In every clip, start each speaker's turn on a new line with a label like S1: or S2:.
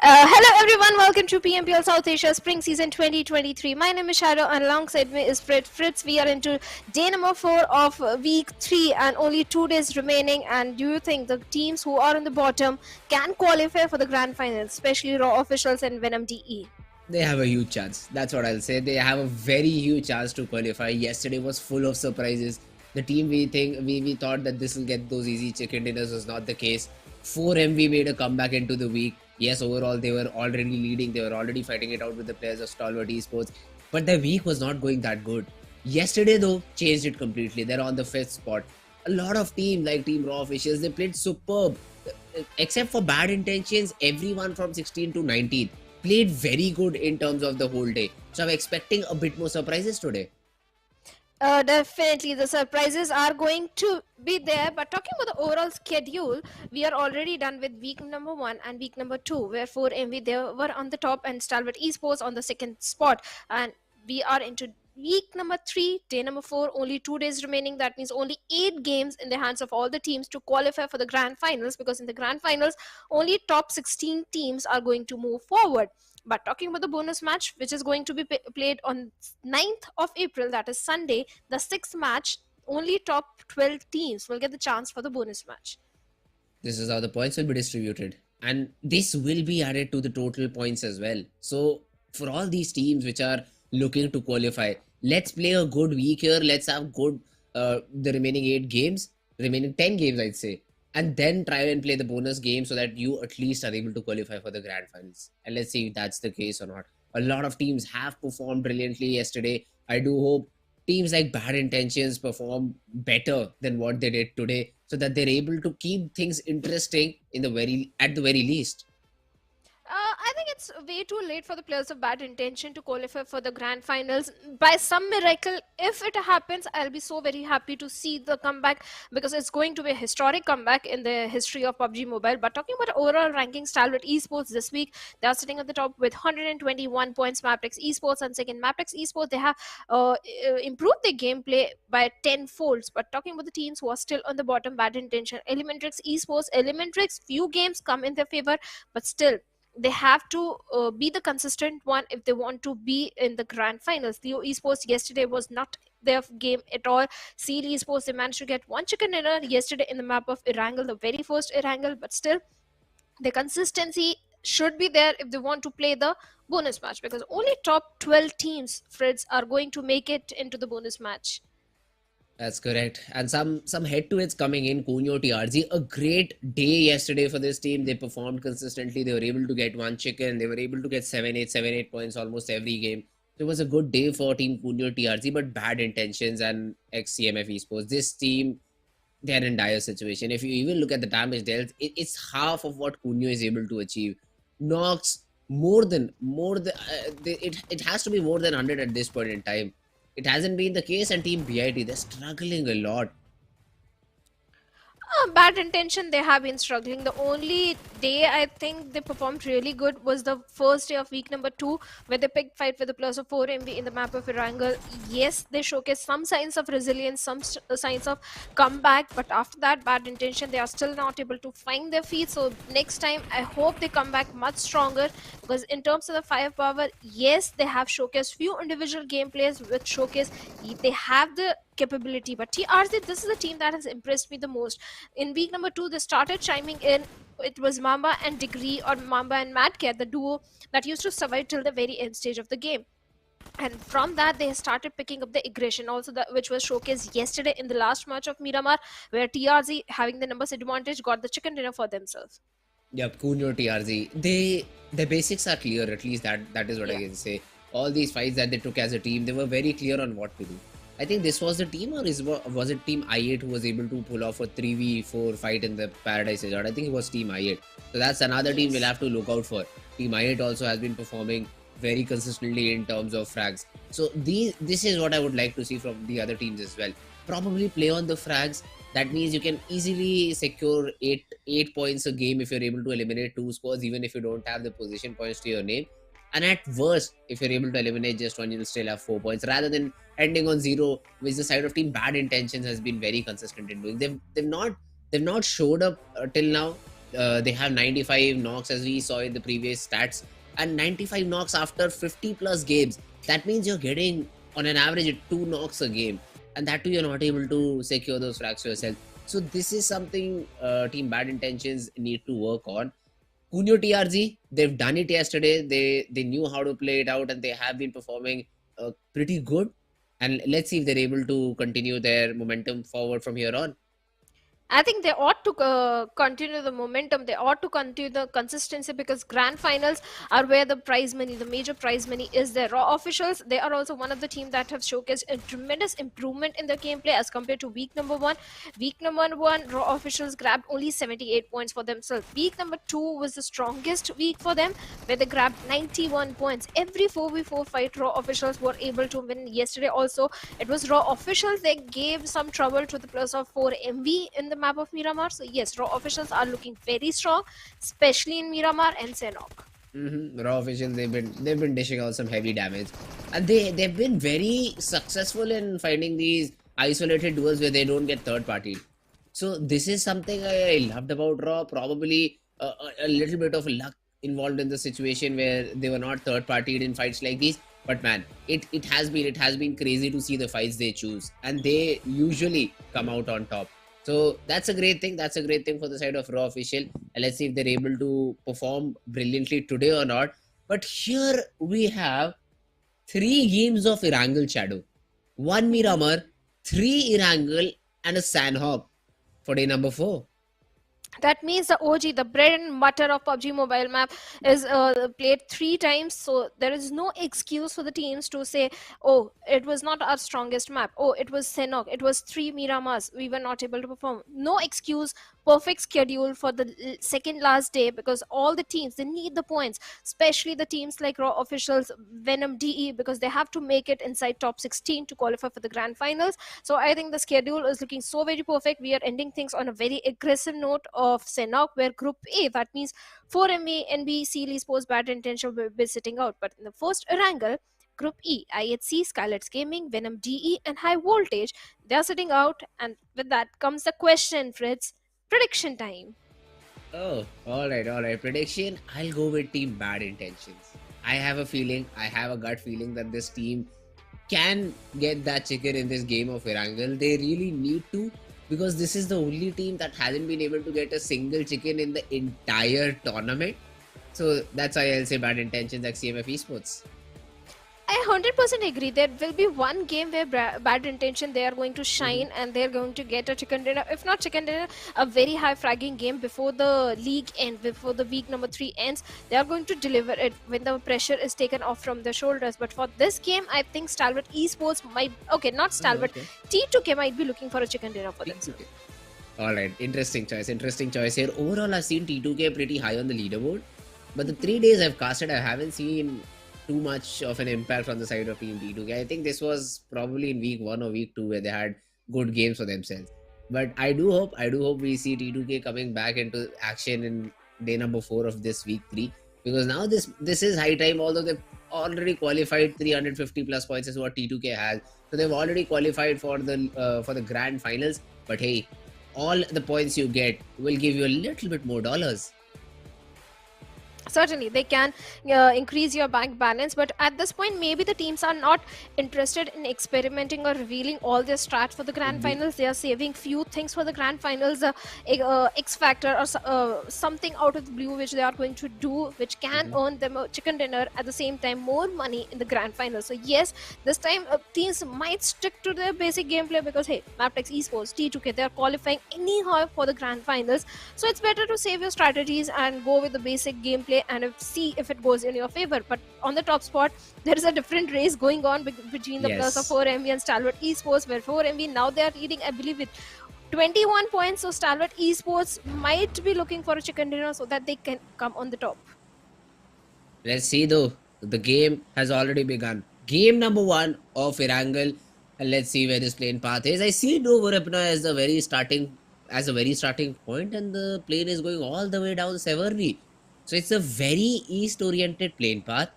S1: Hello everyone, welcome to PMPL South Asia Spring Season 2023. My name is Shadow and alongside me is Fritz. We are into day number 4 of week 3 and only 2 days remaining. And do you think the teams who are on the bottom can qualify for the grand final, especially Raw officials and Venom DE?
S2: They have a huge chance. That's what I'll say. They have a very huge chance to qualify. Yesterday was full of surprises. The team we thought that this will get those easy chicken dinners was not the case. 4MV made a comeback into the week. Yes, overall they were already leading. They were already fighting it out with the players of Stalwart Esports. But their week was not going that good. Yesterday though, changed it completely. They're on the 5th spot. A lot of teams like Team Raw officials, they played superb. Except for bad intentions, everyone from 16 to 19 played very good in terms of the whole day. So I'm expecting a bit more surprises today.
S1: Definitely, the surprises are going to be there. But talking about the overall schedule, we are already done with week number 1 and week number 2, where 4MV they were on the top and Stalwart Esports on the 2nd spot. And we are into week number 3, day number 4, only 2 days remaining. That means only 8 games in the hands of all the teams to qualify for the grand finals, because in the grand finals, only top 16 teams are going to move forward. But talking about the bonus match, which is going to be played on 9th of April, that is Sunday, the 6th match, only top 12 teams will get the chance for the bonus match.
S2: This is how the points will be distributed. And this will be added to the total points as well. So for all these teams which are looking to qualify, let's play a good week here. Let's have good the remaining 8 games, remaining 10 games I'd say. And then try and play the bonus game so that you at least are able to qualify for the grand finals. And let's see if that's the case or not. A lot of teams have performed brilliantly yesterday. I do hope teams like Bad Intentions perform better than what they did today, so that they're able to keep things interesting at the very least.
S1: I think it's way too late for the players of Bad Intention to qualify for the grand finals. By some miracle, if it happens, I'll be so very happy to see the comeback, because it's going to be a historic comeback in the history of PUBG Mobile. But talking about overall ranking, Stalwart Esports this week, they are sitting at the top with 121 points. MABETEX Esports and second. MABETEX Esports, they have improved their gameplay by 10 folds. But talking about the teams who are still on the bottom, Bad Intention, Elementrix Esports, Elementrix, few games come in their favor, but still they have to be the consistent one if they want to be in the grand finals. Theo Esports yesterday was not their game at all. Seal Esports, they managed to get one chicken dinner yesterday in the map of Erangel, the very first Erangel, but still the consistency should be there if they want to play the bonus match, because only top 12 teams, Freds, are going to make it into the bonus match.
S2: That's correct. And some head-to-heads coming in. Kunyo TRZ, a great day yesterday for this team. They performed consistently. They were able to get one chicken. They were able to get 7-8 points almost every game. It was a good day for Team Kunyo TRZ, but Bad Intentions and X CMF Esports. This team, they're in dire situation. If you even look at the damage dealt, it's half of what Kunyo is able to achieve. Knocks it has to be more than 100 at this point in time. It hasn't been the case, and Team BIT, they're struggling a lot.
S1: Bad Intention, they have been struggling. The only day I think they performed really good was the first day of week number 2, where they picked fight with the plus of 4MV in the map of Erangel. Yes, they showcased some signs of resilience, some signs of comeback, but after that, Bad Intention, they are still not able to find their feet. So next time, I hope they come back much stronger, because in terms of the firepower, yes, they have showcased few individual gameplays which showcase they have the capability. But TRZ, this is the team that has impressed me the most. In week number 2, they started chiming in. It was Mamba and Degree, or Mamba and Madcat, the duo that used to survive till the very end stage of the game. And from that, they started picking up the aggression also, which was showcased yesterday in the last match of Miramar, where TRZ, having the numbers advantage, got the chicken dinner for themselves.
S2: Yep, Kunyo TRZ. The basics are clear, at least that is what I can say. All these fights that they took as a team, they were very clear on what to do. I think this was the team, or was it Team I8 who was able to pull off a 3v4 fight in the Paradise Resort? I think it was Team I8. So that's another team we'll have to look out for. Team I8 also has been performing very consistently in terms of frags. So this is what I would like to see from the other teams as well. Probably play on the frags. That means you can easily secure 8 points a game if you're able to eliminate 2 scores, even if you don't have the position points to your name. And at worst, if you're able to eliminate just one, you'll still have 4 points rather than ending on 0, which the side of Team Bad Intentions has been very consistent in doing. They've not showed up till now. They have 95 knocks as we saw in the previous stats, and 95 knocks after 50 plus games. That means you're getting on an average 2 knocks a game, and that too you're not able to secure those frags for yourself. So this is something Team Bad Intentions need to work on. Kunio TRZ, they've done it yesterday. They knew how to play it out, and they have been performing pretty good. And let's see if they're able to continue their momentum forward from here on.
S1: I think they ought to continue the momentum. They ought to continue the consistency, because grand finals are where the prize money, the major prize money, is there. Raw officials, they are also one of the team that have showcased a tremendous improvement in their gameplay as compared to week number one. Week number one, Raw officials grabbed only 78 points for themselves. Week number two was the strongest week for them, where they grabbed 91 points. Every 4v4 fight, Raw officials were able to win. Yesterday also, it was Raw officials. They gave some trouble to the players of 4MV in the map of Miramar. So yes, Raw officials are looking very strong, especially in Miramar and Sanhok.
S2: Raw officials, they've been dishing out some heavy damage, and they've been very successful in finding these isolated duels where they don't get third party. So this is something I loved about Raw. Probably a little bit of luck involved in the situation where they were not third partied in fights like these. But man, it has been crazy to see the fights they choose, and they usually come out on top. So that's a great thing. That's a great thing for the side of Raw official. And let's see if they're able to perform brilliantly today or not. But here we have 3 games of Erangel Shadow, 1 Miramar, 3 Erangel, and a Sanhok for day number 4.
S1: That means the OG, the bread and butter of PUBG mobile map, is played 3 times. So there is no excuse for the teams to say, oh, it was not our strongest map. Oh, it was Sanhok. It was 3 Miramars. We were not able to perform. No excuse. Perfect schedule for the second last day, because all the teams, they need the points, especially the teams like Raw officials, Venom DE, because they have to make it inside top 16 to qualify for the grand finals. So I think the schedule is looking so very perfect. We are ending things on a very aggressive note of Sanhok, where Group A, that means 4MA, NBC, Esports, Bad Intention will be sitting out. But in the first Erangel, Group E, IHC, Stalwart Gaming, Venom DE, and High Voltage, they are sitting out. And with that comes the question, Fritz. Prediction time.
S2: Oh, alright. Prediction, I'll go with Team Bad Intentions. I have a gut feeling that this team can get that chicken in this game of Erangel. They really need to, because this is the only team that hasn't been able to get a single chicken in the entire tournament. So that's why I'll say Bad Intentions like CMF Esports.
S1: I 100% agree. There will be one game where Bad Intention, they are going to shine and they're going to get a chicken dinner. If not chicken dinner, a very high fragging game before the league ends, before the week number 3 ends. They are going to deliver it when the pressure is taken off from their shoulders. But for this game, I think Stalwart Esports might, okay, not Stalwart,
S2: Okay.
S1: T2K might be looking for a chicken dinner for them.
S2: Alright, interesting choice here. Overall, I've seen T2K pretty high on the leaderboard, but the 3 days I've casted, I haven't seen too much of an impact on the side of Team T2K. I think this was probably in week 1 or week 2 where they had good games for themselves. But I do hope we see T2K coming back into action in day number 4 of this week 3, because now this is high time. Although they've already qualified 350 plus points is what T2K has, so they've already qualified for the grand finals. But hey, all the points you get will give you a little bit more dollars.
S1: Certainly they can increase your bank balance, but at this point maybe the teams are not interested in experimenting or revealing all their strats for the grand finals. They are saving few things for the grand finals, X factor or something out of the blue which they are going to do, which can earn them a chicken dinner, at the same time more money in the grand finals. So yes, this time teams might stick to their basic gameplay, because hey, MABETEX Esports, T2K, they are qualifying anyhow for the grand finals. So it's better to save your strategies and go with the basic gameplay and see if it goes in your favor. But on the top spot, there is a different race going on between the players of 4MV and Stalwart Esports, where 4MV now they are leading, I believe, with 21 points. So Stalwart Esports might be looking for a chicken dinner so that they can come on the top.
S2: Let's see though. The game has already begun. Game number 1 of Erangel, and let's see where this plane path is. I see Novorepna as the very starting point, and the plane is going all the way down Severny. So it's a very east-oriented plane path.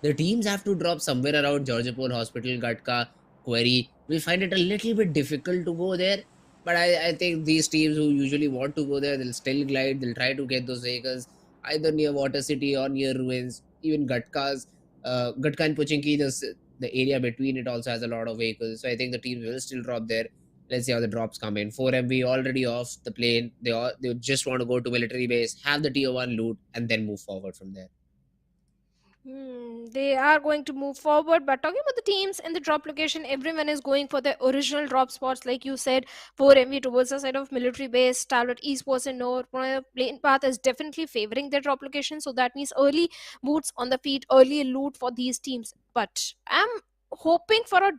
S2: The teams have to drop somewhere around Georgopol Hospital, Gatka, Quarry. We find it a little bit difficult to go there. But I think these teams who usually want to go there, they'll still glide. They'll try to get those vehicles either near Water City or near ruins. Even Gutka's, Gutka and Pochinki, the area between it also has a lot of vehicles. So I think the teams will still drop there. Let's see how the drops come in. 4MV already off the plane. They just want to go to military base, have the tier 1 loot, and then move forward from there.
S1: They are going to move forward, but talking about the teams in the drop location, everyone is going for the original drop spots, like you said. 4MV towards the side of military base, Stalwart Esports and North Plane Path is definitely favoring their drop location, so that means early boots on the feet, early loot for these teams. But I'm hoping for a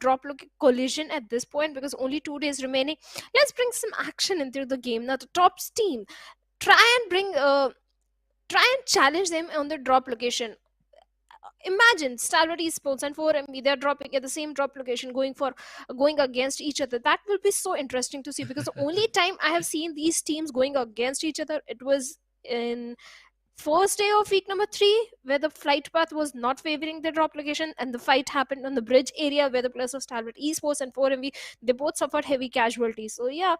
S1: collision at this point because only 2 days remaining. Let's bring some action into the game. Now, the top team, try and bring. Try and challenge them on the drop location. Imagine Stalwart Esports and 4MB, they're dropping at the same drop location, going against each other. That will be so interesting to see, because the only time I have seen these teams going against each other, it was in first day of week number 3, where the flight path was not favoring the drop location, and the fight happened on the bridge area where the players of Stalwart Esports and 4MB, they both suffered heavy casualties. So yeah,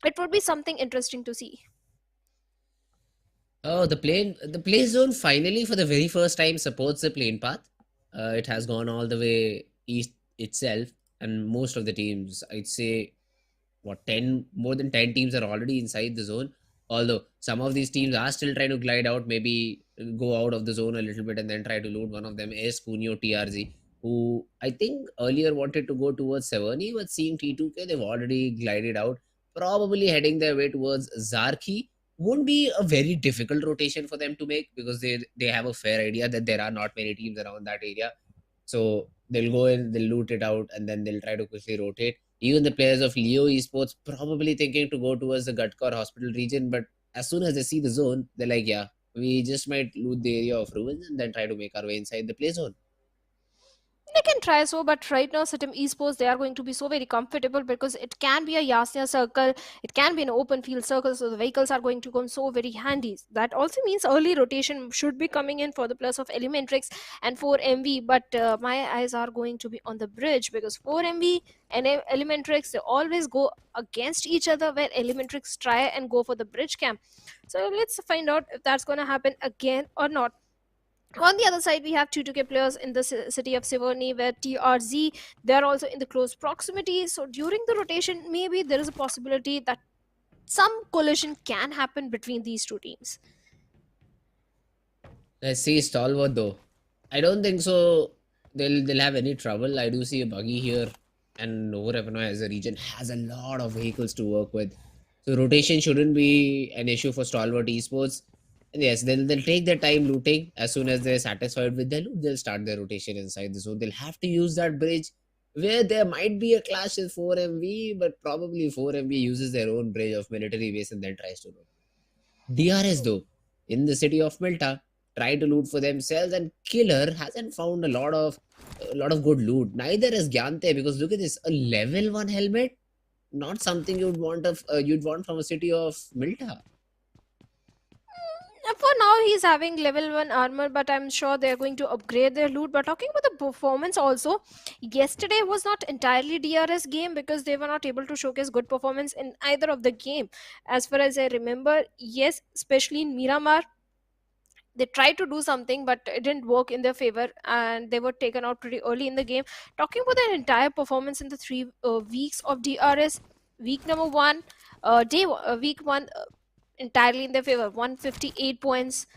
S1: it would be something interesting to see.
S2: Oh, the play zone finally for the very first time supports the plane path. It has gone all the way east itself, and most of the teams, I'd say, what 10 more than 10 teams are already inside the zone. Although some of these teams are still trying to glide out, maybe go out of the zone a little bit and then try to loot. One of them is Cuneo TRZ, who I think earlier wanted to go towards Severny, but seeing T2K, they've already glided out, probably heading their way towards Zarki. Won't be a very difficult rotation for them to make because they have a fair idea that there are not many teams around that area. So they'll go in, they'll loot it out, and then they'll try to quickly rotate. Even the players of Leo Esports probably thinking to go towards the Gutkar hospital region, but as soon as they see the zone, they're like, yeah, we just might loot the area of ruins and then try to make our way inside the play zone.
S1: They can try so, but right now, Sitim Esports, they are going to be so very comfortable because it can be a Yasna circle, it can be an open field circle, so the vehicles are going to come so very handy. That also means early rotation should be coming in for the plus of Elementrix and 4MV, but my eyes are going to be on the bridge because 4MV and Elementrix, they always go against each other, where Elementrix try and go for the bridge camp. So let's find out if that's going to happen again or not. On the other side, we have 2 players in the city of Siverny, where TRZ, they're also in the close proximity. So during the rotation, maybe there is a possibility that some collision can happen between these two teams.
S2: Let's see Stalwart though. I don't think so. They'll have any trouble. I do see a buggy here, and Novorevno as a region has a lot of vehicles to work with. So rotation shouldn't be an issue for Stalwart Esports. And yes, they'll take their time looting. As soon as they're satisfied with their loot, they'll start their rotation inside the zone. They'll have to use that bridge where there might be a clash with 4MV, but probably 4MV uses their own bridge of military base and then tries to loot. DRS though, in the city of Milta, try to loot for themselves, and Killer hasn't found a lot of good loot. Neither has Gyante, because look at this, a level 1 helmet, not something you'd want from a city of Milta.
S1: For now, he's having level 1 armor, but I'm sure they're going to upgrade their loot. But talking about the performance also, yesterday was not entirely DRS game because they were not able to showcase good performance in either of the game. As far as I remember, yes, especially in Miramar, they tried to do something, but it didn't work in their favor, and they were taken out pretty early in the game. Talking about their entire performance in the 3 weeks of DRS, week number 1, week 1, entirely in their favor, 158 points.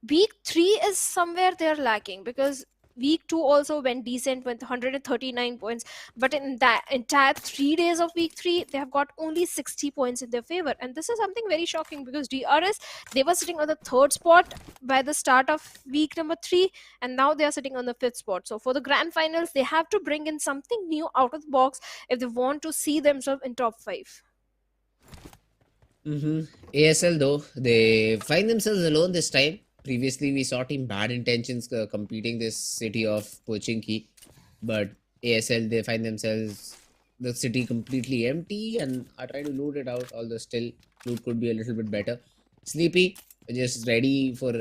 S1: Week 3 is somewhere they're lacking because week 2 also went decent with 139 points, but in that entire 3 days of week 3 they have got only 60 points in their favor. And this is something very shocking because DRS, they were sitting on the 3rd spot by the start of week number 3, and now they are sitting on the 5th spot. So for the grand finals, they have to bring in something new out of the box if they want to see themselves in top 5.
S2: ASL though, they find themselves alone this time. Previously, we saw Team Bad Intentions competing this city of Pochinki, but ASL, they find themselves the city completely empty and are trying to loot it out, although still loot could be a little bit better. Sleepy, just ready for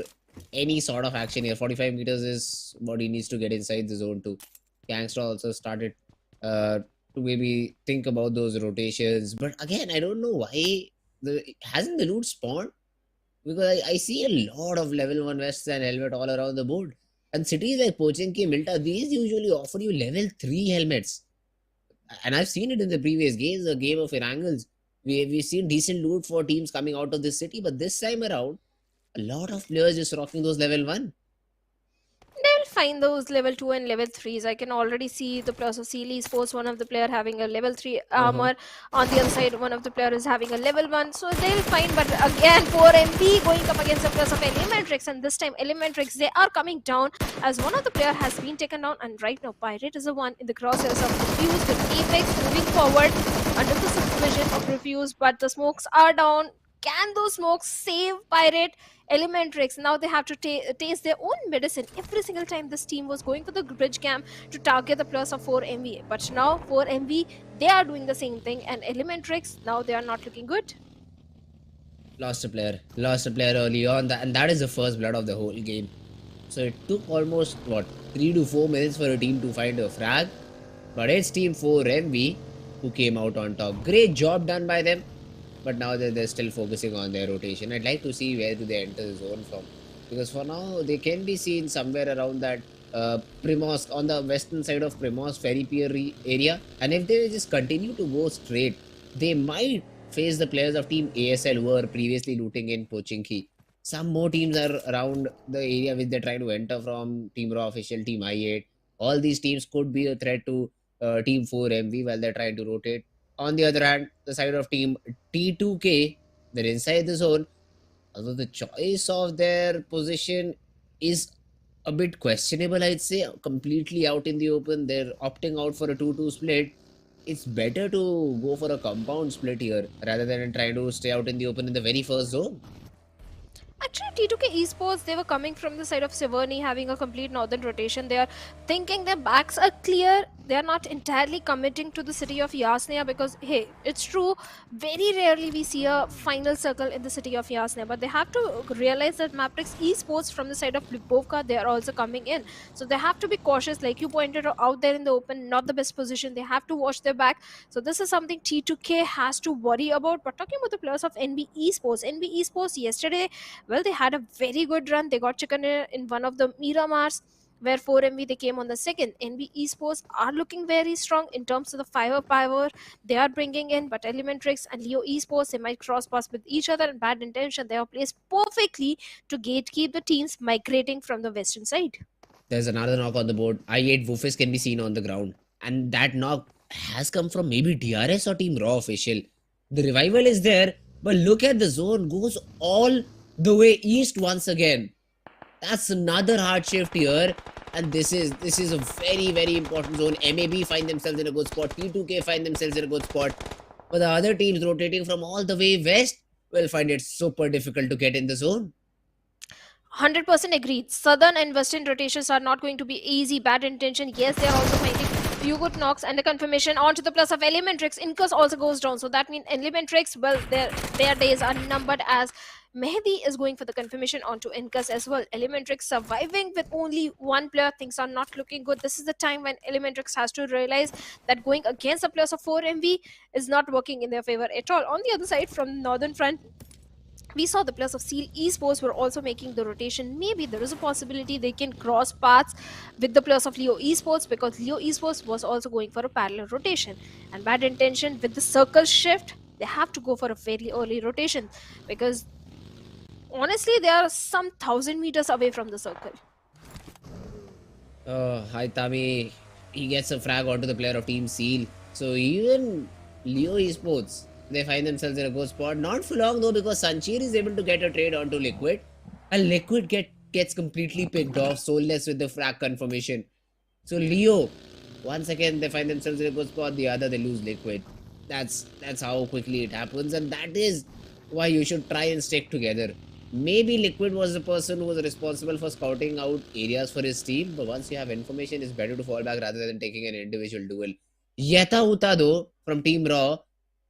S2: any sort of action here. 45 meters is what he needs to get inside the zone too. Gangster also started to maybe think about those rotations. But again, I don't know why hasn't the loot spawned? Because I see a lot of level 1 vests and helmet all around the board. And cities like Pochinki, Milta, these usually offer you level 3 helmets. And I've seen it in the previous games, the game of Erangels. We've seen decent loot for teams coming out of this city, but this time around, a lot of players just rocking those level 1.
S1: They'll find those level 2 and level 3s. I can already see the players of Esports, one of the player having a level 3
S2: Uh-huh.
S1: armor. On the other side, one of the player is having a level 1. So they'll find, but again, 4MB going up against the players of Elementrix. And this time, Elementrix, they are coming down as one of the player has been taken down. And right now, Pirate is the one in the crosshairs of Refuse with Apex moving forward under the supervision of Refuse. But the smokes are down. Can those smokes save Pirate? Elementrix, now they have to taste their own medicine. Every single time this team was going for the bridge camp to target the players of 4MV. But now 4MV, they are doing the same thing. And Elementrix, now they are not looking good.
S2: Lost a player early on, and that is the first blood of the whole game. So it took almost 3 to 4 minutes for a team to find a frag, but it's team 4MV who came out on top. Great job done by them, but now they're still focusing on their rotation. I'd like to see where do they enter the zone from, because for now they can be seen somewhere around that Primos, on the western side of Primos Ferry Pier area, and if they just continue to go straight, they might face the players of Team ASL who were previously looting in Pochinki. Some more teams are around the area which they're trying to enter from. Team Raw Official, Team I8. All these teams could be a threat to Team 4MV while they're trying to rotate. On the other hand, the side of Team T2K, they're inside the zone. Although the choice of their position is a bit questionable, I'd say, completely out in the open. They're opting out for a 2-2 split. It's better to go for a compound split here rather than trying to stay out in the open in the very first zone.
S1: Actually, T2K Esports, they were coming from the side of Severny, having a complete northern rotation. They are thinking their backs are clear. They are not entirely committing to the city of Yasnaya because, hey, it's true, very rarely we see a final circle in the city of Yasnaya. But they have to realize that MABETEX Esports from the side of Lubovka, they are also coming in. So they have to be cautious, like you pointed out there in the open, not the best position. They have to watch their back. So this is something T2K has to worry about. But talking about the players of NB Esports, NB Esports yesterday, well, they had a very good run. They got chicken in one of the Miramars, where 4MV they came on the second. NB Esports are looking very strong in terms of the firepower they are bringing in, but Elementrix and Leo Esports, they might cross paths with each other in bad intention. They are placed perfectly to gatekeep the teams migrating from the western side.
S2: There's another knock on the board. I8 Woofus can be seen on the ground, and that knock has come from maybe DRS or Team Raw Official. The revival is there, but look at the zone, goes all the way east once again. That's another hard shift here, and this is a very important zone. MAB find themselves in a good spot. T2K find themselves in a good spot, but the other teams rotating from all the way west will find it super difficult to get in the zone.
S1: 100% agreed. Southern and western rotations are not going to be easy. Bad intention, yes, they're also finding few good knocks and the confirmation onto the plus of Elementrix. Incus also goes down, so that means Elementrix, well, their days are numbered, as Mehdi is going for the confirmation onto Incus as well. Elementrix surviving with only one player. Things are not looking good. This is the time when Elementrix has to realize that going against the players of 4MV is not working in their favor at all. On the other side, from the northern front, we saw the players of Seal Esports were also making the rotation. Maybe there is a possibility they can cross paths with the players of Leo Esports, because Leo Esports was also going for a parallel rotation. And bad intention with the circle shift, they have to go for a fairly early rotation, because honestly they are some 1,000 meters away from the circle.
S2: Oh, hi Tami. He gets a frag onto the player of Team Seal. So even Leo Esports, they find themselves in a good spot. Not for long though, because Sanchir is able to get a trade onto Liquid. And Liquid gets completely picked off, soulless with the frag confirmation. So Leo, once again they find themselves in a good spot. The other they lose Liquid. That's how quickly it happens, and that is why you should try and stick together. Maybe Liquid was the person who was responsible for scouting out areas for his team, but once you have information, it's better to fall back rather than taking an individual duel. Yeta Uta though, from Team Raw,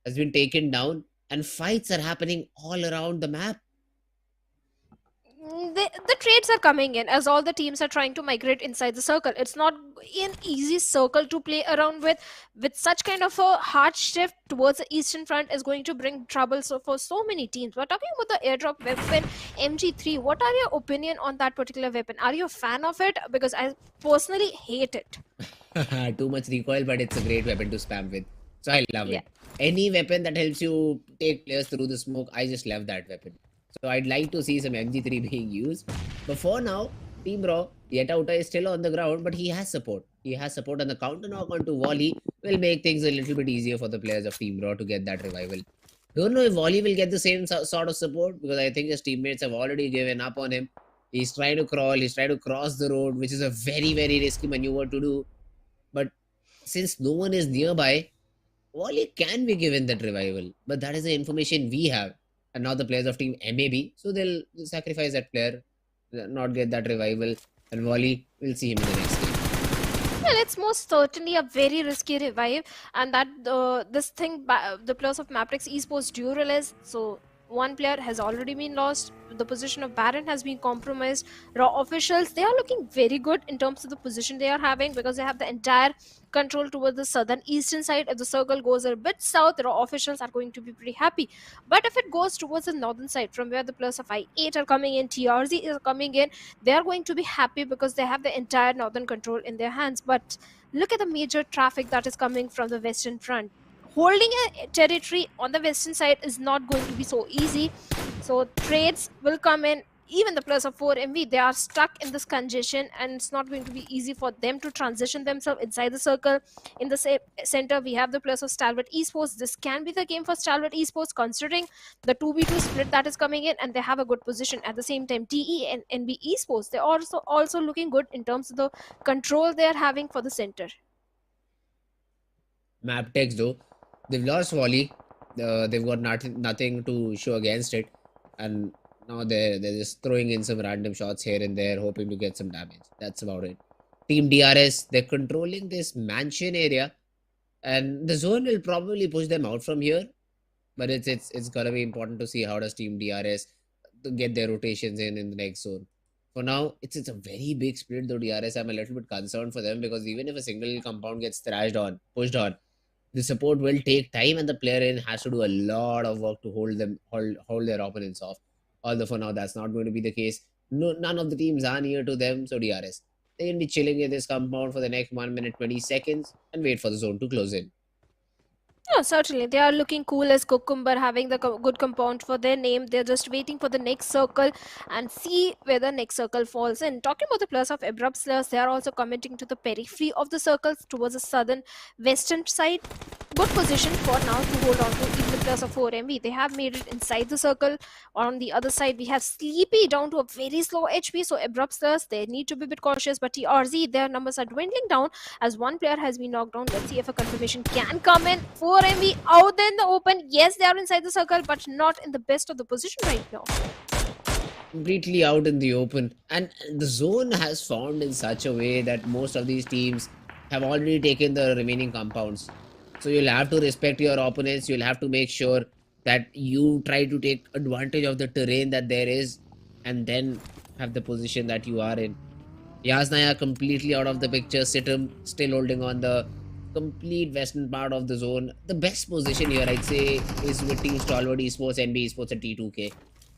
S2: has been taken down, and fights are happening all around the map.
S1: The trades are coming in as all the teams are trying to migrate inside the circle. It's not an easy circle to play around with such kind of a hard shift towards the eastern front is going to bring trouble for so many teams. We're talking about the airdrop weapon MG3. What are your opinion on that particular weapon? Are you a fan of it? Because I personally hate it.
S2: Too much recoil, but it's a great weapon to spam with. So I love
S1: Yeah.
S2: it. Any weapon that helps you take players through the smoke, I just love that weapon. So I'd like to see some MG3 being used. But for now, Team Raw, Yetauta is still on the ground, but he has support. He has support, and the counter knock onto Wally will make things a little bit easier for the players of Team Raw to get that revival. Don't know if Wally will get the same sort of support, because I think his teammates have already given up on him. He's trying to crawl, he's trying to cross the road, which is a very, very risky maneuver to do. But since no one is nearby, Wally can be given that revival. But that is the information we have. And now the players of team MAB, so they'll sacrifice that player, not get that revival. And Wally will see him in the next game.
S1: Well, it's most certainly a very risky revive, and that this thing, the players of MABETEX Esports do realize. So one player has already been lost. The position of Baron has been compromised. Raw officials, they are looking very good in terms of the position they are having, because they have the entire control towards the southern eastern side. If the circle goes a bit south, Raw officials are going to be pretty happy. But if it goes towards the northern side, from where the players of I8 are coming in, TRZ is coming in, they are going to be happy because they have the entire northern control in their hands. But look at the major traffic that is coming from the western front. Holding a territory on the western side is not going to be so easy. So trades will come in. Even the players of 4MV, they are stuck in this congestion, and it's not going to be easy for them to transition themselves inside the circle. In the center, we have the players of Stalwart Esports. This can be the game for Stalwart Esports, considering the 2v2 split that is coming in, and they have a good position. At the same time, TE and NB Esports, they're also looking good in terms of the control they are having for the center.
S2: MABETEX though, they've lost Wally. They've got nothing to show against it. And now they're just throwing in some random shots here and there, hoping to get some damage. That's about it. Team DRS, they're controlling this mansion area, and the zone will probably push them out from here. But it's gonna be important to see how does Team DRS to get their rotations in the next zone. For now, it's a very big split though. DRS, I'm a little bit concerned for them, because even if a single compound gets pushed on, the support will take time, and the player in has to do a lot of work to hold their opponents off. Although for now that's not going to be the case. No, none of the teams are near to them, so DRS, they can be chilling in this compound for the next 1 minute 20 seconds and wait for the zone to close in.
S1: Yeah, certainly. They are looking cool as Cucumber, having the good compound for their name. They're just waiting for the next circle and see where the next circle falls in. Talking about the players of Abrupt Slayers, they are also committing to the periphery of the circles towards the southern western side. Good position for now to hold on to. Even the players of 4MV, they have made it inside the circle. On the other side, we have Sleepy down to a very slow HP. So Abrupt Slayers, they need to be a bit cautious. But TRZ, their numbers are dwindling down as one player has been knocked down. Let's see if a confirmation can come in. 4MV out there in the open. Yes, they are inside the circle, but not in the best of the position right now.
S2: Completely out in the open, and the zone has formed in such a way that most of these teams have already taken the remaining compounds. So you'll have to respect your opponents. You'll have to make sure that you try to take advantage of the terrain that there is, and then have the position that you are in. Yasnaya completely out of the picture. Situm still holding on the complete western part of the zone. The best position here, I'd say, is with Team Stalwart Esports, NB Esports, and T2K.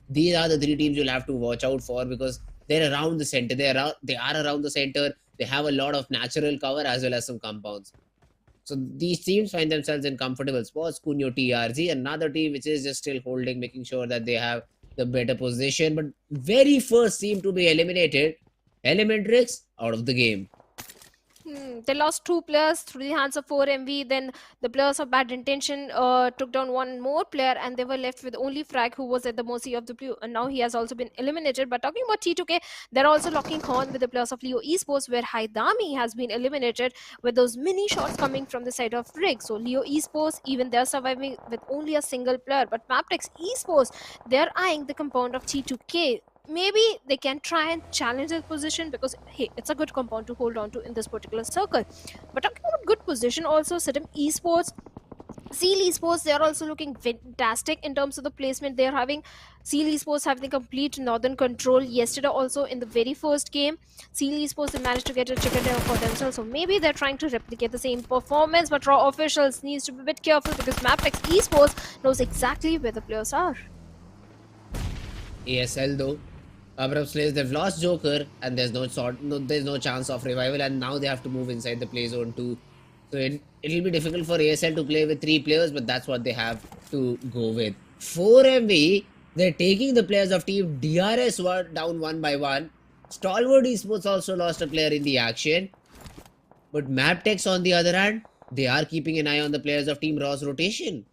S2: These are the three teams you'll have to watch out for, because they're around the center. They are around the center. They have a lot of natural cover as well as some compounds. So these teams find themselves in comfortable spots. Kunyo TRZ, another team which is just still holding, making sure that they have the better position. But very first team to be eliminated, Elementrix, out of the game.
S1: They lost two players through the hands of 4MV. Then the players of Bad Intention took down one more player, and they were left with only Frag, who was at the mercy of the blue. And now he has also been eliminated. But talking about T2K, they're also locking horn with the players of Leo Esports, where Haidami has been eliminated with those mini shots coming from the side of Rig. So Leo Esports, even they're surviving with only a single player. But MABETEX Esports, they're eyeing the compound of T2K. Maybe they can try and challenge their position, because hey, it's a good compound to hold on to in this particular circle. But talking about good position also, Situm Esports, Seal Esports, they are also looking fantastic in terms of the placement. They are having Seal Esports having complete northern control. Yesterday, also in the very first game, Seal Esports they managed to get a chicken dinner for themselves. So maybe they're trying to replicate the same performance. But Raw officials needs to be a bit careful because MABETEX Esports knows exactly where the players are.
S2: ASL though, Abrupt Slayers, they've lost Joker and there's there's no chance of revival, and now they have to move inside the play zone too. So it'll be difficult for ASL to play with 3 players, but that's what they have to go with. 4MV, they're taking the players of team DRS down one by one. Stalwart Esports also lost a player in the action. But MABETEX on the other hand, they are keeping an eye on the players of team Raw's rotation.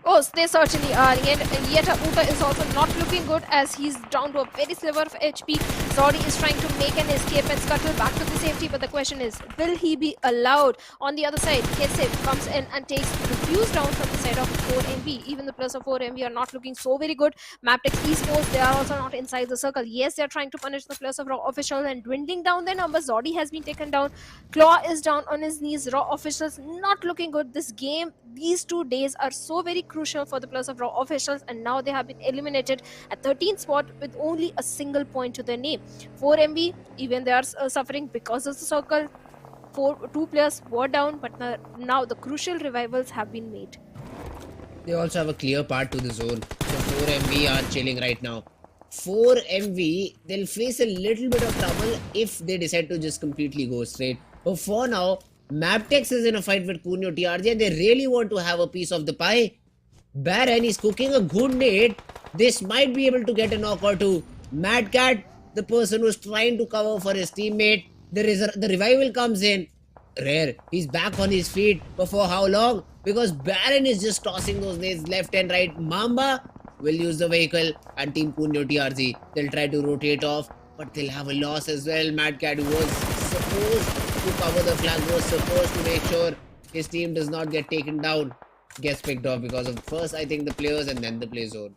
S1: Oh, they certainly are. Yet Uta is also not looking good as he's down to a very sliver of HP. Zori is trying to make an escape and scuttle back to the safety, but the question is, will he be allowed? On the other side, Kesef comes in and takes refuse down from the side of 4MV. Even the players of 4MV are not looking so very good. MABETEX Esports, they are also not inside the circle. Yes, they are trying to punish the players of Raw officials and dwindling down their numbers. Zori has been taken down. Claw is down on his knees. Raw officials not looking good. This game, these 2 days are so very crucial for the players of Raw officials, and now they have been eliminated at 13th spot with only a single point to their name. 4MV, even they are suffering because of the circle. 2 players were down, but now the crucial revivals have been made.
S2: They also have a clear path to the zone. So 4MV are chilling right now. 4MV, they'll face a little bit of trouble if they decide to just completely go straight. But for now, MABETEX is in a fight with Kunio TRG and they really want to have a piece of the pie. Baron is cooking a good nade. This might be able to get a knock or two. Mad Cat, the person who's trying to cover for his teammate. The revival comes in. Rare. He's back on his feet. But for how long? Because Baron is just tossing those nades left and right. Mamba will use the vehicle and Team Kunio TRG. They'll try to rotate off, but they'll have a loss as well. Mad Cat was supposed to cover the flag, was supposed to make sure his team does not get taken down. Gets picked off because of first, I think, the players and then the play zone.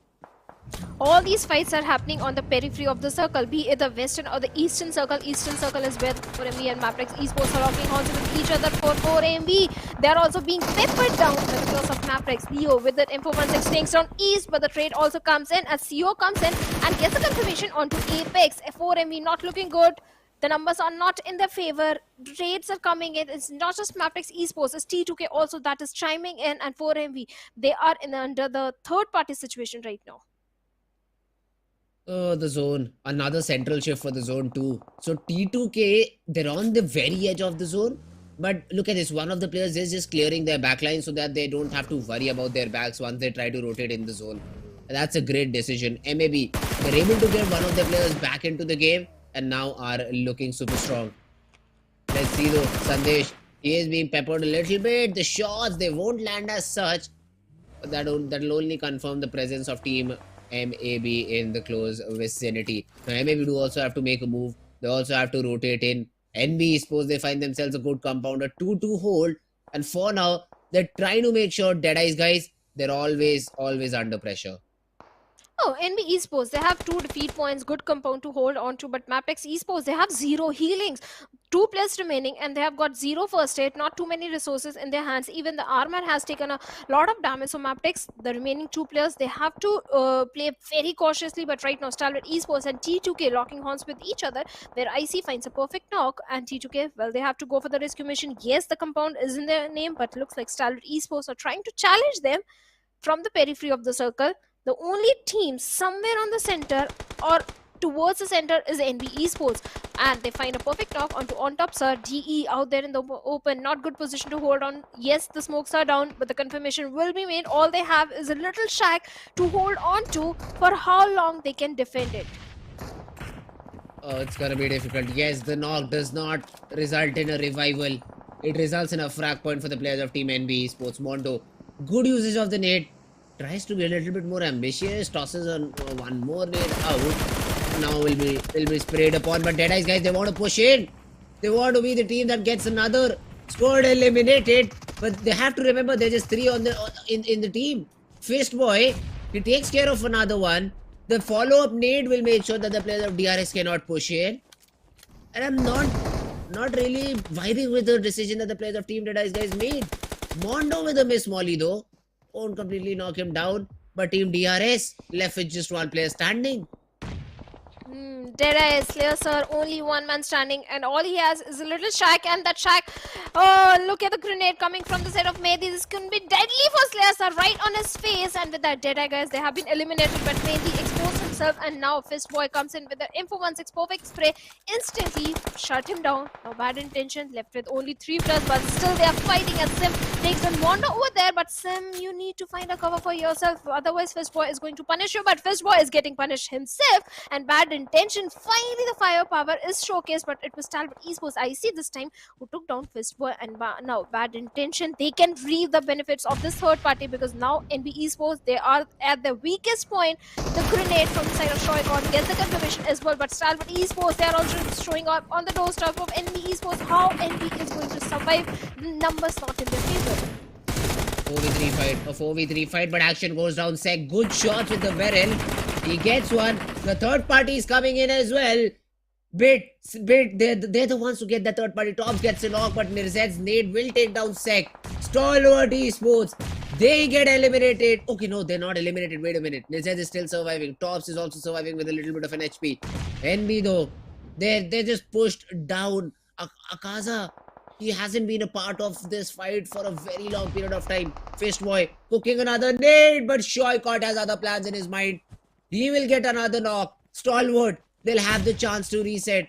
S1: All these fights are happening on the periphery of the circle, be it the western or the eastern circle. Eastern circle is where 4MV and MABETEX Esports are locking horns with each other for 4MV. They are also being peppered down by the players of MABETEX. Leo with that info16 takes down east, but the trade also comes in as CO comes in and gets a confirmation onto Apex. 4MV not looking good. The numbers are not in their favor. Trades are coming in. It's not just MABETEX Esports, it's T2K also that is chiming in, and 4MV. They are under the third party situation right now.
S2: The zone. Another central shift for the zone too. So T2K, they're on the very edge of the zone. But look at this. One of the players is just clearing their backline so that they don't have to worry about their backs once they try to rotate in the zone. That's a great decision. MAB, they're able to get one of their players back into the game and now are looking super strong. Let's see though. Sandesh, he is being peppered a little bit. The shots, they won't land as such. That'll only confirm the presence of team MAB in the close vicinity. Now MAB do also have to make a move. They also have to rotate in. NB Esports, they find themselves a good compound, a 2-2 hold. And for now, they're trying to make sure DEADEYES guys, they're always under pressure.
S1: Oh, NB Esports, they have 2 defeat points, good compound to hold on to, but MABETEX Esports, they have 0 healings. 2 players remaining and they have got 0 first aid, not too many resources in their hands. Even the armor has taken a lot of damage. So MABETEX, the remaining 2 players, they have to play very cautiously. But right now, Stalwart Esports and T2K locking horns with each other, where IC finds a perfect knock and T2K, well, they have to go for the rescue mission. Yes, the compound is in their name, but looks like Stalwart Esports are trying to challenge them from the periphery of the circle. The only team somewhere on the center or towards the center is NB Esports, and they find a perfect knock onto on top sir. DE out there in the open, not good position to hold on. Yes, the smokes are down, but the confirmation will be made. All they have is a little shack to hold on to. For how long they can defend it?
S2: Oh, it's gonna be difficult. Yes, the knock does not result in a revival. It results in a frag point for the players of Team NB Esports. Mondo, good usage of the nade. Tries to be a little bit more ambitious. Tosses on one more nade out. Now will be sprayed upon. But DEADEYES guys, they want to push in. They want to be the team that gets another squad eliminated. But they have to remember there's just 3 on the in the team. Fist Boy, he takes care of another one. The follow-up nade will make sure that the players of DRS cannot push in. And I'm not really vibing with the decision that the players of Team DEADEYES guys made. Mondo with a miss molly though. Won't completely knock him down. But Team DRS left with just one player standing.
S1: DEADEYES, Slayers sir, only one man standing, and all he has is a little shack, and that shack, oh, look at the grenade coming from the side of Mehdi. This can be deadly for Slayers sir, right on his face, and with that DEADEYE guys, they have been eliminated, but Mehdi exposed himself, and now Fistboy comes in with the Info 16 perfect spray, instantly shut him down. Now Bad Intention left with only 3+, but still they are fighting as Sim takes on Mondo over there, but Sim, you need to find a cover for yourself, otherwise Fistboy is going to punish you, but Fistboy is getting punished himself, and Bad Intention, finally the firepower is showcased, but it was Stalwart Esports IC this time who took down Fistboy, and now Bad Intention, they can reap the benefits of this third party, because now NB Esports, they are at the weakest point. The grenade from the side of Shoykon gets the confirmation as well, but Stalwart Esports, they are also showing up on the doorstep of NB Esports. How NB is going to survive? The numbers not in their favor.
S2: 4v3 fight, a 4v3 fight, but action goes down. Sek, good shots with the barrel. He gets one. The third party is coming in as well. Bit, they're the ones who get the third party. Tops gets a knock, but Mirzed's nade will take down Sek. Stalwart Esports, they get eliminated. Okay, no, they're not eliminated. Wait a minute. Mirzed is still surviving. Tops is also surviving with a little bit of an HP. NB though, they're just pushed down. Akaza, he hasn't been a part of this fight for a very long period of time. Fistboy cooking another nade, but Shoykot has other plans in his mind. He will get another knock. Stalwart, they'll have the chance to reset.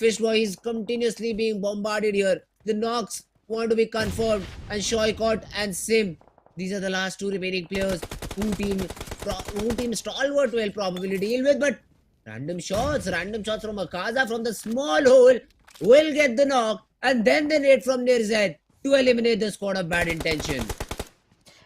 S2: Fistboy is continuously being bombarded here. The knocks want to be confirmed, and Shoykot and Sim, these are the last two remaining players who team Stalwart will probably deal with, but random shots from Akaza from the small hole will get the knock, and then the nade from Nirzad to eliminate the squad of Bad Intention.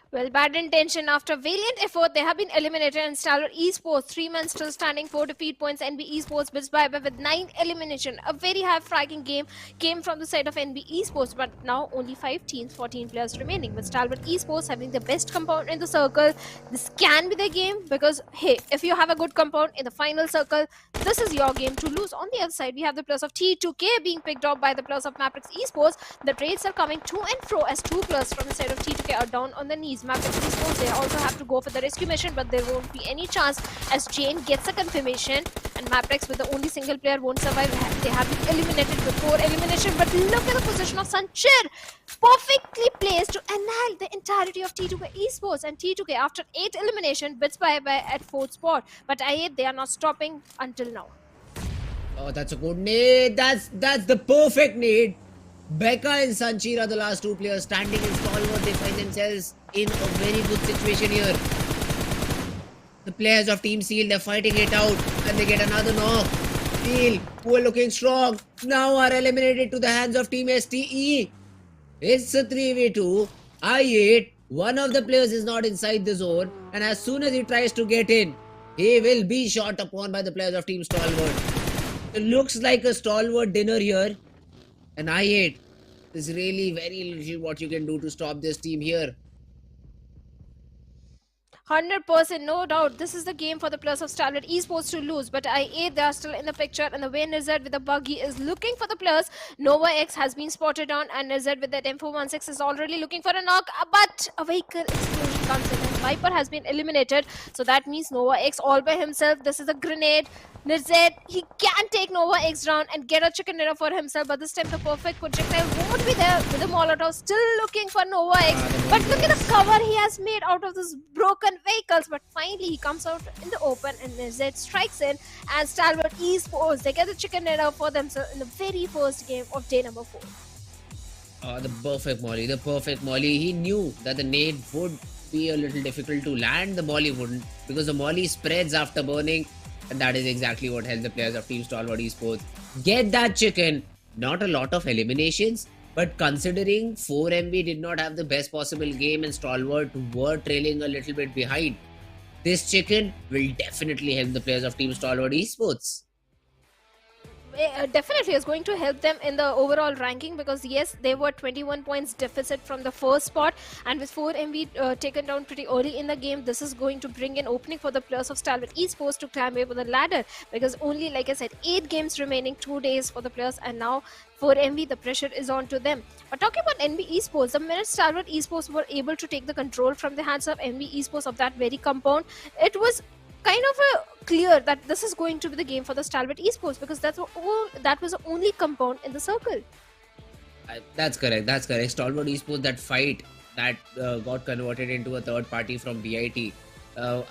S1: Well, Bad Intention, after valiant effort, they have been eliminated, and Stalwart Esports, 3 men still standing, 4 defeat points. NB Esports bits by with 9 elimination. A very high fragging game came from the side of NB Esports, but now only 5 teams, 14 players remaining. With Stalwart Esports having the best compound in the circle, this can be the game, because hey, if you have a good compound in the final circle, this is your game to lose. On the other side, we have the players of T2K being picked up by the players of MABETEX Esports. The trades are coming to and fro as 2 players from the side of T2K are down on the knees. MABETEX Esports, they also have to go for the rescue mission, but there won't be any chance as Jane gets a confirmation, and MABETEX with the only single player won't survive. They have been eliminated before elimination, but look at the position of Sanchir, perfectly placed to annihilate the entirety of T2K Esports, and T2K after 8 elimination bits by at 4th spot, but I8, they are not stopping until now.
S2: Oh, that's a good nade. That's the perfect nade. Becca and Sanchir are the last 2 players standing in Stalwart. They find themselves in a very good situation here. The players of Team Seal, they're fighting it out, and they get another knock. Seal, who are looking strong, now are eliminated to the hands of Team STE. It's a 3v2. I8, one of the players is not inside the zone, and as soon as he tries to get in, he will be shot upon by the players of Team Stalwart. It looks like a Stalwart dinner here. And I8, there's really very little what you can do to stop this team here.
S1: 100%, no doubt. This is the game for the players of Stalwart Esports to lose, but I8, they are still in the picture, and the way Nirzad with the buggy is looking for the players. Nova X has been spotted on, and Nirzad with that Info 16 is already looking for a knock, but a vehicle explosion comes in, and Viper has been eliminated, so that means Nova X all by himself. This is a grenade. Nirzad, he can take Nova X down and get a chicken dinner for himself, but this time the perfect projectile won't be there with the Molotov, still looking for Nova X. But look at the cover he has made out of this broken vehicles, but finally he comes out in the open, and Nirzad strikes in, and Stalwart Esports, they get the chicken dinner for themselves in the very first game of day number 4.
S2: The perfect molly. He knew that the nade would be a little difficult to land. The molly wouldn't, because the molly spreads after burning, and that is exactly what helped the players of Team Stalwart Esports get that chicken. Not a lot of eliminations, but considering 4MB did not have the best possible game and Stalwart were trailing a little bit behind, this chicken will definitely help the players of Team Stalwart Esports.
S1: definitely is going to help them in the overall ranking, because yes, they were 21 points deficit from the first spot, and with 4 MV taken down pretty early in the game, this is going to bring an opening for the players of Stalwart Esports to climb over the ladder, because only, like I said, 8 games remaining, 2 days for the players, and now for MV the pressure is on to them. But talking about NB Esports, the minute Stalwart Esports were able to take the control from the hands of NB Esports of that very compound, it was kind of clear that this is going to be the game for the Stalwart Esports, because that was the only compound in the circle.
S2: That's correct. That's correct. Stalwart Esports, that fight that got converted into a third party from BIT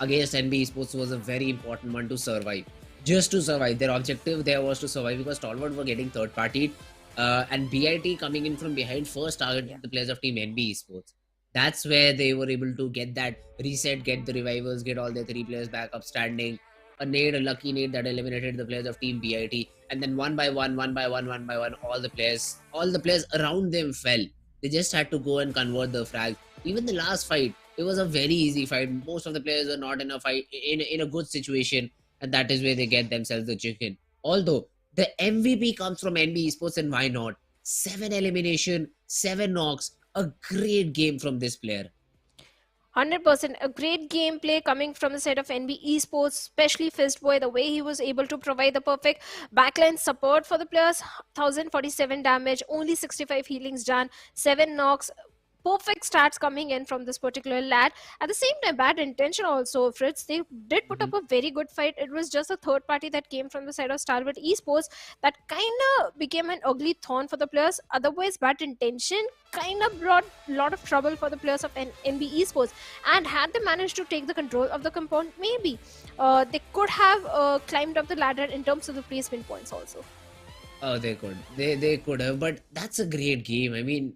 S2: against NB Esports was a very important one to survive. Just to survive. Their objective there was to survive, because Stalwart were getting third party and BIT coming in from behind first targeted the players of team NB Esports. That's where they were able to get that reset, get the revivals, get all their 3 players back up standing. A lucky nade that eliminated the players of team BIT, and then one by one, all the players around them fell. They just had to go and convert the frag. Even the last fight, it was a very easy fight. Most of the players were not in a fight, in a good situation, and that is where they get themselves the chicken. Although the MVP comes from NB Esports, and why not? 7 elimination, 7 knocks. A great game from this player.
S1: 100%. A great gameplay coming from the side of NB Esports, especially Fistboy, the way he was able to provide the perfect backline support for the players. 1047 damage, only 65 healings done, 7 knocks. Perfect stats coming in from this particular lad. At the same time, Bad Intention also, Fritz, they did put up a very good fight. It was just a third party that came from the side of Stalwart Esports that kind of became an ugly thorn for the players. Otherwise, Bad Intention kind of brought a lot of trouble for the players of NB Esports. And had they managed to take the control of the compound, maybe they could have climbed up the ladder in terms of the placement points also.
S2: Oh, they could. They could have. But that's a great game. I mean,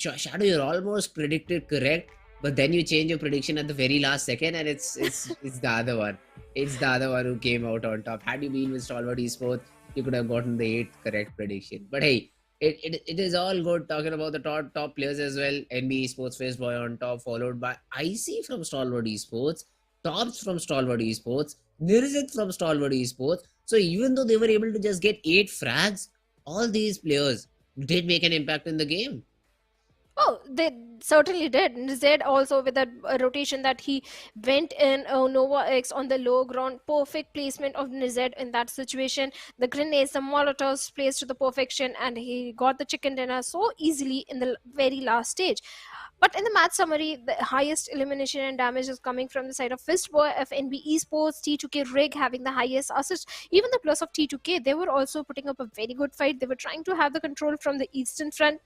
S2: Shadow, you're almost predicted correct, but then you change your prediction at the very last second, and it's the other one. It's the other one who came out on top. Had you been with Stalwart Esports, you could have gotten the 8th correct prediction. But hey, it is all good talking about the top players as well. NB Esports, Fastboy on top, followed by IC from Stalwart Esports, Tops from Stalwart Esports, Nirzit from Stalwart Esports. So even though they were able to just get 8 frags, all these players did make an impact in the game.
S1: Oh, they certainly did. Zed also with that rotation that he went in Nova X on the low ground. Perfect placement of Nized in that situation. The grenades, the molotovs placed to the perfection, and he got the chicken dinner so easily in the very last stage. But in the match summary, the highest elimination and damage is coming from the side of Fistboy, FNB Esports, T2K Rig having the highest assist. Even the plus of T2K, they were also putting up a very good fight. They were trying to have the control from the eastern front.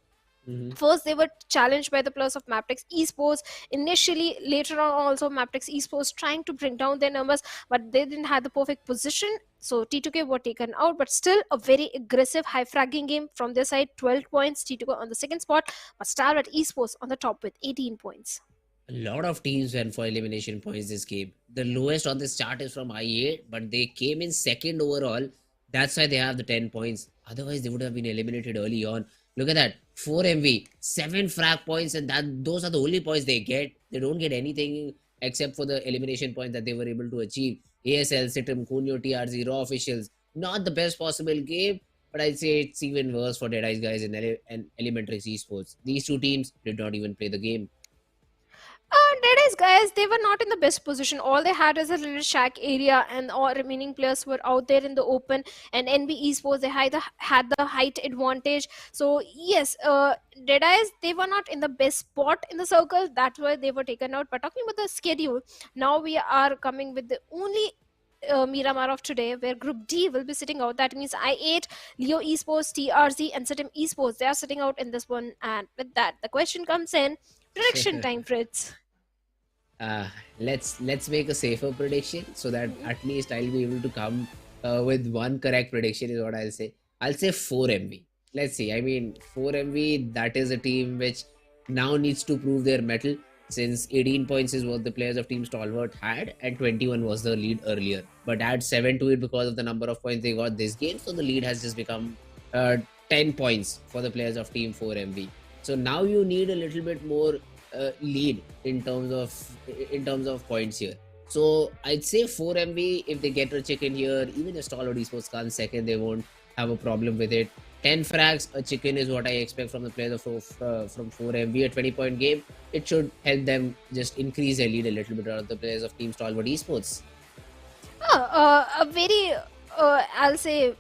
S1: First, they were challenged by the plus of MABETEX Esports. Initially, later on, also MABETEX Esports trying to bring down their numbers, but they didn't have the perfect position. So T2K were taken out, but still a very aggressive high fragging game from their side. 12 points, T2K on the second spot, but Stalwart Esports on the top with 18 points.
S2: A lot of teams went for elimination points this game. The lowest on this chart is from I8, but they came in second overall. That's why they have the 10 points. Otherwise, they would have been eliminated early on. Look at that. 4 MV, 7 frag points, and those are the only points they get. They don't get anything except for the elimination points that they were able to achieve. ASL, Situm, Kunyo, TRZ, Raw officials. Not the best possible game, but I'd say it's even worse for DEADEYES guys and Elementary Esports. These two teams did not even play the game.
S1: DEADEYES guys, they were not in the best position. All they had is a little shack area, and all remaining players were out there in the open. And NB Esports, they had the height advantage. So yes, DEADEYES, they were not in the best spot in the circle. That's why they were taken out. But talking about the schedule, now we are coming with the only Miramar of today, where Group D will be sitting out. That means I8, Leo Esports, TRZ, and Situm Esports. They are sitting out in this one. And with that, the question comes in. Prediction time, Fritz.
S2: Let's make a safer prediction so that at least I'll be able to come with one correct prediction is what I'll say. I'll say 4 MV. Let's see. I mean, 4 MV, that is a team which now needs to prove their mettle, since 18 points is what the players of Team Stalwart had and 21 was the lead earlier. But add 7 to it because of the number of points they got this game, so the lead has just become 10 points for the players of Team 4 MV. So now you need a little bit more lead in terms of points here. So I'd say 4 MV, if they get a chicken here, even if Stalwart Esports comes second, they won't have a problem with it. 10 frags, a chicken is what I expect from the players from 4 MV, a 20-point game. It should help them just increase their lead a little bit out of the players of Team Stalwart Esports.
S1: A very, I'll say,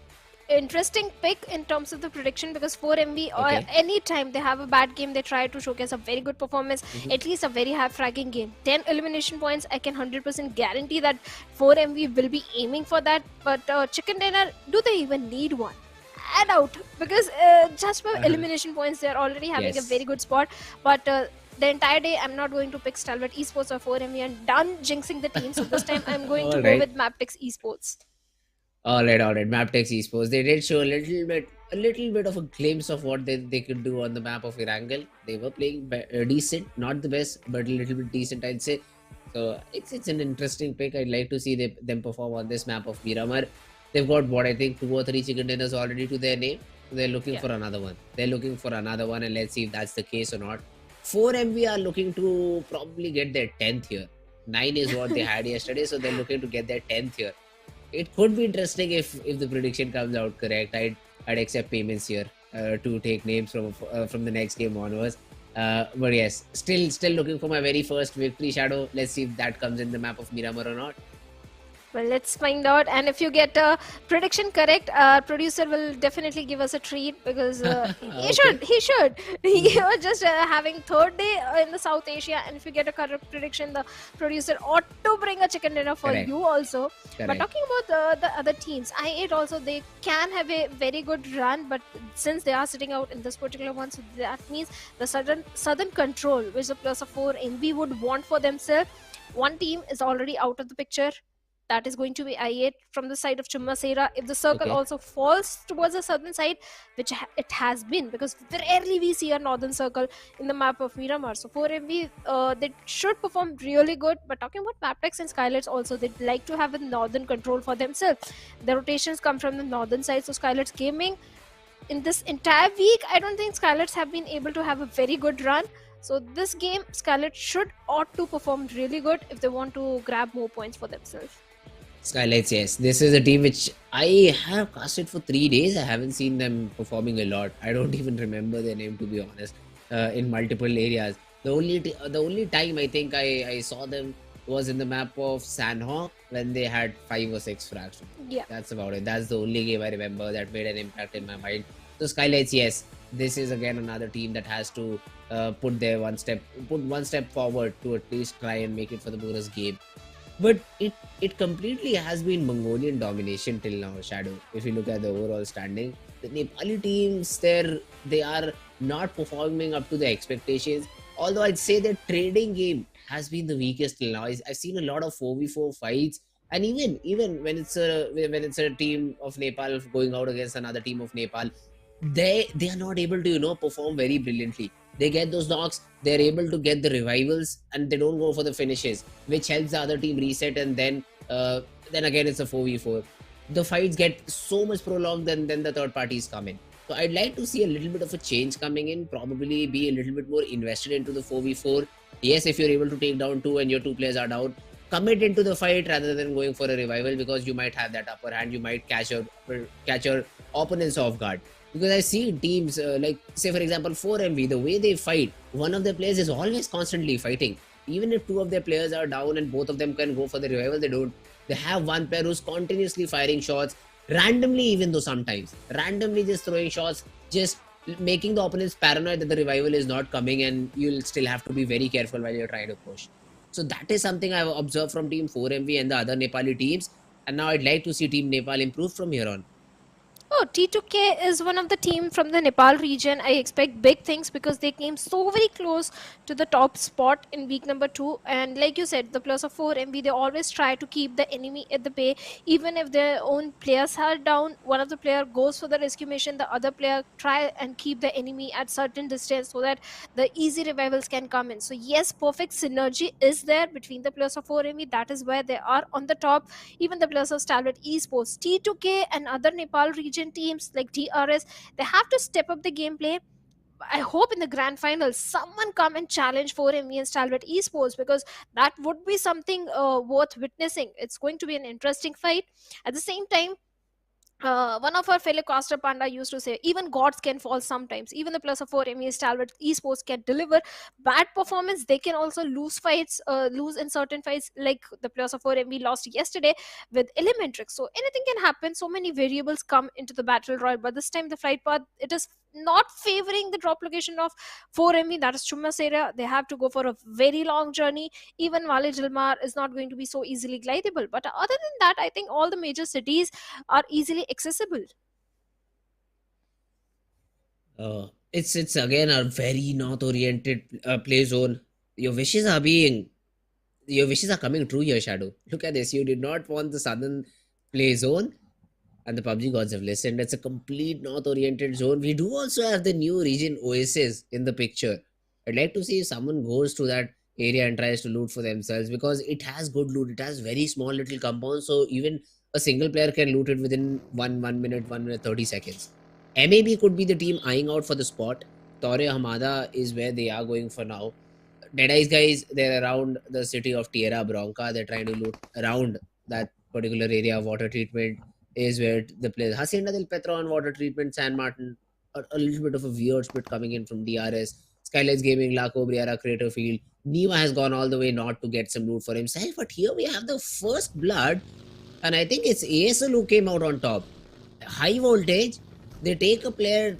S1: interesting pick in terms of the prediction, because 4 MV, or
S2: Okay.
S1: any time they have a bad game, they try to showcase a very good performance,
S2: Mhm.
S1: at least a very high fragging game. 10 elimination points, I can 100% guarantee that 4 MV will be aiming for that. But Chicken Dinner, do they even need one? I doubt, because just for
S2: Uh-huh.
S1: elimination points, they're already having a
S2: Yes.
S1: very good spot. But the entire day, I'm not going to pick Stalwart Esports or 4 MV, and done jinxing the team. So this time, I'm going to
S2: All
S1: go
S2: right.
S1: with MABETEX Esports.
S2: All right, all right. MABETEX Esports. They did show a little bit of a glimpse of what they could do on the map of Erangel. They were playing decent, not the best, but a little bit decent, I'd say. So it's an interesting pick. I'd like to see them perform on this map of Miramar. They've got what I think 2 or 3 chicken dinners already to their name. So they're looking
S1: Yeah.
S2: for another one. They're looking for another one, and let's see if that's the case or not. 4 MV are looking to probably get their 10th here. 9 is what they had yesterday, so they're looking to get their 10th here. It could be interesting if the prediction comes out correct. I'd accept payments here to take names from the next game onwards. But yes, still looking for my very first victory, Shadow. Let's see if that comes in the map of Miramar or not.
S1: Well, let's find out. And if you get a prediction correct, our producer will definitely give us a treat, because he
S2: Okay.
S1: should. He should. You're just having third day in the South Asia, and if you get a correct prediction, the producer ought to bring a chicken dinner for
S2: Correct.
S1: you also. But
S2: Correct.
S1: talking about the other teams, I8 also, they can have a very good run, but since they are sitting out in this particular one, so that means the southern control, which the plus of 4 MV would want for themselves, one team is already out of the picture. That is going to be I8 from the side of Chumasera. If the circle
S2: Okay.
S1: also falls towards the southern side, which it has been, because rarely we see a northern circle in the map of Miramar. So 4 MV, they should perform really good. But talking about MABETEX and Skylights also, they'd like to have a northern control for themselves. The rotations come from the northern side. So Skylights Gaming, in this entire week, I don't think Skylights have been able to have a very good run. So this game, Skylights ought to perform really good if they want to grab more points for themselves.
S2: Skylights, yes. This is a team which I have casted for 3 days. I haven't seen them performing a lot. I don't even remember their name, to be honest, in multiple areas. The only time I think I saw them was in the map of Sanhok when they had 5 or 6 frags.
S1: Yeah.
S2: That's about it. That's the only game I remember that made an impact in my mind. So Skylights, yes. This is again another team that has to put one step forward to at least try and make it for the bonus game. But it completely has been Mongolian domination till now, Shadow. If you look at the overall standing, the Nepali teams they are not performing up to the expectations. Although I'd say their trading game has been the weakest till now. I've seen a lot of 4v4 fights, and even when it's a team of Nepal going out against another team of Nepal, they are not able to perform very brilliantly. They get those knocks, they're able to get the revivals, and they don't go for the finishes, which helps the other team reset, and then again it's a 4v4. The fights get so much prolonged, then the third parties come in. So I'd like to see a little bit of a change coming in, probably be a little bit more invested into the 4v4. Yes, if you're able to take down two and your two players are down, commit into the fight rather than going for a revival, because you might have that upper hand. You might catch your opponents off guard, because I see teams like, say for example, 4 MV, the way they fight, one of their players is always constantly fighting. Even if two of their players are down and both of them can go for the revival, they don't. They have one player who's continuously firing shots randomly, even though sometimes randomly just throwing shots, just making the opponents paranoid that the revival is not coming, and you'll still have to be very careful while you're trying to push. So that is something I've observed from team 4 MV and the other Nepali teams, and now I'd like to see team Nepal improve from here on.
S1: Oh, T2K is one of the team from the Nepal region. I expect big things, because they came so very close to the top spot in week number 2. And like you said, the plus of 4 MV, they always try to keep the enemy at the bay. Even if their own players are down, one of the player goes for the rescue mission, the other player try and keep the enemy at certain distance, so that the easy revivals can come in. So yes, perfect synergy is there between the plus of 4 MV. That is why they are on the top. Even the players of Stalwart Esports, T2K, and other Nepal region teams like DRS, they have to step up the gameplay. I hope in the grand final someone come and challenge 4ME and Stalwart Esports, because that would be something worth witnessing. It's going to be an interesting fight. At the same time, one of our fellow caster Panda used to say, even gods can fall sometimes. Even the plus of 4ME Stalwart Esports can deliver bad performance. They can also lose fights, lose in certain fights, like the plus of 4ME lost yesterday with Elementrix. So anything can happen. So many variables come into the battle royal, but this time the flight path, it is not favoring the drop location of 4ME, that is Chumas area. They have to go for a very long journey. Even Vale Jilmar is not going to be so easily glidable. But other than that, I think all the major cities are easily accessible.
S2: It's again a very north-oriented play zone. Your wishes are coming true here, Shadow. Look at this. You did not want the southern play zone, and the PUBG gods have listened. It's a complete north-oriented zone. We do also have the new region Oasis in the picture. I'd like to see if someone goes to that area and tries to loot for themselves, because it has good loot. It has very small little compounds, so even a single player can loot it within 1 minute 30 seconds. MAB could be the team eyeing out for the spot. Torre Hamada is where they are going for now. DEADEYES guys, they're around the city of Tierra Bronca. They're trying to loot around that particular area of water treatment is where the players. Hacienda del Petro on water treatment, San Martin, a little bit of a weird split coming in from DRS. Skylights Gaming, La Cobriara, Crater Field. Niva has gone all the way not to get some loot for himself. But here we have the first blood. And I think it's ASL who came out on top. High voltage. They take a player.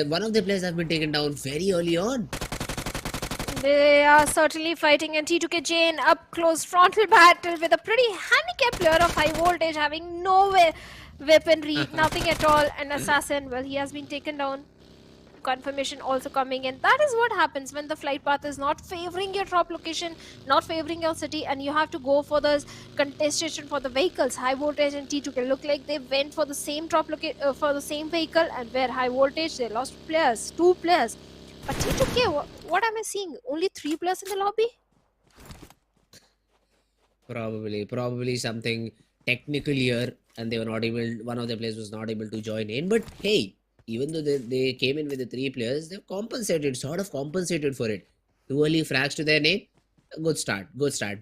S2: One of the players has been taken down very early on.
S1: They are certainly fighting, and T2K Jane up close frontal battle with a pretty handicapped player of high voltage having no weaponry, nothing at all. And Assassin, well, he has been taken down. Confirmation also coming in. That is what happens when the flight path is not favoring your drop location, not favoring your city, and you have to go for the contestation for the vehicles. High voltage and T2K look like they went for the same drop location for the same vehicle, and where high voltage they lost players, 2 players. But T2K, what am I seeing? Only 3 players in the lobby?
S2: Probably something technical here, and they were not able. One of the players was not able to join in. But hey, even though they came in with the 3 players, they've sort of compensated for it. 2 early frags to their name. Good start.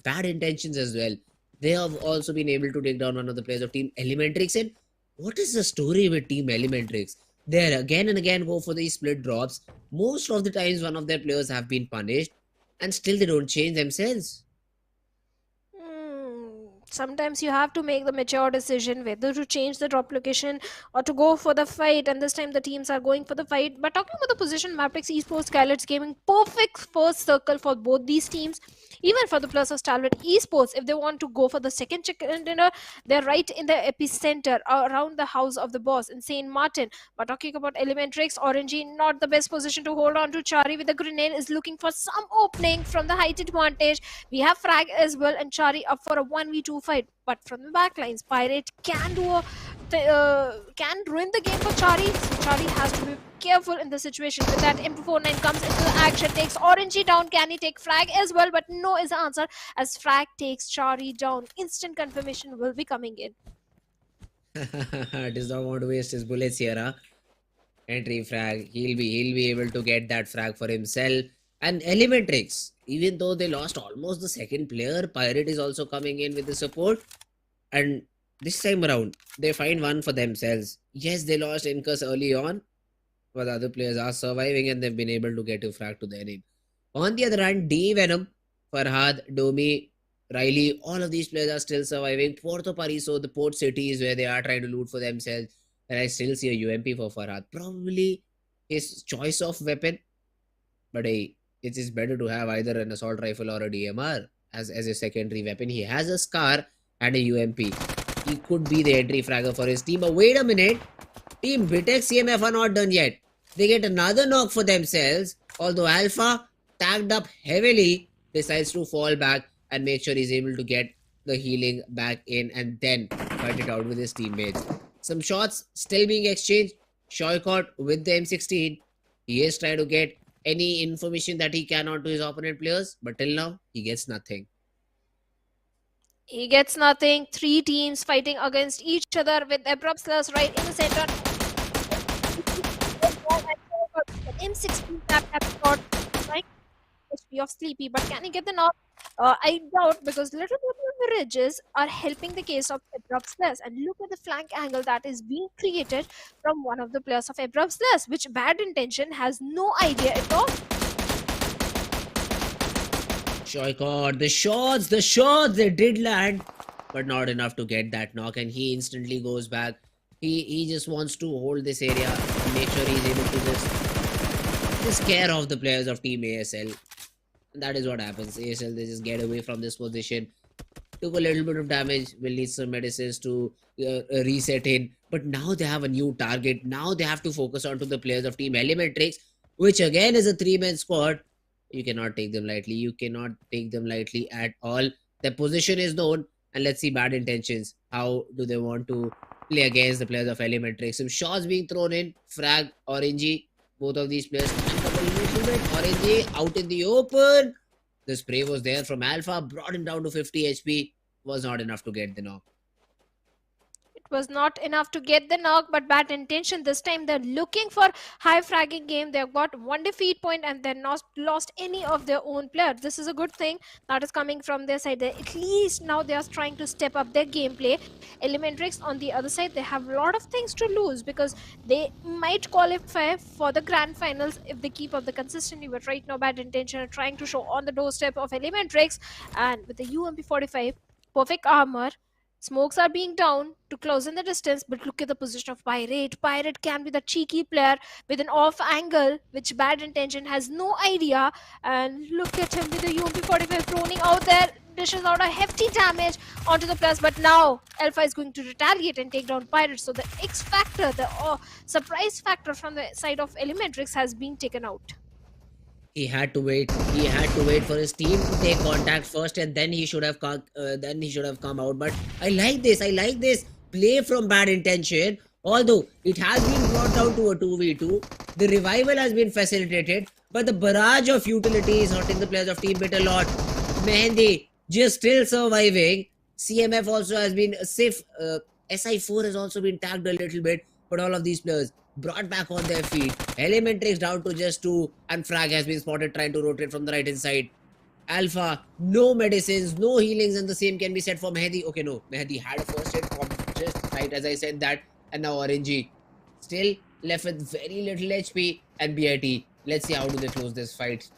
S2: Bad intentions as well. They have also been able to take down one of the players of Team Elementrix. And what is the story with Team Elementrix? They again and again go for these split drops. Most of the times, one of their players have been punished, and still they don't change themselves.
S1: Sometimes you have to make the mature decision whether to change the drop location or to go for the fight, and this time the teams are going for the fight. But talking about the position, MABETEX Esports, DRS Gaming, perfect first circle for both these teams. Even for the plus of Stalwart Esports, if they want to go for the second chicken dinner, they're right in the epicenter around the house of the boss in Saint Martin. But talking about Elementrix, Orangey, not the best position to hold on to. Chari with the grenade is looking for some opening from the height advantage. We have Frag as well, and Chari up for a 1v2 fight. But from the backlines, Pirate can do can ruin the game for Chari. So Chari has to be careful in the situation. With that, MP49 comes into action, takes Orangey down. Can he take Frag as well? But no is the answer, as Frag takes Chari down. Instant confirmation will be coming in.
S2: Does not want to waste his bullets here, huh? Entry frag. He'll be able to get that frag for himself. And Elementrix, even though they lost almost the second player, Pirate is also coming in with the support. And this time around, they find one for themselves. Yes, they lost Incus early on, but the other players are surviving and they've been able to get a frag to their name. On the other hand, D Venom, Farhad, Domi, Riley, all of these players are still surviving. Puerto Pariso, the port city, is where they are trying to loot for themselves. And I still see a UMP for Farhad. Probably his choice of weapon. But hey, it is better to have either an assault rifle or a DMR as a secondary weapon. He has a SCAR and a UMP. He could be the entry fragger for his team. But wait a minute. Team BTEX CMF are not done yet. They get another knock for themselves. Although Alpha, tagged up heavily, decides to fall back and make sure he's able to get the healing back in and then fight it out with his teammates. Some shots still being exchanged. Shoycott with the M16. He is trying to get any information that he cannot to his opponent players, but till now, he gets nothing.
S1: He gets nothing. 3 teams fighting against each other with Abrupt Slayers right in the center. M16 tap shot, trying HP of Sleepy, but can he get the knock? I doubt, because little bit of the ridges are helping the case of Abrupt Slayers. And look at the flank angle that is being created from one of the players of Abrupt Slayers, which Bad Intention has no idea at all.
S2: Shoykot, the shots, they did land, but not enough to get that knock, and he instantly goes back. He just wants to hold this area and make sure he's able to just care of the players of Team ASL. And that is what happens. ASL, they just get away from this position. Took a little bit of damage, will need some medicines to reset in. But now they have a new target. Now they have to focus on to the players of Team Elementrix, which again is a 3-man squad. You cannot take them lightly. You cannot take them lightly at all. Their position is known, and let's see Bad Intentions. How do they want to play against the players of Elementrix? Some shots being thrown in. Frag, Orangey, both of these players. Orangey out in the open. The spray was there from Alpha, brought him down to 50 HP. Was not enough to get the knock.
S1: Was not enough to get the knock, but Bad Intention this time they're looking for high fragging game. They've got one defeat point and they're not lost any of their own players. This is a good thing that is coming from their side. At least now they are trying to step up their gameplay. Elementrix on the other side, they have a lot of things to lose because they might qualify for the grand finals if they keep up the consistency. But right now Bad Intention are trying to show on the doorstep of Elementrix, and with the UMP 45 perfect armor, smokes are being down to close in the distance, but look at the position of Pirate. Pirate can be the cheeky player with an off angle, which Bad Intention has no idea. And look at him with the UMP-45 droning out there, dishes out a hefty damage onto the players. But now Alpha is going to retaliate and take down Pirate. So the X factor, the surprise factor from the side of Elementrix has been taken out.
S2: He had to wait. He had to wait for his team to take contact first, and then he should have come. Then he should have come out. But I like this. I like this play from Bad Intention. Although it has been brought down to a 2v2, the revival has been facilitated, but the barrage of utility is hurting the players of Team Bit a lot. Mehendi just still surviving. CMF also has been safe. SI4 has also been tagged a little bit, but all of these players brought back on their feet. Elementrix down to just 2, and Frag has been spotted trying to rotate from the right hand side. Alpha, no medicines, no healings, and the same can be said for Mehdi. Okay, no, Mehdi had a first hit from just right as I said that, and now Orangey still left with very little HP and BIT. Let's see how do they close this fight.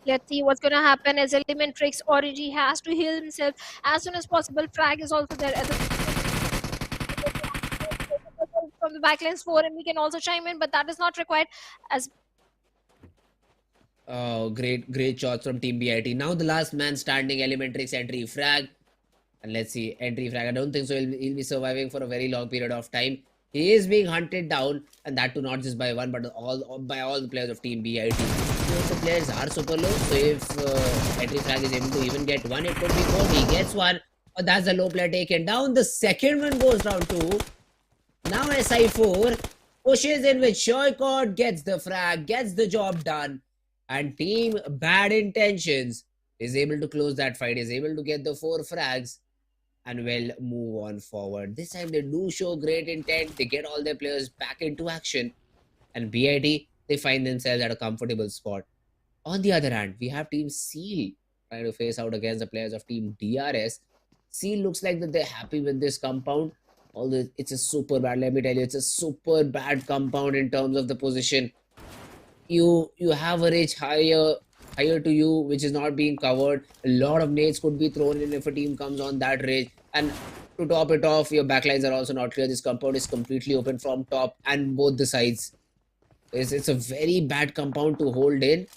S1: Let's see what's going to happen as Elementrix. Orangey has to heal himself as soon as possible. Frag is also there at the from the backlines 4, and we can also chime in, but that is not required as
S2: oh, great shots from Team BIT. Now the last man standing, Elementrix entry Frag. And let's see, entry Frag. I don't think so he'll be surviving for a very long period of time. He is being hunted down, and that too not just by one, but by all the players of Team BIT. So the players are super low, so if entry Frag is able to even get one, it could be more. He gets one, but that's a low player taken down. The second one goes down too. Now SI4 pushes in with Shoykot, gets the frag, gets the job done, and Team Bad Intentions is able to close that fight, is able to get the 4 frags, and will move on forward. This time they do show great intent, they get all their players back into action, and BIT, they find themselves at a comfortable spot. On the other hand, we have Team Seal trying to face out against the players of Team DRS. Seal looks like that they're happy with this compound. Although it's a super bad, let me tell you, it's a super bad compound in terms of the position. You have a ridge higher to you, which is not being covered. A lot of nades could be thrown in if a team comes on that ridge. And to top it off, your backlines are also not clear. This compound is completely open from top and both the sides. It's a very bad compound to hold in.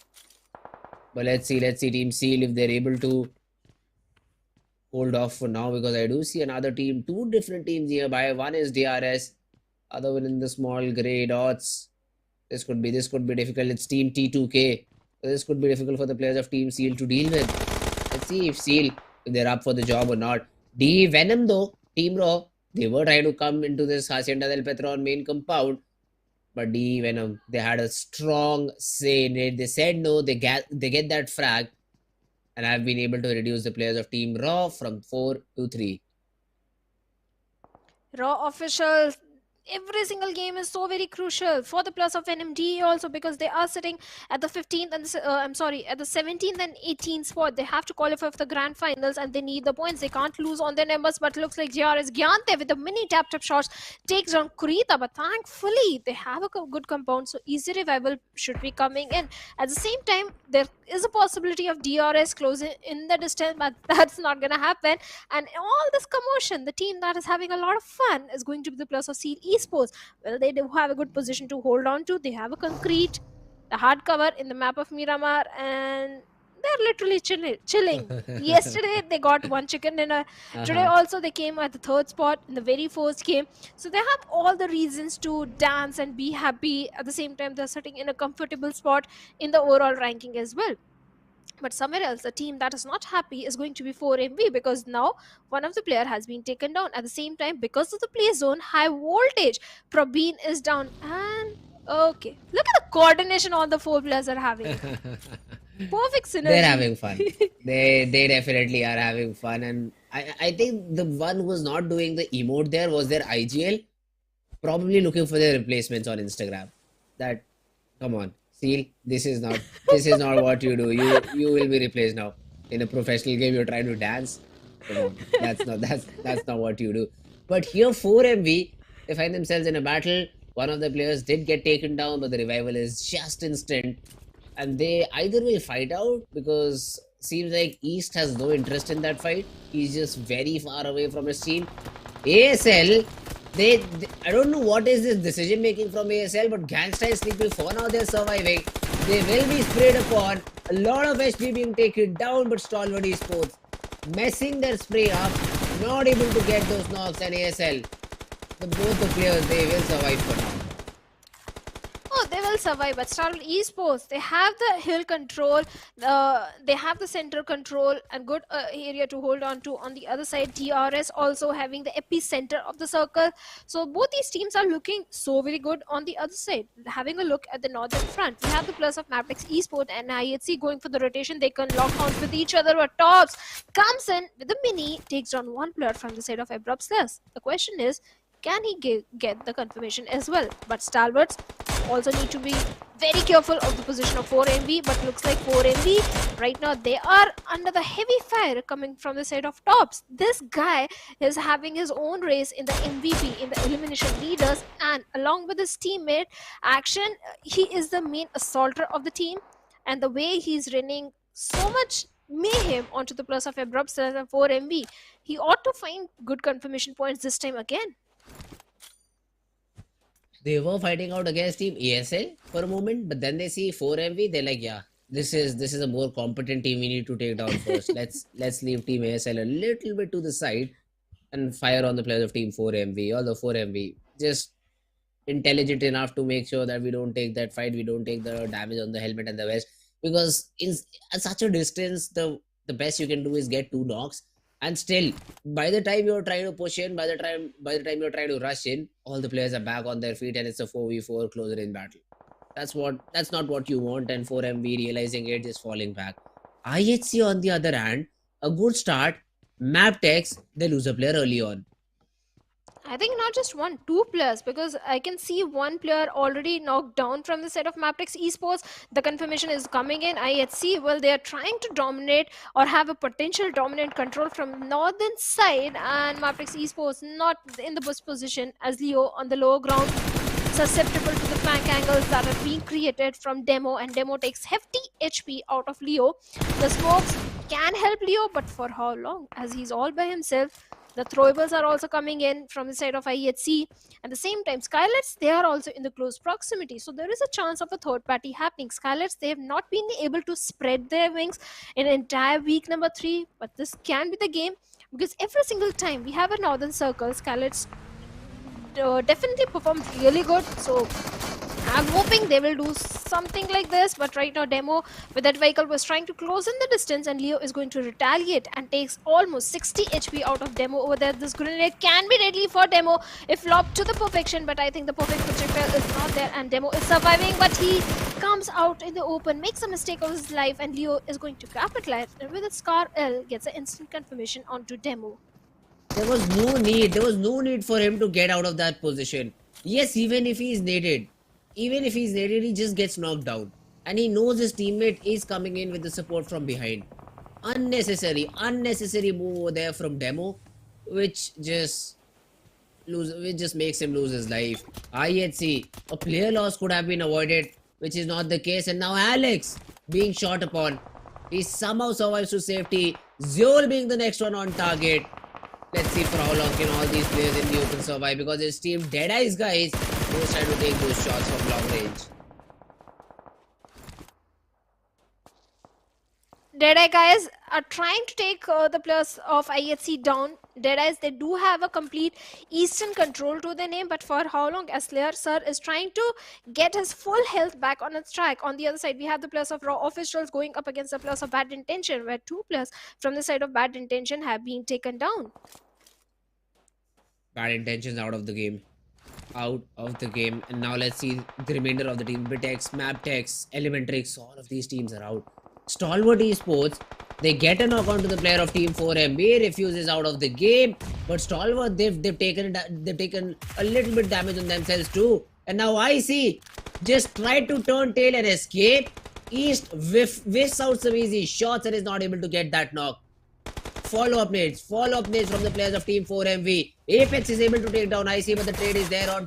S2: But let's see Team Seal if they're able to hold off for now, because I do see another team, 2 different teams nearby. One is DRS, other one in the small grey dots. This could be difficult. It's Team T2K. So this could be difficult for the players of Team Seal to deal with. Let's see if Seal, if they're up for the job or not. D Venom though, Team Raw, they were trying to come into this Hacienda del Petron main compound. But D Venom, they had a strong say in it. They said no, they get that frag. And I've been able to reduce the players of Team Raw from 4 to 3.
S1: Raw officials every single game is so very crucial for the plus of NMDE also, because they are sitting at the 15th and I'm sorry, at the 17th and 18th spot. They have to qualify for the grand finals and they need the points. They can't lose on their numbers, but looks like DRS Gyante with the mini tap shots takes down Kurita, but thankfully they have a good compound, so easy revival should be coming in. At the same time, there is a possibility of DRS closing in the distance, but that's not gonna happen. And all this commotion, the team that is having a lot of fun is going to be the plus of Seal Esports. Well, they do have a good position to hold on to. They have a concrete, the hard cover in the map of Miramar, and they're literally chilling. Yesterday they got one chicken dinner. Today also they came at the third spot in the very first game. So they have all the reasons to dance and be happy. At the same time, they're sitting in a comfortable spot in the overall ranking as well. But somewhere else, a team that is not happy is going to be 4MV, because now one of the player has been taken down. At the same time, because of the play zone, high voltage, Probeen is down. And okay, look at the coordination all the four players are having. Perfect synergy.
S2: They're having fun. They definitely are having fun, and I think the one who was not doing the emote there was their IGL, probably looking for their replacements on Instagram. That, come on, Seal, this is not what you do. You will be replaced now. In a professional game, you're trying to dance. Come on, that's not what you do. But here 4MV, they find themselves in a battle. One of the players did get taken down, but the revival is just instant. And they either will fight out, because seems like East has no interest in that fight. He's just very far away from his team. ASL, they I don't know what is this decision making from ASL, but Gangsta is sleeping for now. They're surviving. They will be sprayed upon. A lot of HP being taken down, but Stalwart Esports messing their spray up, not able to get those knocks. And ASL, both the players, they will survive for now.
S1: Oh, they will survive, but Stalwart Esports, they have the hill control, they have the center control and good area to hold on to. On the other side, DRS also having the epicenter of the circle. So both these teams are looking so very good on the other side. Having a look at the northern front, we have the plus of MABETEX Esport and IHC going for the rotation. They can lock arms with each other, but Tops comes in with the mini, takes down one player from the side of Abrupt Slayers. The question is, can he get the confirmation as well? But Stalwarts also need to be very careful of the position of 4MV, but looks like 4MV right now, they are under the heavy fire coming from the side of Tops. This guy is having his own race in the MVP, in the elimination leaders, and along with his teammate Action, he is the main assaulter of the team, and the way he's running so much mayhem onto the plus of Abrupt Slayers and 4MV, he ought to find good confirmation points this time again.
S2: They were fighting out against Team ASL for a moment, but then they see 4MV. They're like, yeah, this is a more competent team. We need to take down first. Let's leave Team ASL a little bit to the side and fire on the players of Team 4MV. Although 4MV just intelligent enough to make sure that we don't take that fight. We don't take the damage on the helmet and the vest, because at such a distance, the best you can do is get 2 knocks. And still, by the time you're trying to push in, by the time you're trying to rush in, all the players are back on their feet and it's a 4v4 closer in battle. That's not what you want, and 4MV realizing it is falling back. IHC on the other hand, a good start. MABETEX, they lose a player early on.
S1: I think not just one, 2 players, because I can see one player already knocked down from the side of MABETEX Esports. The confirmation is coming in. IHC, well, they are trying to dominate or have a potential dominant control from northern side, and MABETEX Esports not in the best position as Leo on the lower ground, susceptible to the flank angles that are being created from Demo, and Demo takes hefty HP out of Leo. The smokes can help Leo, but for how long, as he's all by himself. The throwables are also coming in from the side of IHC. At the same time, Skylights, they are also in the close proximity. So there is a chance of a third party happening. Skylights, they have not been able to spread their wings in entire week number 3. But this can be the game, because every single time we have a northern circle, Skylights definitely perform really good. So I'm hoping they will do something like this, but right now Demo with that vehicle was trying to close in the distance, and Leo is going to retaliate and takes almost 60 HP out of Demo over there. This grenade can be deadly for Demo if lobbed to the perfection, but I think the perfect projectile is not there, and Demo is surviving, but he comes out in the open, makes a mistake of his life, and Leo is going to capitalize, and with a Scar L gets an instant confirmation onto Demo.
S2: There was no need for him to get out of that position. Yes, even if he's naded, he just gets knocked down. And he knows his teammate is coming in with the support from behind. Unnecessary move over there from Demo, which just makes him lose his life. IHC, a player loss could have been avoided, which is not the case. And now Alex being shot upon. He somehow survives to safety. Zeol being the next one on target. Let's see for how long can all these players in the open survive, because his team DEADEYES guys who's trying to take those shots from long range.
S1: DEADEYE guys are trying to take the players of IHC down. DEADEYES, they do have a complete Eastern control to their name, but for how long? As Slayer Sir is trying to get his full health back on its track. On the other side, we have the players of Raw Officials going up against the players of Bad Intention, where two players from the side of Bad Intention have been taken down.
S2: Bad Intentions out of the game. And now let's see the remainder of the team. BitX, MABETEX, Elementrix, all of these teams are out. Stalwart Esports, they get a knock onto the player of Team 4MB, refuses out of the game. But Stalwart, they've taken a little bit damage on themselves too. And now IC just tried to turn tail and escape. East whiffs out some easy shots and is not able to get that knock. Follow-up nades from the players of Team 4MV. Apex is able to take down IC, but the trade is there on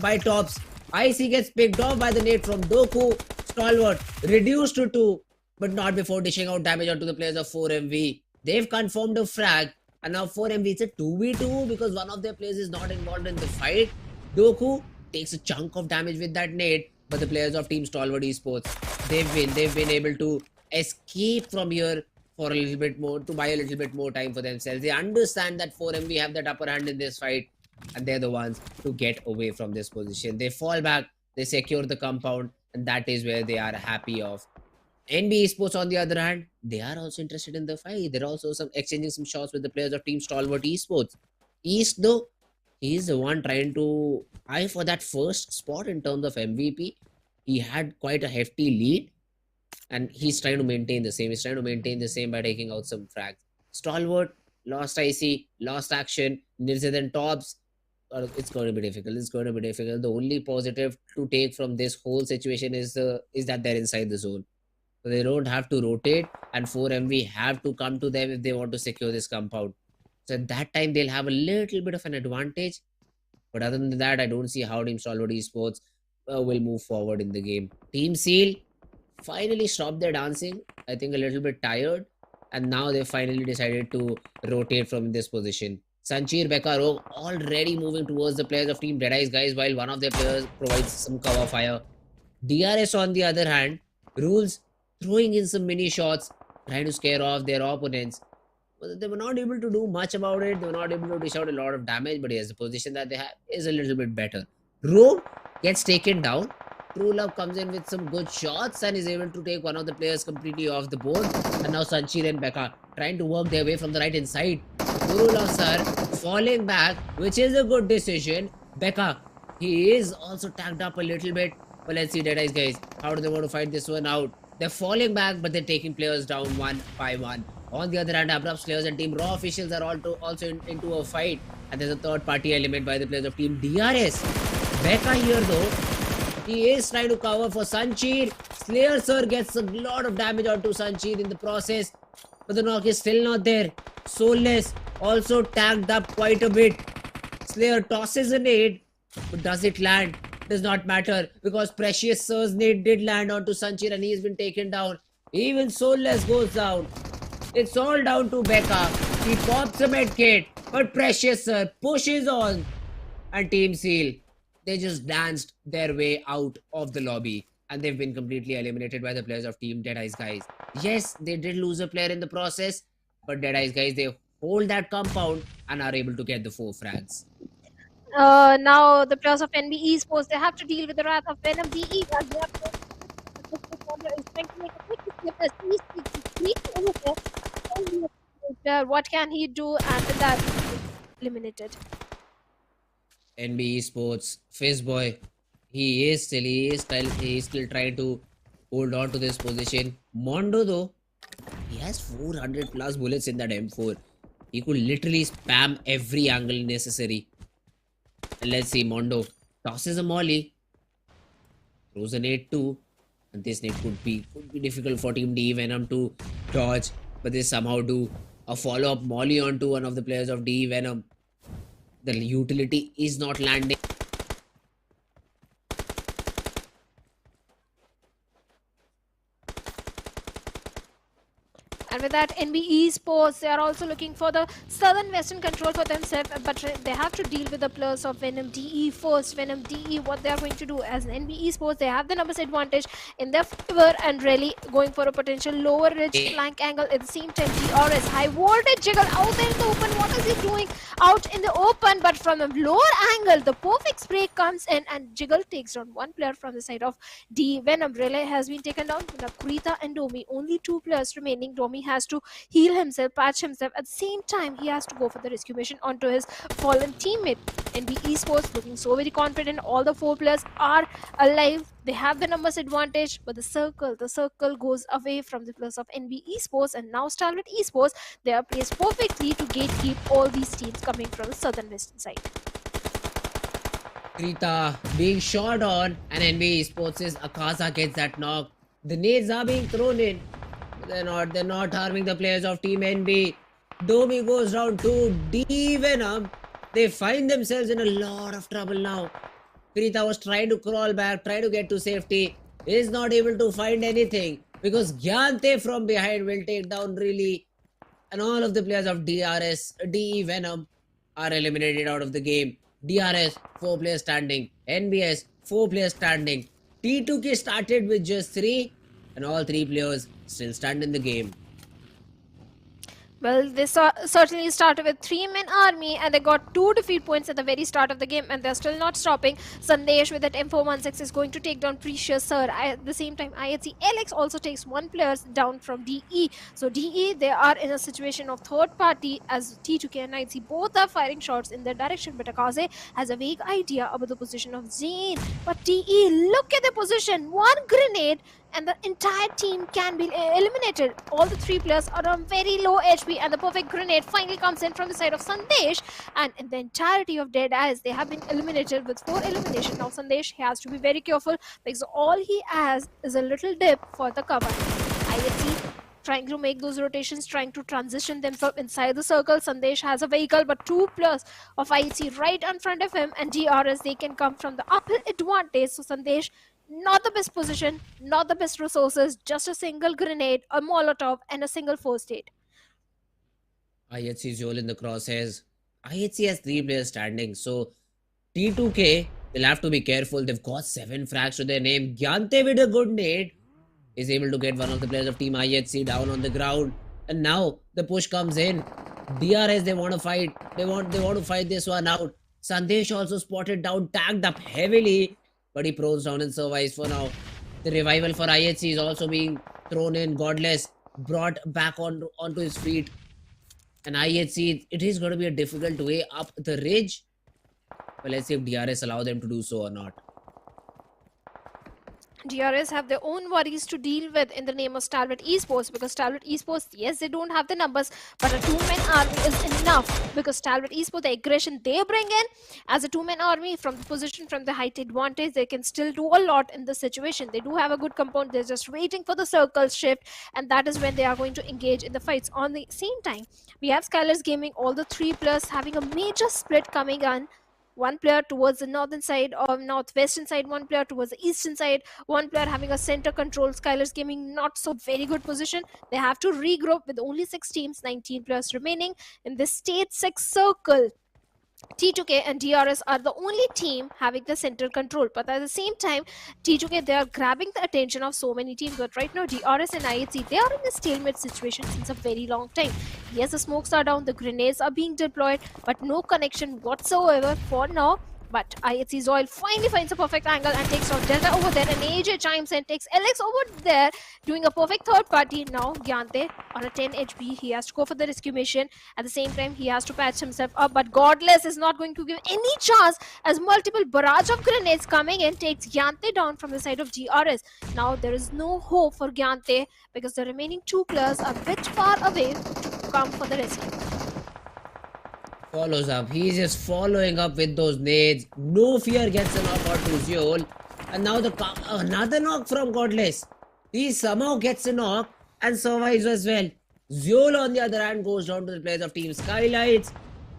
S2: by tops. IC gets picked off by the nade from Doku. Stalwart reduced to 2, but not before dishing out damage onto the players of 4MV. They've confirmed a frag, and now 4MV it's a 2v2 because one of their players is not involved in the fight. Doku takes a chunk of damage with that nade, but the players of Team Stalwart Esports, they've been able to escape from here for a little bit more, to buy a little bit more time for themselves. They understand that 4MV have that upper hand in this fight, and they're the ones to get away from this position. They fall back, they secure the compound, and that is where they are happy of. NB Esports, on the other hand, they are also interested in the fight. They're also exchanging some shots with the players of Team Stalwart Esports. East, though, he's the one trying to eye for that first spot in terms of MVP. He had quite a hefty lead, and he's trying to maintain the same. He's trying to maintain the same by taking out some frags. Stalwart lost IC, lost action. Nirzidan tops. It's going to be difficult. The only positive to take from this whole situation is that they're inside the zone. So they don't have to rotate, and 4MV have to come to them if they want to secure this compound. So at that time, they'll have a little bit of an advantage. But other than that, I don't see how Team Stalwart Esports will move forward in the game. Team Seal finally stopped their dancing. I think a little bit tired. And now they finally decided to rotate from this position. Sanchir, Becca, Rogue already moving towards the players of Team DEADEYES guys, while one of their players provides some cover fire. DRS, on the other hand, Rules throwing in some mini shots, trying to scare off their opponents. But they were not able to do much about it. They were not able to dish out a lot of damage. But yes, the position that they have is a little bit better. Rogue gets taken down. True Love comes in with some good shots and is able to take one of the players completely off the board. And now Sanchir and Becca trying to work their way from the right hand side. True Love sir falling back, which is a good decision. Becca, he is also tagged up a little bit. But let's see DEADEYES guys. How do they want to fight this one out? They're falling back, but they're taking players down one by one. On the other hand, Abrupt Slayers and Team Raw Officials are also into a fight. And there's a third party element by the players of Team DRS. Becca here though, he is trying to cover for Sanchir. Slayer Sir gets a lot of damage onto Sanchir in the process. But the knock is still not there. Soulless also tagged up quite a bit. Slayer tosses a nade, but does it land? Does not matter, because Precious Sir's nade did land onto Sanchir and he has been taken down. Even Soulless goes down. It's all down to Becca. He pops a medkit, but Precious Sir pushes on. And Team Seal, they just danced their way out of the lobby. And they've been completely eliminated by the players of Team DEADEYES guys. Yes, they did lose a player in the process, but DEADEYES guys, they hold that compound and are able to get the 4 frags.
S1: Now the players of NB Esports, they have to deal with the wrath of Venom DE. What can he do? And with that, eliminated.
S2: NB Esports, Fizzboy, he is still trying to hold on to this position. Mondo though, he has 400 plus bullets in that M4. He could literally spam every angle necessary. And let's see, Mondo tosses a molly, throws a nade too, and this nade could be difficult for Team DE Venom to dodge, but they somehow do a follow-up molly onto one of the players of DE Venom. The utility is not landing.
S1: And with that, NB Esports, they are also looking for the southern western control for themselves, but they have to deal with the players of Venom DE first. Venom DE, what they are going to do as NB Esports, they have the numbers advantage in their favor and really going for a potential lower ridge flank angle. At the same time, DRS, high voltage jiggle out there in the open. What is he doing out in the open? But from a lower angle, the perfect spray comes in and Jiggle takes down one player from the side of DE Venom. Relay has been taken down. Kurita and Domi, only two players remaining. Domi has to heal himself, patch himself. At the same time, he has to go for the rescue mission onto his fallen teammate. NB Esports looking so very confident. All the four players are alive. They have the numbers advantage, but the circle goes away from the players of NB Esports, and now Stalwart Esports, they are placed perfectly to gatekeep all these teams coming from the southern western side.
S2: Krita being shot on, and NB Esports' Akaza gets that knock. The nades are being thrown in. They're not harming the players of Team NB. Domi goes down to DE Venom. They find themselves in a lot of trouble now. Krita was trying to crawl back, try to get to safety. Is not able to find anything because Gyante from behind will take down really. And all of the players of DE Venom are eliminated out of the game. DRS, 4 players standing. NBS, 4 players standing. T2K started with just 3, and all 3 players still stand in the game.
S1: Well, they certainly started with 3-man army and they got 2 defeat points at the very start of the game, and they're still not stopping. Sandesh with that M416 is going to take down Precious Sir. At the same time, IHC Alex also takes 1 player down from DE. So DE, they are in a situation of third party as T2K and IHC both are firing shots in their direction, but Akaze has a vague idea about the position of Zane. But DE, look at the position, 1 grenade and the entire team can be eliminated. All the 3 players are on very low HP, and the perfect grenade finally comes in from the side of Sandesh, and in the entirety of DEADEYES, they have been eliminated with 4 eliminations. Now Sandesh, he has to be very careful because all he has is a little dip for the cover. IHC trying to make those rotations, trying to transition themselves inside the circle. Sandesh has a vehicle, but 2 players of IHC right in front of him, and DRS, they can come from the uphill advantage. So Sandesh, not the best position, not the best resources, just a single grenade, a molotov, and a single first aid.
S2: IHC's Joel in the crosshairs. IHC has 3 players standing, so T2K, they'll have to be careful. They've got 7 frags to their name. Gyante with a good nade is able to get one of the players of Team IHC down on the ground. And now the push comes in. DRS, they want to fight. They want to fight this one out. Sandesh also spotted down, tagged up heavily, but he prones down and survives for now. The revival for IHC is also being thrown in. Godless brought back onto his feet. And IHC, it is going to be a difficult way up the ridge. But let's see if DRS allow them to do so or not.
S1: DRS have their own worries to deal with in the name of Stalwart Esports, because Stalwart Esports, yes, they don't have the numbers, but a 2-man army is enough, because Stalwart Esports, the aggression they bring in as a 2-man army from the position, from the height advantage, they can still do a lot in this situation. They do have a good compound. They're just waiting for the circle shift, and that is when they are going to engage in the fights. On the same time, we have DRS Gaming, all the 3 players having a major split coming on. 1 player towards the northern side or northwestern side, 1 player towards the eastern side, 1 player having a center control. DRS Gaming not so very good position. They have to regroup with only 6 teams, 19 players remaining in this state 6 circle. T2K and DRS are the only team having the center control, but at the same time, T2K, they are grabbing the attention of so many teams. But right now, DRS and IHC, they are in a stalemate situation since a very long time. Yes, the smokes are down, the grenades are being deployed, but no connection whatsoever for now. But IHC's oil finally finds a perfect angle and takes out Delta over there, and AJ chimes and takes Alex over there, doing a perfect third party. Now Gyante on a 10 HP, he has to go for the rescue mission. At the same time, he has to patch himself up, but Godless is not going to give any chance as multiple barrage of grenades coming in takes Gyante down from the side of DRS. Now there is no hope for Gyante because the remaining 2 players are a bit far away to come for the rescue.
S2: Follows up. He's just following up with those nades. No fear gets a knock out to Zeol. And now another knock from Godless. He somehow gets a knock and survives as well. Zeol on the other hand goes down to the players of Team Skylights.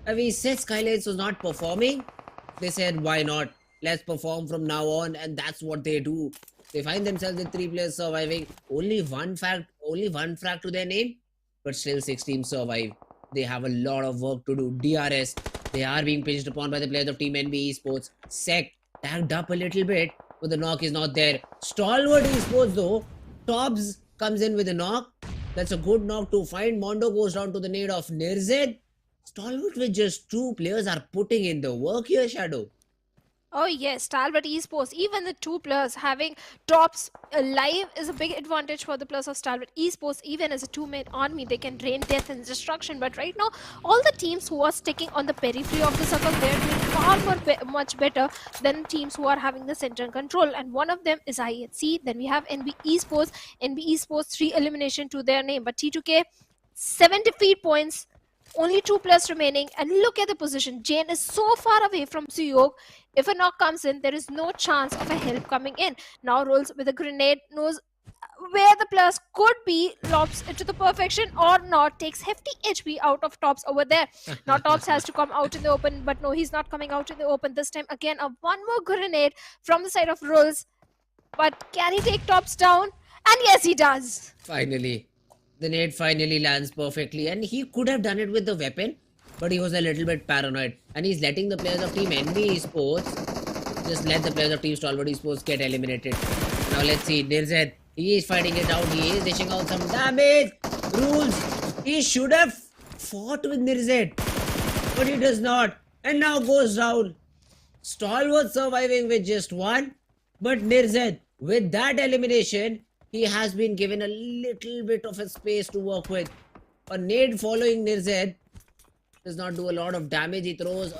S2: We said Skylights was not performing. They said, why not? Let's perform from now on, and that's what they do. They find themselves with 3 players surviving. Only one frag to their name, but still 6 teams survive. They have a lot of work to do. DRS, they are being pinched upon by the players of Team NB Esports. Sec, tagged up a little bit, but the knock is not there. Stalwart Esports though, Tobbs comes in with a knock. That's a good knock to find. Mondo goes down to the nade of Nirzed. Stalwart with just 2 players are putting in the work here, Shadow.
S1: Oh yes, Stalwart Esports, even the 2 players having tops alive is a big advantage for the players of Stalwart Esports. Even as a 2-man army, they can rain death and destruction. But right now, all the teams who are sticking on the periphery of the circle, they're doing much better than teams who are having the center control. And one of them is IHC. Then we have NB Esports. NB Esports 3 elimination to their name. But T2K, 7 defeat points. Only 2 players remaining, and look at the position. Jane is so far away from Suyok. If a knock comes in, there is no chance of a help coming in. Now rolls with a grenade, knows where the players could be, lobs it to the perfection or not, takes hefty HP out of Tops over there. Now Tops has to come out in the open, but no, he's not coming out in the open this time. Again, one more grenade from the side of rolls. But can he take Tops down? And yes, he does.
S2: Finally. The nade finally lands perfectly, and he could have done it with the weapon, but he was a little bit paranoid, and he's letting the players of Team NB Esports just let the players of Team Stalwart Esports get eliminated. Now let's see, Nirzed, he is fighting it out, he is dishing out some damage. Rules, he should have fought with Nirzed, but he does not, and now goes down. Stalwart surviving with just 1, but Nirzed, with that elimination, he has been given a little bit of a space to work with. A nade following Nirzed does not do a lot of damage. He throws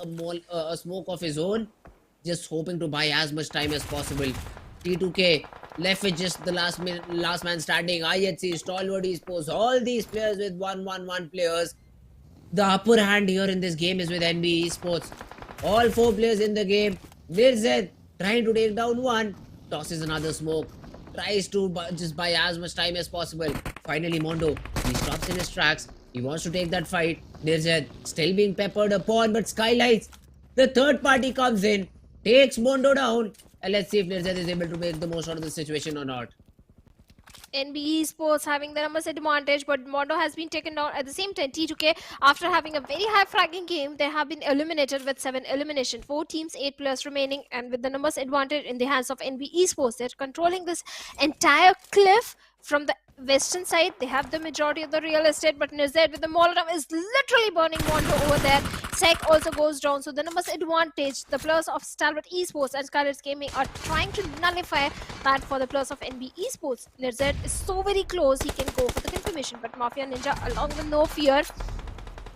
S2: a smoke of his own, just hoping to buy as much time as possible. T2K left with just the last man standing. IHC, Stalwart Esports, all these players with 1-1-1 players. The upper hand here in this game is with NB Esports. All 4 players in the game. Nirzed trying to take down 1, tosses another smoke. Tries to just buy as much time as possible. Finally, Mondo, he stops in his tracks. He wants to take that fight. Nirzed still being peppered upon, but Skylights, the third party comes in, takes Mondo down, and let's see if Nirzed is able to make the most out of the situation or not.
S1: NB Esports having the numbers advantage, but Mondo has been taken down. At the same time, T2K, after having a very high fragging game, they have been eliminated with 7 elimination. 4 teams, 8 players remaining, and with the numbers advantage in the hands of NB Esports, they're controlling this entire cliff from the western side. They have the majority of the real estate, but Nirzed with the Molotov is literally burning Mondo over there. Sec also goes down, so the numbers advantage. The players of Stalwart Esports and DRS Gaming are trying to nullify that for the players of NB Esports. Nirzed is so very close, he can go for the confirmation, but Mafia Ninja, along with No Fear,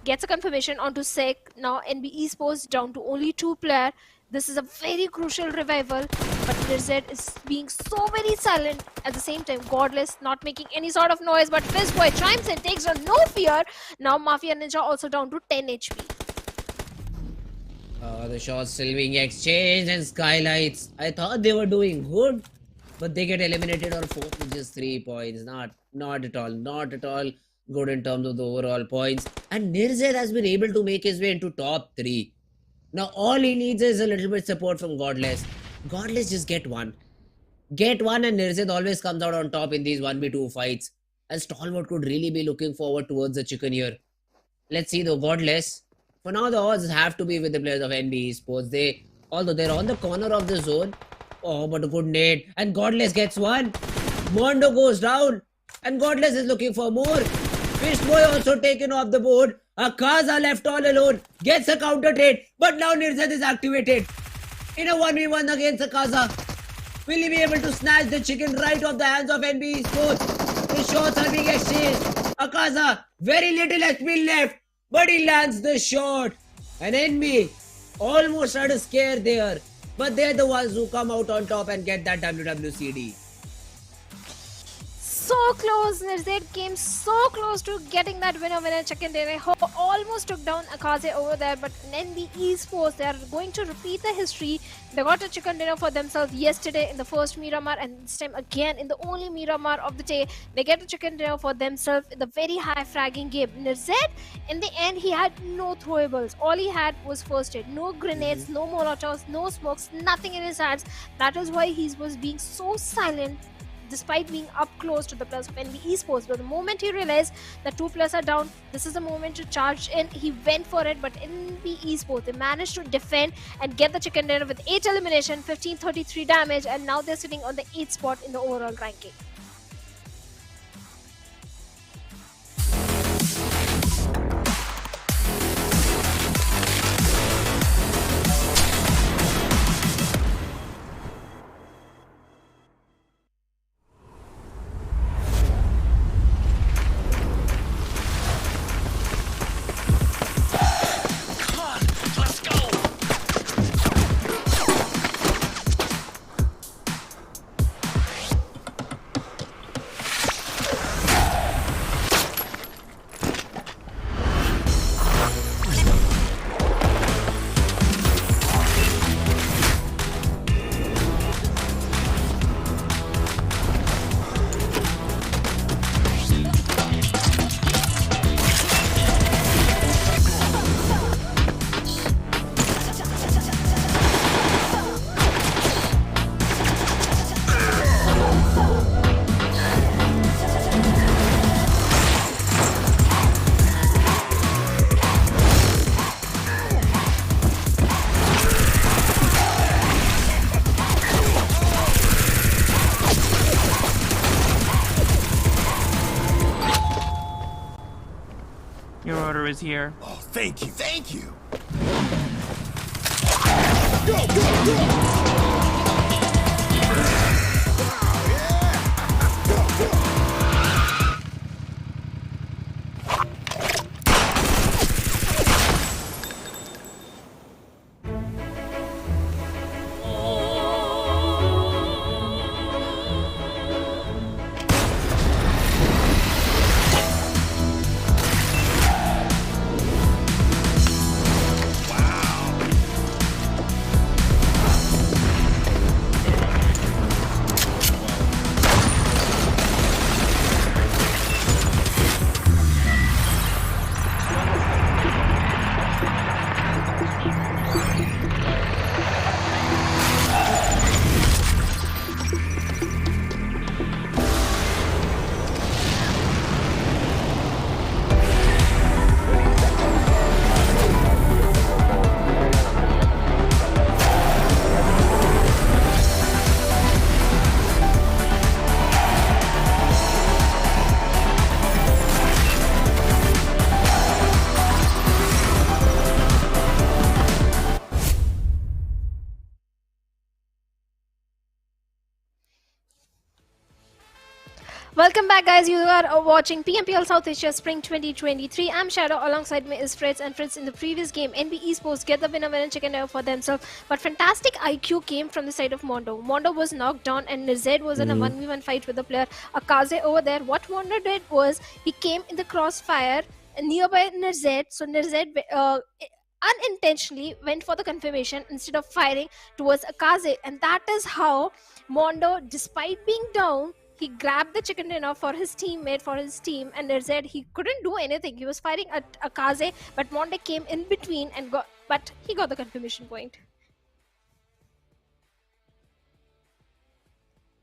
S1: gets a confirmation onto Sec. Now NB Esports down to only 2 players. This is a very crucial revival, but Nirzed is being so very silent. At the same time, Godless not making any sort of noise, but Fizzboy chimes in, takes on No Fear. Now Mafia Ninja also down to 10 HP.
S2: The shots still being exchanged, and Skylights, I thought they were doing good, but they get eliminated or 4 with just 3 points. Not at all good in terms of the overall points. And Nirzed has been able to make his way into top 3. Now all he needs is a little bit support from Godless. Godless just get 1. Get 1, and Nirzed always comes out on top in these 1v2 fights. And Stalwart could really be looking forward towards the chicken here. Let's see though, Godless. For now, the odds have to be with the players of NB Esports. Although they're on the corner of the zone. Oh, but a good nade. And Godless gets 1. Mondo goes down. And Godless is looking for more. Fishboy also taken off the board. Akaza left all alone. Gets a counter trade. But now Nirzed is activated. In a 1v1 against Akaza. Will he be able to snatch the chicken right off the hands of NB Esports? The shots are being exchanged. Akaza, very little HP left. But he lands the shot. And NB almost had a scare there. But they're the ones who come out on top and get that WWCD.
S1: So so close. Nirzed came so close to getting that winner chicken dinner. Almost took down Akaze over there, but NB Esports, they are going to repeat the history. They got a chicken dinner for themselves yesterday in the first Miramar, and this time again in the only Miramar of the day. They get a chicken dinner for themselves in the very high fragging game. Nirzed, in the end, he had no throwables. All he had was first aid. No grenades, no molotovs, no smokes, nothing in his hands. That is why he was being so silent despite being up close to the players of NB Esports. But the moment he realized that 2 players are down, this is the moment to charge in. He went for it, but NB Esports, they managed to defend and get the chicken dinner with 8 elimination, 1533 damage, and now they're sitting on the 8th spot in the overall ranking.
S3: Your order is here.
S4: Oh, thank you, thank you.
S1: Welcome back, guys. You are watching PMPL South Asia Spring 2023. I'm Shadow. Alongside me is Fritz. And Fritz, in the previous game, NB Esports get the winner chicken dinner for themselves. But fantastic IQ came from the side of Mondo. Mondo was knocked down, and Nirzed was in a 1v1 fight with the player Akaze over there. What Mondo did was he came in the crossfire nearby Nirzed. So Nirzed unintentionally went for the confirmation instead of firing towards Akaze, and that is how Mondo, despite being down, he grabbed the chicken dinner for his teammate, for his team, and Nirzed, he couldn't do anything. He was firing at Akaze, but Mondo came in between and he got the confirmation point.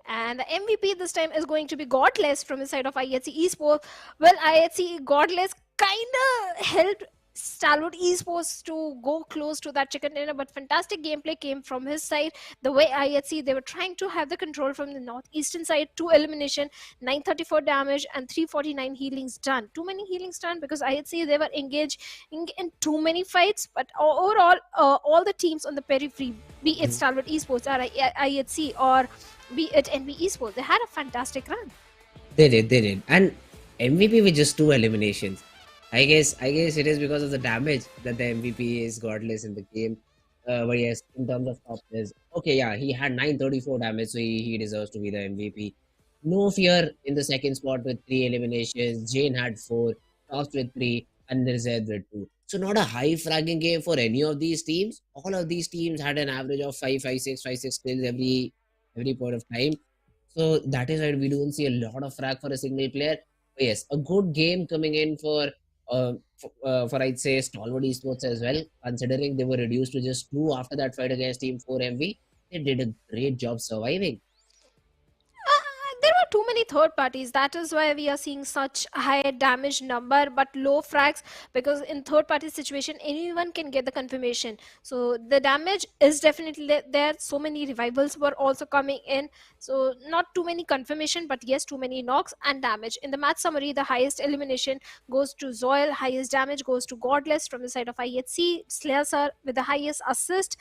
S1: And the MVP this time is going to be Godless from the side of IHC Esports. Well, IHC Godless kinda helped Stalwart Esports to go close to that chicken dinner, but fantastic gameplay came from his side. The way IHC, they were trying to have the control from the northeastern side. 2 elimination, 934 damage, and 349 healings done. Too many healings done because IHC, they were engaged in too many fights. But overall, all the teams on the periphery, be it Stalwart Esports or IHC or be it NB Esports, they had a fantastic run.
S2: They did. And MVP with just 2 eliminations. I guess it is because of the damage that the MVP is Godless in the game. But yes, in terms of top players, okay, yeah, he had 934 damage, so he deserves to be the MVP. No fear in the second spot with 3 eliminations. Jane had 4, Tops with 3, and Nirzad with 2. So not a high fragging game for any of these teams. All of these teams had an average of 5, 5, 6 kills every point of time. So that is why we don't see a lot of frag for a single player. But yes, a good game coming in for I'd say Stalwart Esports as well. Considering they were reduced to just 2 after that fight against Team 4MV, they did a great job surviving.
S1: There are too many third parties. That is why we are seeing such high damage number but low frags, because in third party situation anyone can get the confirmation. So the damage is definitely there. So many revivals were also coming in. So not too many confirmation, but yes, too many knocks and damage. In the match summary, the highest elimination goes to Zoil, highest damage goes to Godless from the side of IHC, Slayers are with the highest assist.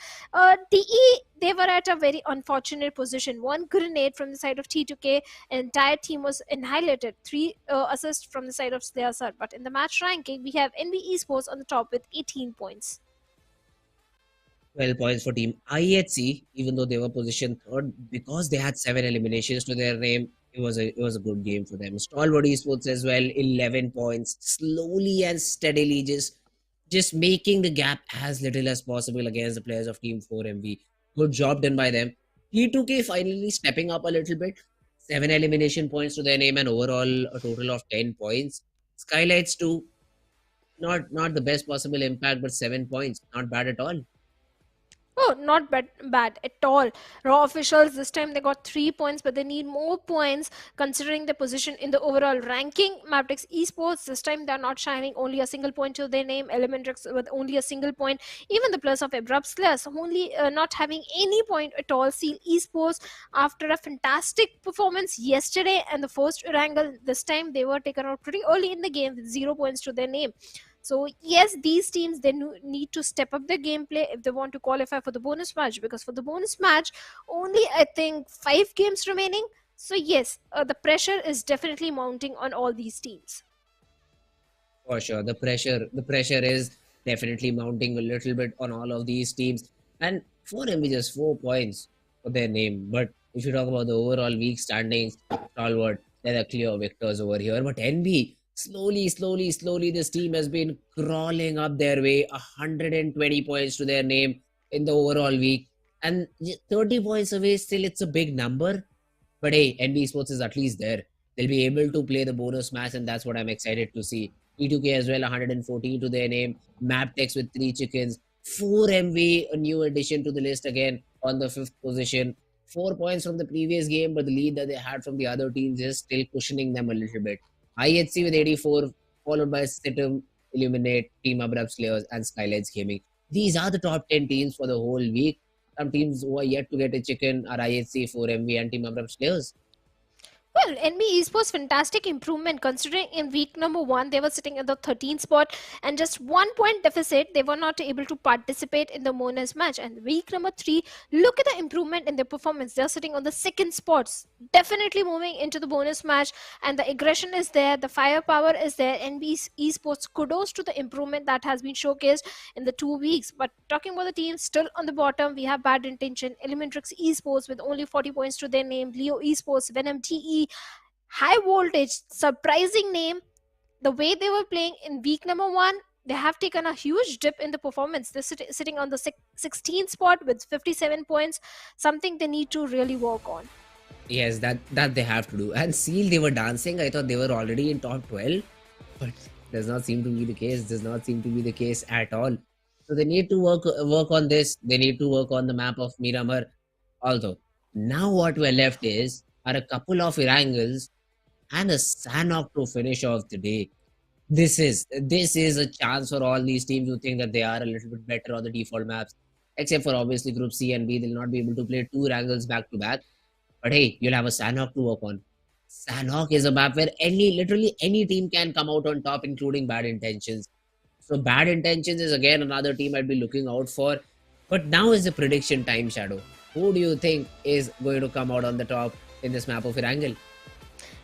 S1: DE, they were at a very unfortunate position. One grenade from the side of T2K, entire team was annihilated. 3 assists from the side of Slayers. But in the match ranking, we have NB Esports on the top with 18 points.
S2: 12 points for Team IHC, even though they were positioned third, because they had 7 eliminations to their name. It was a good game for them. Stalwart Esports as well, 11 points, slowly and steadily, just making the gap as little as possible against the players of Team 4MV. Good job done by them. T2K finally stepping up a little bit. 7 elimination points to their name and overall a total of 10 points. Skylights too, not the best possible impact, but 7 points, not bad at all.
S1: Oh, not bad at all. Raw officials this time they got 3 points, but they need more points considering the position in the overall ranking. MABETEX Esports this time they're not shining, only a single point to their name. Elementrix with only a single point. Even the plus of Abrupt Slayers only not having any point at all. Seal Esports after a fantastic performance yesterday and the first Erangel this time they were taken out pretty early in the game with 0 points to their name. So yes, these teams they need to step up their gameplay if they want to qualify for the bonus match, because for the bonus match only I think 5 games remaining. So yes, the pressure is definitely mounting on all these teams.
S2: For sure, the pressure is definitely mounting a little bit on all of these teams. And 4MB just 4 points for their name. But if you talk about the overall week standings, Stalwart, they're the clear victors over here. But NB, slowly, this team has been crawling up their way. 120 points to their name in the overall week, and 30 points away. Still, it's a big number. But hey, NB Sports is at least there. They'll be able to play the bonus match, and that's what I'm excited to see. E2K as well, 114 to their name. MABETEX with 3 chickens. 4MV, a new addition to the list again on the 5th position. 4 points from the previous game, but the lead that they had from the other teams is still cushioning them a little bit. IHC with 84, followed by Situm, Illuminate, Team Abrupt Slayers, and Skylights Gaming. These are the top 10 teams for the whole week. Some teams who are yet to get a chicken are IHC, 4MV, and Team Abrupt Slayers.
S1: Well, NB Esports fantastic improvement considering in week number 1 they were sitting at the 13th spot and just 1 point deficit. They were not able to participate in the bonus match. And week number 3, look at the improvement in their performance. They're sitting on the 2nd spots, definitely moving into the bonus match, and the aggression is there, the firepower is there. NB Esports, kudos to the improvement that has been showcased in the 2 weeks. But talking about the teams still on the bottom, we have Bad Intention, Elementrix Esports with only 40 points to their name, Leo Esports, Venom TE, High Voltage, surprising name. The way they were playing in week number 1, they have taken a huge dip in the performance. They're sitting on the 16th spot with 57 points, something they need to really work on.
S2: Yes, that they have to do. And Seal, they were dancing. I thought they were already in top 12, but does not seem to be the case. Does not seem to be the case at all. So they need to work on this. They need to work on the map of Miramar. Although now what we're left are a couple of Erangels and a Sanhok to finish off the day. This is a chance for all these teams who think that they are a little bit better on the default maps, except for obviously Group C and B. They'll not be able to play 2 Erangels back to back. But hey, you'll have a Sanhok to work on. Sanhok is a map where literally any team can come out on top, including Bad Intentions. So Bad Intentions is again another team I'd be looking out for. But now is the prediction time, Shadow. Who do you think is going to come out on the top in this map of Erangel?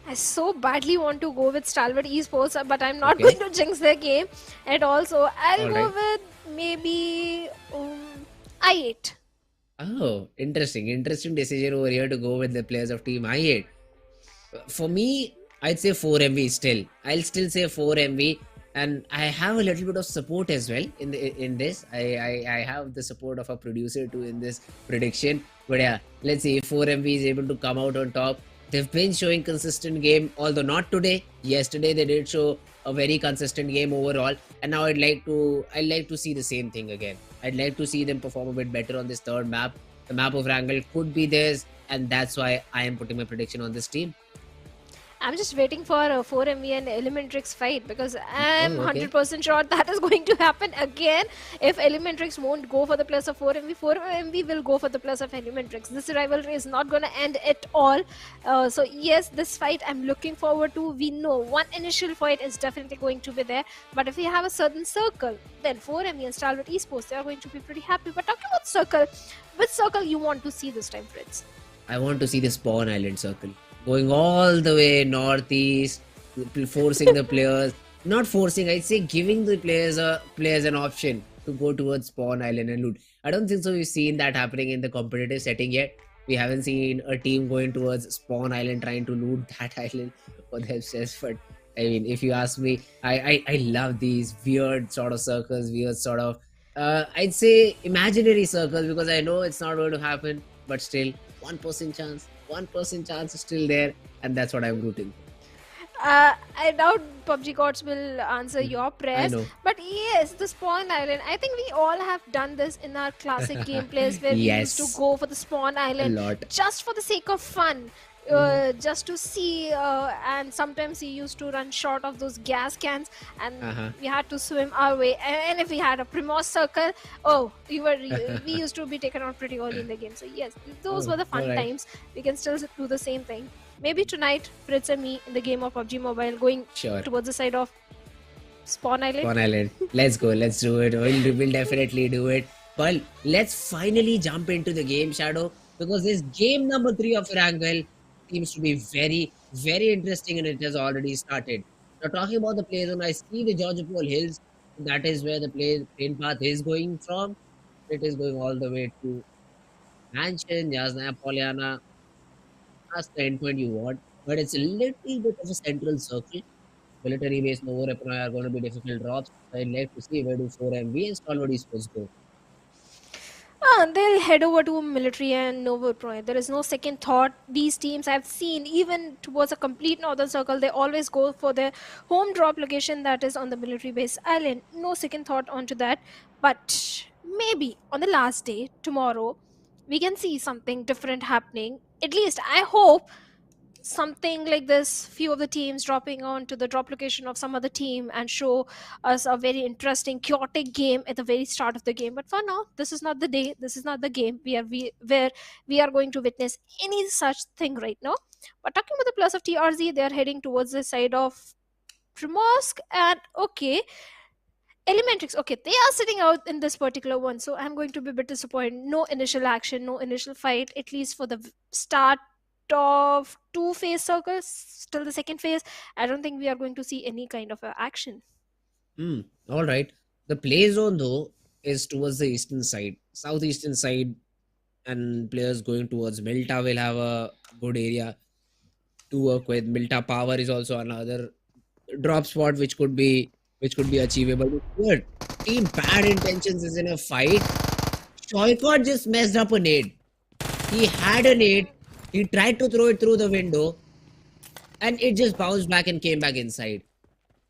S1: I so badly want to go with Stalwart Esports, but I'm not
S2: Okay.
S1: going to jinx their game at all. So I'll go
S2: Alright.
S1: with maybe I8.
S2: Oh, interesting. Interesting decision over here to go with the players of Team I8. For me, I'd say 4 MV still. I'll still say 4 MV, and I have a little bit of support as well in this. I have the support of a producer too in this prediction. But yeah, let's see if 4 MV is able to come out on top. They've been showing consistent game, although not today. Yesterday they did show a very consistent game overall, and now I'd like to see the same thing again. I'd like to see them perform a bit better on this third map. The map of Erangel could be theirs, and that's why I am putting my prediction on this team.
S1: I'm just waiting for a 4MV and Elementrix fight because I'm
S2: Oh, okay.
S1: 100% sure that is going to happen again. If Elementrix won't go for the plus of 4MV, 4MV will go for the plus of Elementrix. This rivalry is not going to end at all. So yes, this fight I'm looking forward to. We know one initial fight is definitely going to be there, but if we have a certain circle, then 4MV and Stalwart Esports, they are going to be pretty happy. But talking about circle, which circle you want to see this time, Fritz?
S2: I want to see the Spawn Island circle going all the way northeast, forcing the players. Not forcing, I'd say giving the players an option to go towards Spawn Island and loot. I don't think so. We've seen that happening in the competitive setting yet. We haven't seen a team going towards Spawn Island trying to loot that island for themselves. But I mean, if you ask me, I love these weird sort of circles, weird sort of I'd say imaginary circles because I know it's not going to happen, but still 1% chance, 1% chance is still there, and that's what I'm rooting for.
S1: I doubt PUBG gods will answer your
S2: I
S1: prayers,
S2: know.
S1: but yes, the Spawn Island. I think we all have done this in our classic gameplays where we used to
S2: Yes,
S1: go for the Spawn
S2: a
S1: Island
S2: lot.
S1: just for the sake of fun.
S2: Mhm.
S1: Just to see, and sometimes we used to run short of those gas cans, and
S2: Uh-huh.
S1: we had to swim our way. And if we had a Primos circle, oh, we used to be taken out pretty early in the game. So yes, those
S2: Oh,
S1: were the
S2: all
S1: fun
S2: right.
S1: times. We can still do the same thing. Maybe tonight, Fritz and me in the game of PUBG Mobile going
S2: Sure.
S1: towards the side of Spawn Island.
S2: Spawn Island. Let's go. Let's do it. We'll definitely do it. But let's finally jump into the game, Shadow, because this game number 3 of Erangel seems to be very, very interesting and it has already started. Now, talking about the play zone, I see the Georgia Pole Hills. That is where the plane path is going from. It is going all the way to Mansion, Yasnaya, Polyana, past the endpoint you want. But it's a little bit of a central circle. Military base Novo Repno are going to be difficult drops. I'd like to see where do 4MV and Stalwart Esports go.
S1: They'll head over to military and Novo Pro. There is no second thought. These teams I've seen, even towards a complete northern circle, they always go for their home drop location that is on the military base island. No second thought onto that. But maybe on the last day, tomorrow, we can see something different happening. At least I hope something like this, few of the teams dropping on to the drop location of some other team and show us a very interesting chaotic game at the very start of the game. But for now, this is not the day, this is not the game where we are going to witness any such thing right now. But talking about the plus of TRZ, they are heading towards the side of Primosk, and okay, Elementrix, okay, they are sitting out in this particular one, so I'm going to be a bit disappointed. No initial action, no initial fight, at least for the start of two phase circles. Still the second phase, I don't think we are going to see any kind of action.
S2: All right. The play zone though is towards the eastern side, southeastern side, and players going towards Milta will have a good area to work with. Milta Power is also another drop spot which could be achievable. Here, Team Bad Intentions is in a fight. Shoykot just messed up a nade. He had a nade. He tried to throw it through the window, and it just bounced back and came back inside.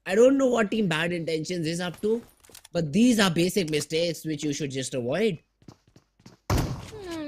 S2: I don't know what Team Bad Intentions is up to, but these are basic mistakes which you should just avoid.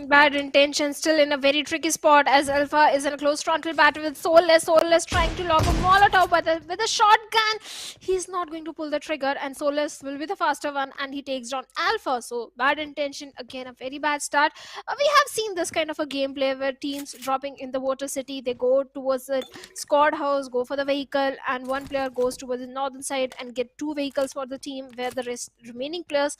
S1: Bad intention, still in a very tricky spot as Alpha is in a close frontal battle with Soulless. Soulless trying to lock a Molotov with a shotgun. He's not going to pull the trigger, and Soulless will be the faster one, and he takes down Alpha. So bad intention, again a very bad start. We have seen this kind of a gameplay where teams dropping in the water city, they go towards the squad house, go for the vehicle, and one player goes towards the northern side and get two vehicles for the team, where the remaining players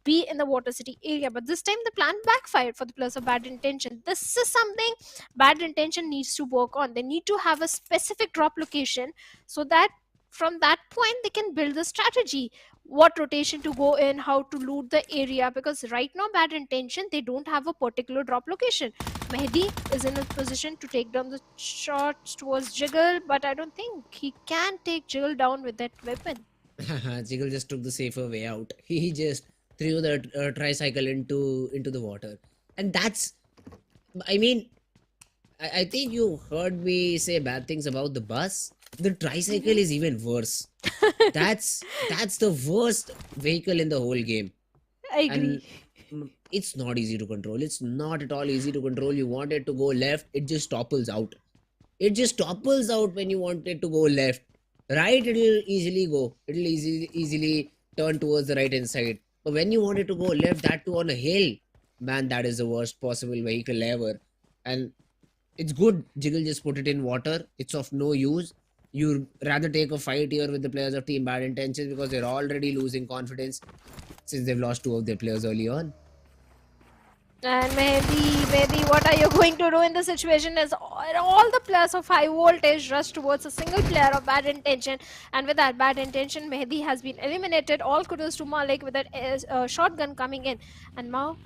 S1: be in the water city area. But this time the plan backfired for the players of bad intention. This is something bad intention needs to work on. They need to have a specific drop location so that from that point they can build the strategy. what rotation to go in, how to loot the area, because right now Bad Intention, they don't have a particular drop location. Mehdi is in a position to take down the shots towards Jiggle, but I don't think he can take Jiggle down with that weapon.
S2: Jiggle just took the safer way out. He just threw the tricycle into the water, and that's. I mean, I think you heard me say bad things about the bus. The tricycle is even worse. That's the worst vehicle in the whole game,
S1: I
S2: and
S1: agree.
S2: it's not easy to control. It's not at all easy to control. You want it to go left, it just topples out. It just topples out when you want it to go left. Right, it'll easily go. It'll easily turn towards the right hand side. But when you want it to go left, that too on a hill, man, that is the worst possible vehicle ever. And it's good. Jiggle just put it in water. It's of no use. You rather take a fight here with the players of Team Bad Intentions because they're already losing confidence since they've lost two of their players early on.
S1: And maybe, what are you going to do in the situation is all the players of high voltage rush towards a single player of Bad Intention, and with that Bad Intention, Mehdi has been eliminated. All kudos to Malik with that shotgun coming in, and now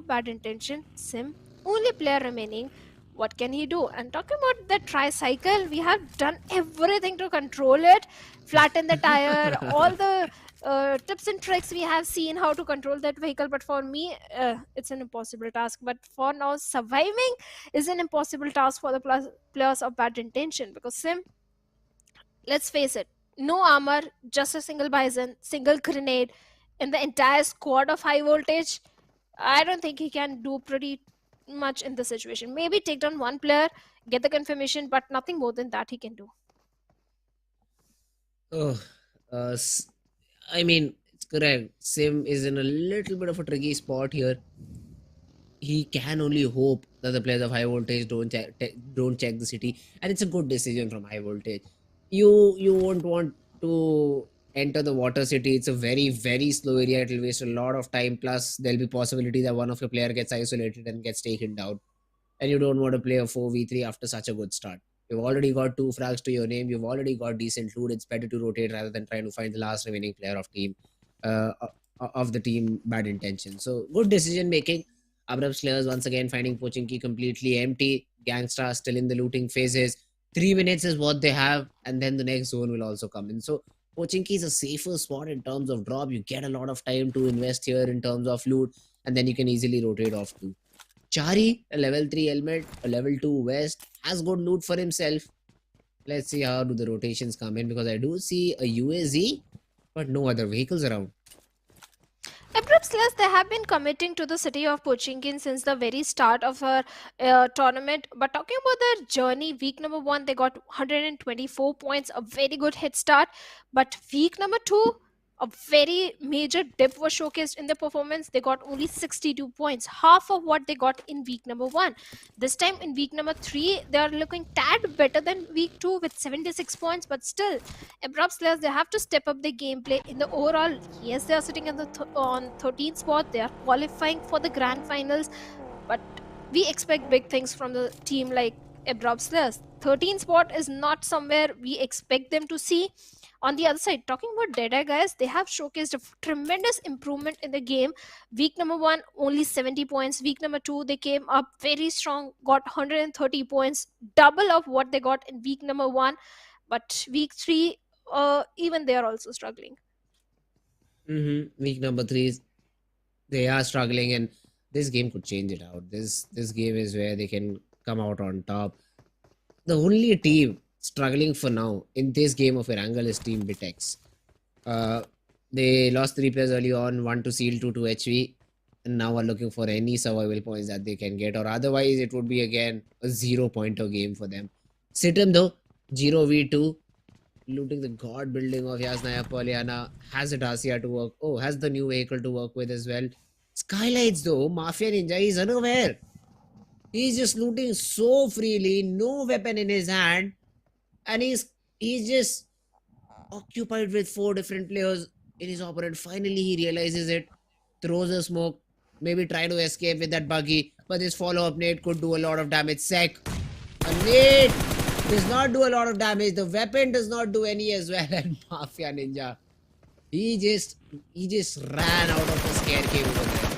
S1: Bad Intention, Sim, only player remaining. What can he do? And talking about the tricycle, we have done everything to control it, flatten the tire, all the tips and tricks we have seen how to control that vehicle, but for me it's an impossible task. But for now, surviving is an impossible task for the players of Bad Intention, because Sim, let's face it, no armor, just a single bison, single grenade in the entire squad of high voltage. I don't think he can do pretty much in this situation. Maybe take down one player, get the confirmation, but nothing more than that he can do.
S2: Oh, I mean, it's correct. Sim is in a little bit of a tricky spot here. He can only hope that the players of high voltage don't check the city, and it's a good decision from high voltage. You won't want to enter the water city. It's a very slow area. It'll waste a lot of time. Plus, there'll be possibility that one of your player gets isolated and gets taken down, and you don't want to play a 4v3 after such a good start. You've already got 2 frags to your name. You've already got decent loot. It's better to rotate rather than trying to find the last remaining player uh, of the team Bad Intention. So good decision making. Abrupt Slayers once again finding Pochinki completely empty. Gangsta still in the looting phases. 3 minutes is what they have, and then the next zone will also come in. So Pochinki is a safer spot in terms of drop. You get a lot of time to invest here in terms of loot, and then you can easily rotate off too. Chari, a level 3 helmet, a level 2 vest, has good loot for himself. Let's see how do the rotations come in, because I do see a UAZ, but no other vehicles around.
S1: Abrupt Slayers, they have been committing to the city of Pochinkin since the very start of our tournament. But talking about their journey, week number 1, they got 124 points, a very good hit start. But week number 2, a very major dip was showcased in their performance. They got only 62 points, half of what they got in week number 1. This time in week number 3, they are looking tad better than week 2 with 76 points, but still, Abrupt Slayers, they have to step up their gameplay in the overall. Yes, they are sitting in the on 13th spot. They are qualifying for the grand finals, but we expect big things from the team like Abrupt Slayers. 13th spot is not somewhere we expect them to see. On the other side, talking about DEADEYES, guys, they have showcased a tremendous improvement in the game. Week number 1, only 70 points. Week number 2, they came up very strong, got 130 points, double of what they got in week number 1. But week 3, even they are also struggling.
S2: Week number 3, they are struggling, and this game could change it out. This game is where they can come out on top. The only team struggling for now in this game of Erangel is Team MABETEX. They lost 3 players early on, 1 to Seal, 2 to HV, and now are looking for any survival points that they can get, or otherwise it would be again a 0-pointer game for them. Sitem though, 0v2, looting the god building of Yasnaya Poliana, has a Dacia to work, has the new vehicle to work with as well. Skylights though, Mafia Ninja is unaware. He's just looting so freely, no weapon in his hand, and he's just occupied with 4 different players in his opponent. Finally, he realizes it, throws a smoke, maybe try to escape with that buggy, but this follow-up nade could do a lot of damage. Sec, a nade does not do a lot of damage. The weapon does not do any as well, and Mafia Ninja, He just ran out of a scare cave over there.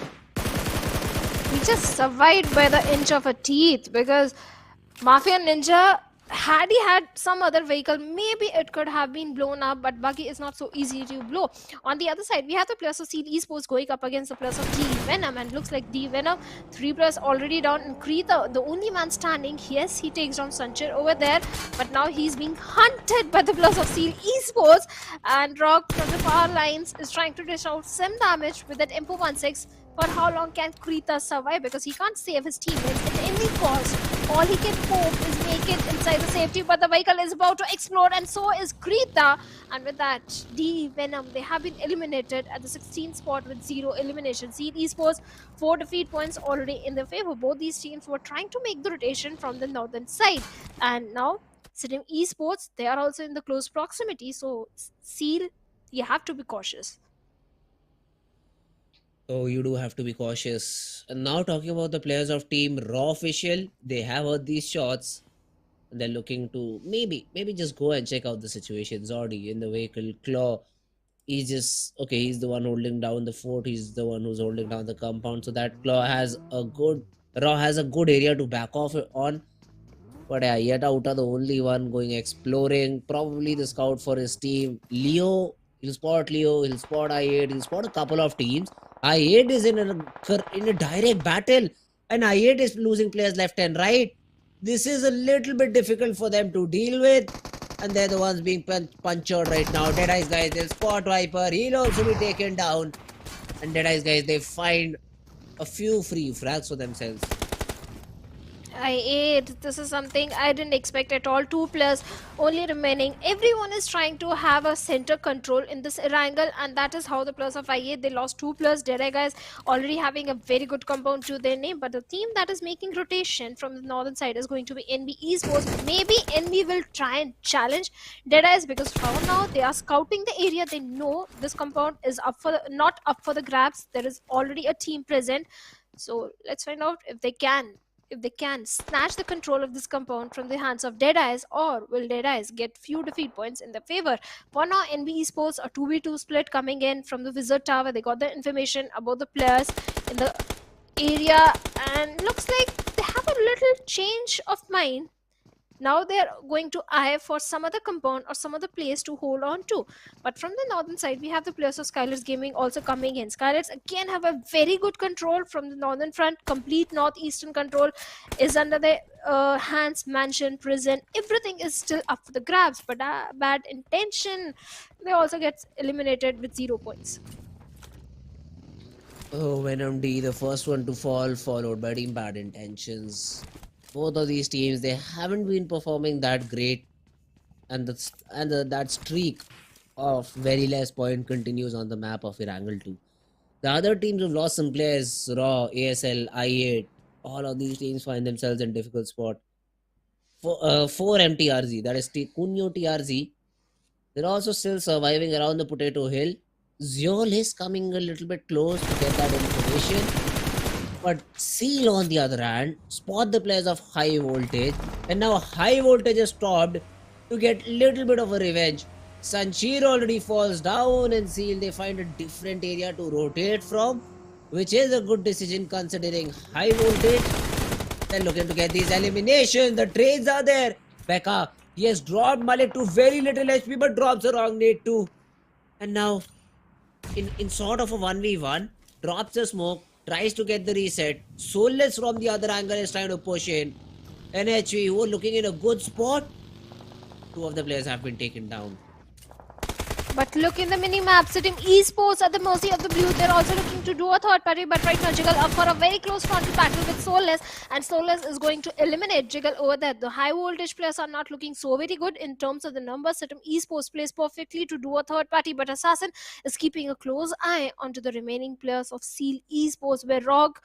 S1: He just survived by the inch of a teeth because Mafia Ninja, had he had some other vehicle, maybe it could have been blown up, but Buggy is not so easy to blow. On the other side, we have the players of Seal Esports going up against the players of D Venom, and looks like D Venom, 3 players already down, and Krita, the only man standing. Yes, he takes down Sanchir over there, but now he's being hunted by the players of Seal Esports, and Rock from the power lines is trying to dish out some damage with that MP16. For how long can Krita survive? Because he can't save his teammates at any cost. All he can hope is make it inside the safety, but the vehicle is about to explode, and so is Krita. And with that, D Venom, they have been eliminated at the 16th spot with 0 eliminations. Seed Esports, 4 defeat points already in their favor. Both these teams were trying to make the rotation from the northern side, and now Sidem Esports, they are also in the close proximity. So Seal, you have to be cautious.
S2: So you do have to be cautious. And now talking about the players of team Raw Official, they have heard these shots. And they're looking to maybe just go and check out the situation. Zordi in the vehicle, Claw. He's just okay, he's the one holding down the fort, he's the one who's holding down the compound. So that Claw has a good Raw has a good area to back off on. But yeah, yet Outa the only one going exploring. Probably the scout for his team. Leo, he'll spot Leo, he'll spot I8, he'll spot a couple of teams. I8 is in a direct battle, and I8 is losing players left and right. This is a little bit difficult for them to deal with, and they're the ones being punctured right now. Deadeye's guys, they'll spot Viper, he'll also be taken down. And Deadeye's guys, they find a few free frags for themselves.
S1: I ate. This is something I didn't expect at all. 2 players only remaining. Everyone is trying to have a center control in this Erangel, and that is how the players of I8, they lost 2 players. Deadeye guys already having a very good compound to their name, but the team that is making rotation from the northern side is going to be NB Esports. Maybe NB will try and challenge Deadeyes, because for now they are scouting the area. They know this compound is not up for the grabs. There is already a team present. So let's find out if they can snatch the control of this compound from the hands of Deadeyes, or will Deadeyes get few defeat points in their favor. For now, NB Esports, a 2v2 split coming in from the Wizard Tower. They got the information about the players in the area, and looks like they have a little change of mind. Now they're going to eye for some other compound or some other place to hold on to. But from the northern side, we have the players of Skylers Gaming also coming in. Skylers again have a very good control from the northern front. Complete northeastern control is under their hands. Mansion, prison, everything is still up for the grabs. But Bad Intention, they also get eliminated with 0 points.
S2: Oh, Venom D, the first one to fall, followed by Team Bad Intentions. Both of these teams, they haven't been performing that great, and that streak of very less point continues on the map of Erangel 2. The other teams have lost some players, Raw, ASL, I8. All of these teams find themselves in difficult spot. For MTRZ, that is Kunyo TRZ, they're also still surviving around the Potato Hill. Zeol is coming a little bit close to get that information. But Seal, on the other hand, spot the players of High Voltage, and now High Voltage is stopped to get little bit of a revenge. Sanchir already falls down, and Seal, they find a different area to rotate from, which is a good decision considering High Voltage. They're looking to get these eliminations. The trades are there. Becca, he has dropped Malik to very little HP, but drops a wrong nade too. And now, in sort of a 1v1, drops a smoke, tries to get the reset. Soulless from the other angle is trying to push in. NHV, who are looking in a good spot. 2 of the players have been taken down.
S1: But look in the mini-map, Sidem Esports at the mercy of the blue. They're also looking to do a third party, but right now Jiggle up for a very close frontal battle with Soulless, and Soulless is going to eliminate Jiggle over there. The high voltage players are not looking so very good in terms of the numbers. Sidem Esports plays perfectly to do a third party, but Assassin is keeping a close eye onto the remaining players of Seal Esports, where Rog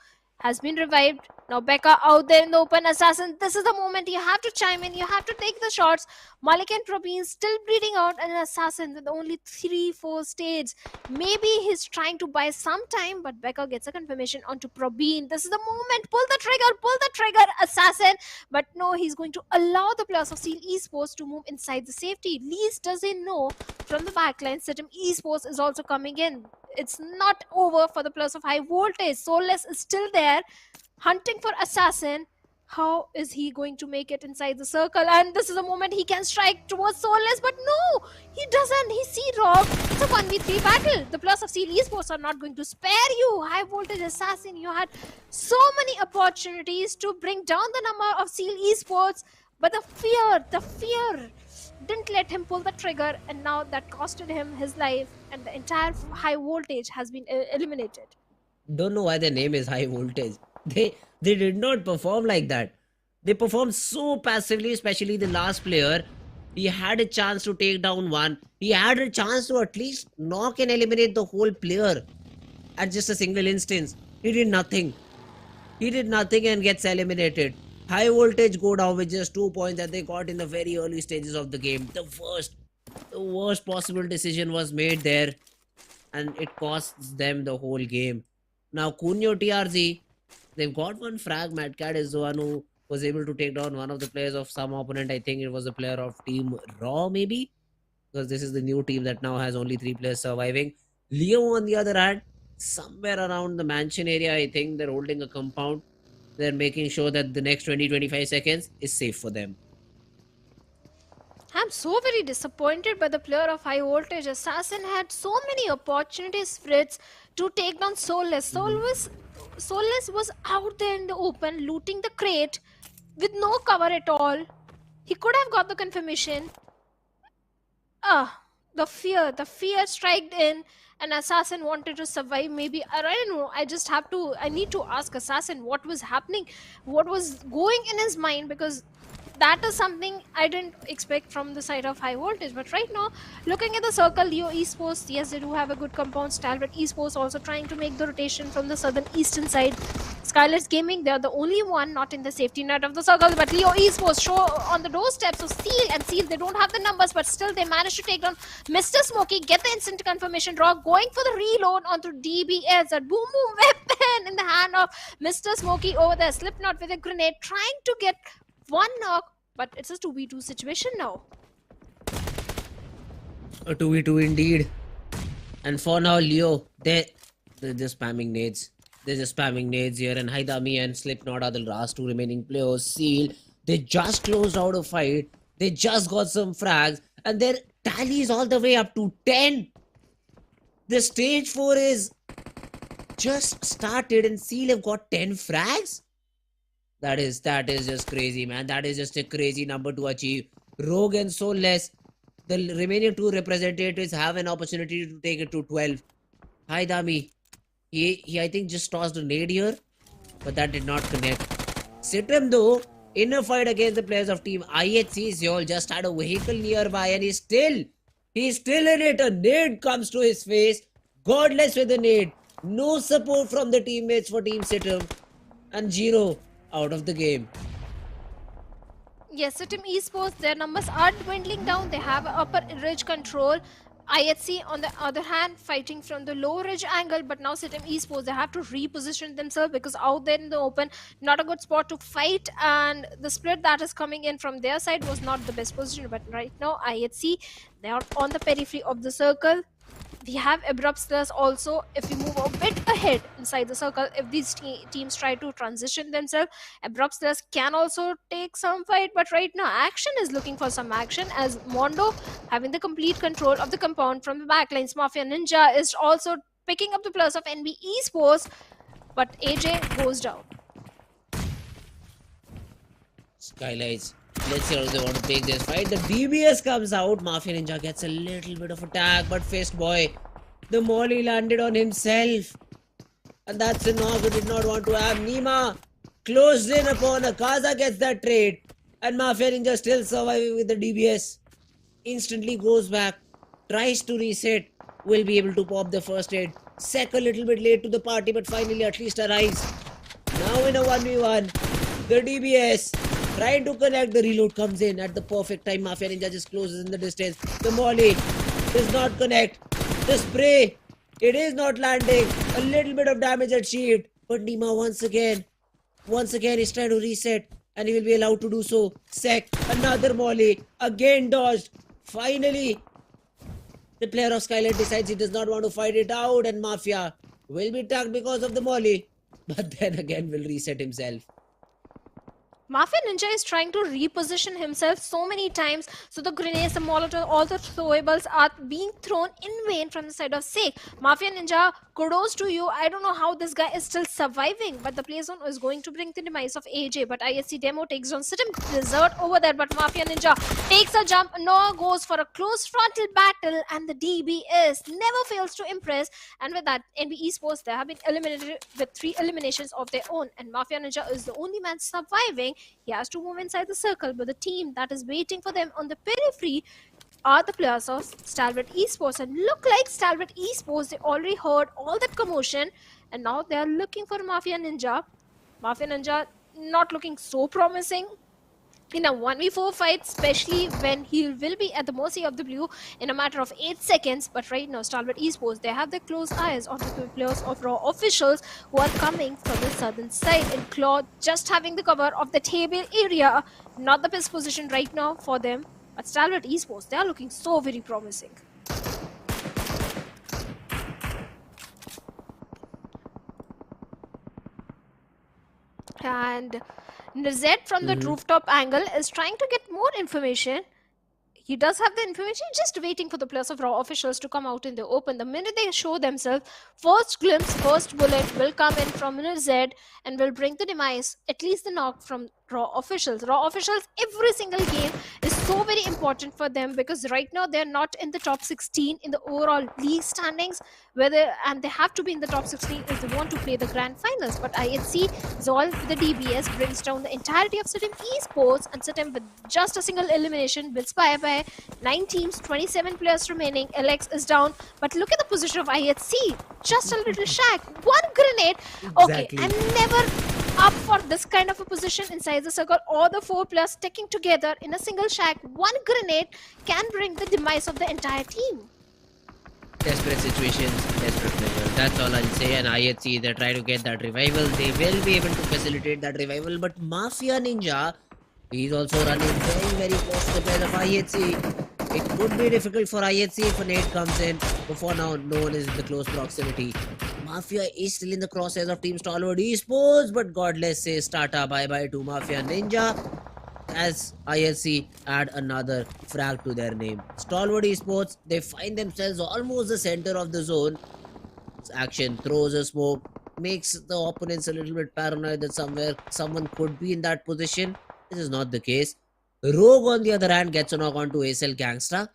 S1: has been revived. Now Becca out there in the open. Assassin, this is the moment you have to chime in. You have to take the shots. Malik and Probeen still bleeding out, and Assassin with only 3-4 stages. Maybe he's trying to buy some time, but Becca gets a confirmation onto Probeen. This is the moment. Pull the trigger, Assassin. But no, he's going to allow the players of Seal Esports to move inside the safety. Least does he know, from the backline, Sitim Esports is also coming in. It's not over for the players of High Voltage. Soulless is still there, hunting for Assassin. How is he going to make it inside the circle? And this is a moment he can strike towards Soulless, but no, he doesn't. He see Rock. It's a 1v3 battle. The players of Seal Esports are not going to spare you. High Voltage Assassin, you had so many opportunities to bring down the number of Seal Esports, but the fear didn't let him pull the trigger, and now that costed him his life, and the entire High Voltage has been eliminated.
S2: Don't know why their name is High Voltage. They did not perform like that. They performed so passively, especially the last player. He had a chance to take down one. He had a chance to at least knock and eliminate the whole player at just a single instance. He did nothing. He did nothing and gets eliminated. High Voltage go down with just 2 points that they got in the very early stages of the game. The worst possible decision was made there, and it costs them the whole game. Now Kunyo TRZ, they've got one frag. Madcat is the one who was able to take down one of the players of some opponent. I think it was a player of Team Raw, maybe, because this is the new team that now has only 3 players surviving. Leo, on the other hand, somewhere around the mansion area, I think they're holding a compound. They're making sure that the next 20-25 seconds is safe for them.
S1: I'm so very disappointed by the player of High Voltage. Assassin had so many opportunities, Fritz, to take down Soulless. Soulless was out there in the open, looting the crate with no cover at all. He could have got the confirmation. The fear struck in, and Assassin wanted to survive. Maybe, I don't know, I need to ask Assassin what was happening, what was going in his mind, because that is something I didn't expect from the side of High Voltage. But right now, looking at the circle, Leo Esports, yes, they do have a good compound. Stalwart Esports also trying to make the rotation from the southern eastern side. DRS Gaming, they are the only one not in the safety net of the circle, but Leo Esports show on the doorsteps of Seal, they don't have the numbers, but still they managed to take down Mr. Smokey, get the instant confirmation draw, going for the reload onto DBS, a boom weapon in the hand of Mr. Smokey over there. Slipknot with a grenade, trying to get one knock, but it's a 2v2 situation now.
S2: A 2v2 indeed. And for now, Leo, they're just spamming nades. They're just spamming nades here, and Haidami and Slipknot are the last 2 remaining players. Seal, they just closed out a fight. They just got some frags, and their tally is all the way up to 10. The stage 4 is just started, and Seal have got 10 frags. That is just crazy, man. That is just a crazy number to achieve. Rogue and Soulless, the remaining 2 representatives have an opportunity to take it to 12. Haidami, he I think just tossed a nade here, but that did not connect. Sitem though, in a fight against the players of team IHC, Seoul just had a vehicle nearby, and he's still in it. A nade comes to his face. Godless with the nade. No support from the teammates for Team Sitem, and Giro out of the game.
S1: Yes, Sitem Esports, their numbers are dwindling down. They have upper ridge control. IHC, on the other hand, fighting from the low ridge angle, but now Sitem Esports, they have to reposition themselves, because out there in the open, not a good spot to fight, and the split that is coming in from their side was not the best position. But right now, IHC, they are on the periphery of the circle. We have Abrupt Slayers also. If we move a bit ahead inside the circle, if these teams try to transition themselves, Abrupt Slayers can also take some fight. But right now, Action is looking for some action, as Mondo having the complete control of the compound from the backlines. Mafia Ninja is also picking up the plus of NB Esports, but AJ goes down.
S2: Skylights, let's see how they want to take this fight. The DBS comes out. Mafia Ninja gets a little bit of attack, but Fist Boy, the molly landed on himself, and that's a knock. Who did not want to have. Nima closed in upon Akaza, gets that trade, and Mafia Ninja still surviving with the DBS. Instantly goes back, tries to reset, will be able to pop the first aid. Sek a little bit late to the party, but finally at least arrives. Now in a 1v1, the DBS trying to connect. The reload comes in at the perfect time. Mafia Ninja just closes in the distance. The molly does not connect. The spray, it is not landing. A little bit of damage at shield. But Nima once again is trying to reset. And he will be allowed to do so. Sek, another molly. Again dodged. Finally, the player of Skylight decides he does not want to fight it out. And Mafia will be tagged because of the molly. But then again will reset himself.
S1: Mafia Ninja is trying to reposition himself so many times, so the grenades, the molotov, all the throwables are being thrown in vain from the side of Sek. Mafia Ninja, kudos to you. I don't know how this guy is still surviving, but the play zone is going to bring the demise of AJ. But ISC Demo takes down Sitim Desert over there, but Mafia Ninja takes a jump. Noah goes for a close frontal battle, and the DBS never fails to impress. And with that, NB Esports, they have been eliminated with 3 eliminations of their own, and Mafia Ninja is the only man surviving. He has to move inside the circle, but the team that is waiting for them on the periphery are the players of Stalwart Esports. And look like Stalwart Esports, they already heard all that commotion, and now they are looking for Mafia Ninja. Mafia Ninja not looking so promising in a 1v4 fight, especially when he will be at the mercy of the blue in a matter of 8 seconds. But right now, Stalwart Esports, they have their close eyes on the players of Raw officials who are coming from the southern side. And Claw just having the cover of the table area, not the best position right now for them. But Stalwart Esports, they are looking so very promising. And Nizet from the rooftop angle is trying to get more information. He does have the information, just waiting for the players of Raw officials to come out in the open. The minute they show themselves, first glimpse, first bullet will come in from Nizet and will bring the demise, at least the knock from Raw officials. Raw officials, every single game is so very important for them, because right now they're not in the top 16 in the overall league standings, and they have to be in the top 16 if they want to play the grand finals. But IHC Zol, the DBS, brings down the entirety of Sitim Esports, and Sitim with just a single elimination wins by 9 teams, 27 players remaining. LX is down, but look at the position of IHC, just a little shack, one grenade. Okay,
S2: Exactly.
S1: and never up for this kind of a position inside the circle. All the 4 players sticking together in a single shack, one grenade can bring the demise of the entire team.
S2: Desperate situations, desperate measures. That's all I'll say. And IHC, they try to get that revival. They will be able to facilitate that revival. But Mafia Ninja, he's also running very, very close to the players of IHC. It could be difficult for IHC if a nade comes in. But for now, no one is in the close proximity. Mafia is still in the crosshairs of Team Stalwart Esports. But godless says Tata bye-bye to Mafia Ninja, as ILC add another frag to their name. Stalwart Esports, they find themselves almost the center of the zone. Action throws a smoke, makes the opponents a little bit paranoid that someone could be in that position. This is not the case. Rogue, on the other hand, gets a knock onto ASL Gangsta.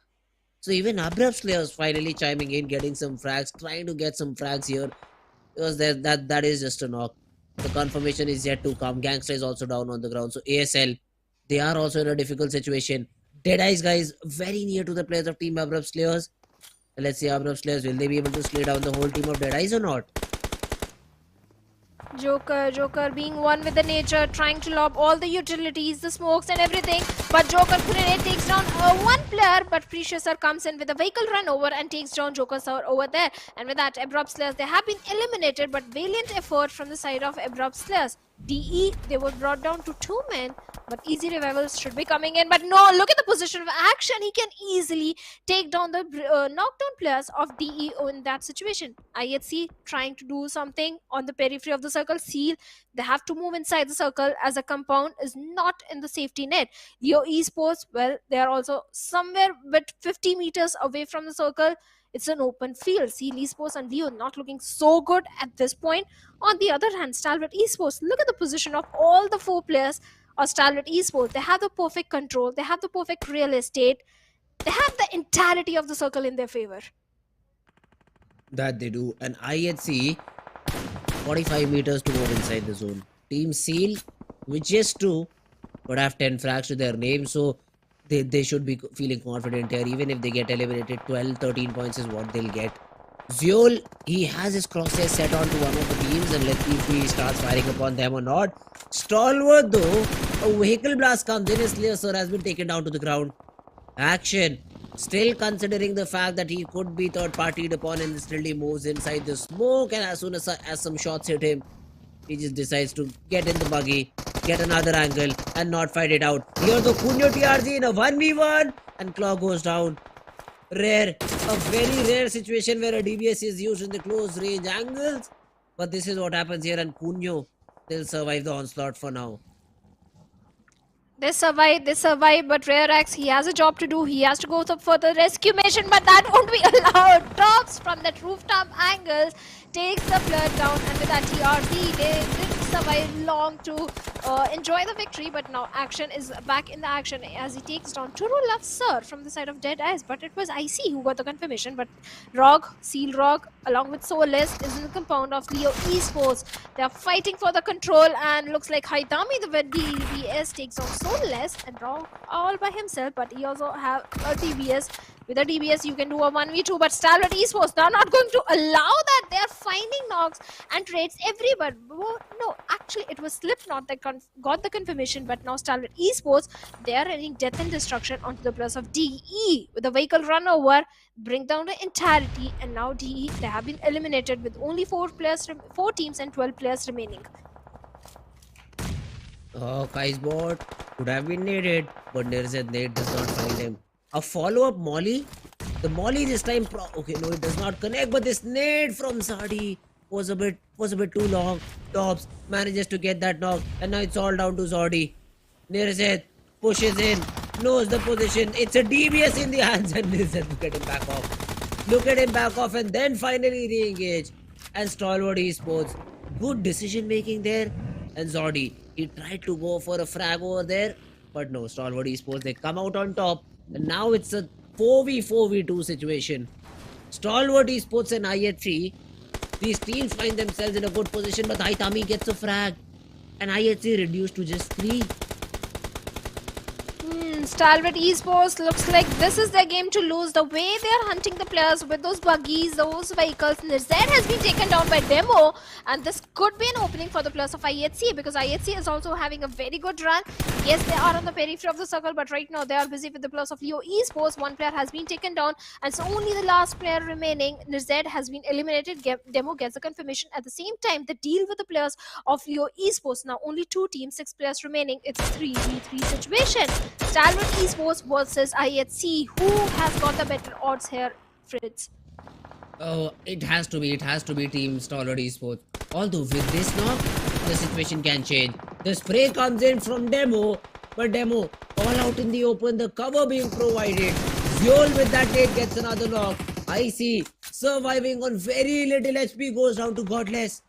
S2: So even Abrupt Slayers finally chiming in, getting some frags, trying to get some frags here, because that is just a knock. The confirmation is yet to come. Gangsta is also down on the ground. So ASL, they are also in a difficult situation. DEADEYES, guys, very near to the players of Team Abrupt Slayers. Let's see, Abrupt Slayers, will they be able to slay down the whole team of DEADEYES or not?
S1: Joker being one with the nature, trying to lob all the utilities, the smokes and everything. But Joker grenade takes down one player, but Precious Sir comes in with a vehicle run over and takes down Joker Sir over there. And with that, Abrupt Slayers, they have been eliminated, but valiant effort from the side of Abrupt Slayers. DE, they were brought down to 2 men, but easy revivals should be coming in. But no, look at the position of action. He can easily take down the knockdown players of DE in that situation. IHC trying to do something on the periphery of the circle. Seal, they have to move inside the circle, as a compound is not in the safety net. Leo Esports, well, they are also somewhere but 50 meters away from the circle. It's an open field. Seal Esports and Leo not looking so good at this point. On the other hand, Stalwart Esports, look at the position of all the 4 players of Stalwart Esports. They have the perfect control. They have the perfect real estate. They have the entirety of the circle in their favor.
S2: That they do. And IHC, 45 meters to move inside the zone. Team Seal, with just 2, but have 10 frags to their name. So they should be feeling confident here. Even if they get eliminated, 12, 13 points is what they'll get. Zeol, he has his crosshairs set onto one of the teams, and let's see if he starts firing upon them or not. Stalwart though, a vehicle blast comes in, his Slayer Sir has been taken down to the ground. Action. Still considering the fact that he could be third partied upon, and still he moves inside the smoke, and as soon as some shots hit him, he just decides to get in the buggy, get another angle, and not fight it out. Here the Kunyo TRZ in a 1v1, and Claw goes down. Rare, a very rare situation where a DBS is used in the close range angles, but this is what happens here, and Kunyo will survive the onslaught for now.
S1: They survive, but Rearax, he has a job to do. He has to go up for the rescue mission, but that won't be allowed. Drops from that rooftop angles, takes the player down, and with that TRD, they didn't survive long to enjoy the victory, but now Action is back in the action as he takes down Turulov Sir from the side of DEADEYES, but it was IC who got the confirmation, but Seal Rog, along with Soulless, is in the compound of Leo Esports. They are fighting for the control, and looks like Haitami, the DBS, takes on Soulless and Rog all by himself, but he also have a DBS. With a DBS, you can do a 1v2, but Stalwart Esports, they're not going to allow that. They are finding knocks and trades everywhere. No, actually, it was Slipknot that got the confirmation, but now Stalwart Esports, they are running death and destruction onto the plus of DE. With the vehicle run over, bring down the entirety, and now DE, they have been eliminated with only 4 teams and 12 players remaining.
S2: Oh, Kai's bot could have been needed, but there is a nade, does not find him. A follow-up molly. The molly this time, okay, no, it does not connect, but this nade from Zadi was a bit too long. Tops manages to get that knock, and now it's all down to Zodi. Nirzet pushes in, knows the position. It's a DBS in the hands, and Nirzet look at him back off. Look at him back off, and then finally re-engage. And Stalwart Esports, good decision making there. And Zodi, he tried to go for a frag over there, but no, Stalwart Esports, they come out on top. And now it's a 4v4v2 situation. Stalwart Esports and IHC, these teams find themselves in a good position, but Haitami gets a frag. And IHC reduced to just 3.
S1: Stalwart Esports looks like this is their game to lose. The way they are hunting the players with those buggies, those vehicles. Nirzet has been taken down by Demo, and this could be an opening for the players of IHC, because IHC is also having a very good run. Yes, they are on the periphery of the circle, but right now they are busy with the players of Leo Esports. One player has been taken down, and so only the last player remaining, Nirzet, has been eliminated. Demo gets a confirmation. At the same time, the deal with the players of Leo Esports. Now only 2 teams, 6 players remaining. It's a 3v3 situation. Stalwart Esports versus IHC. Who has got the better odds here, Fritz?
S2: Oh, it has to be Team Stalwart Esports. Although with this knock, the situation can change. The spray comes in from Demo, but Demo all out in the open, the cover being provided. Zeol with that nade gets another knock. IC surviving on very little HP goes down to Godless.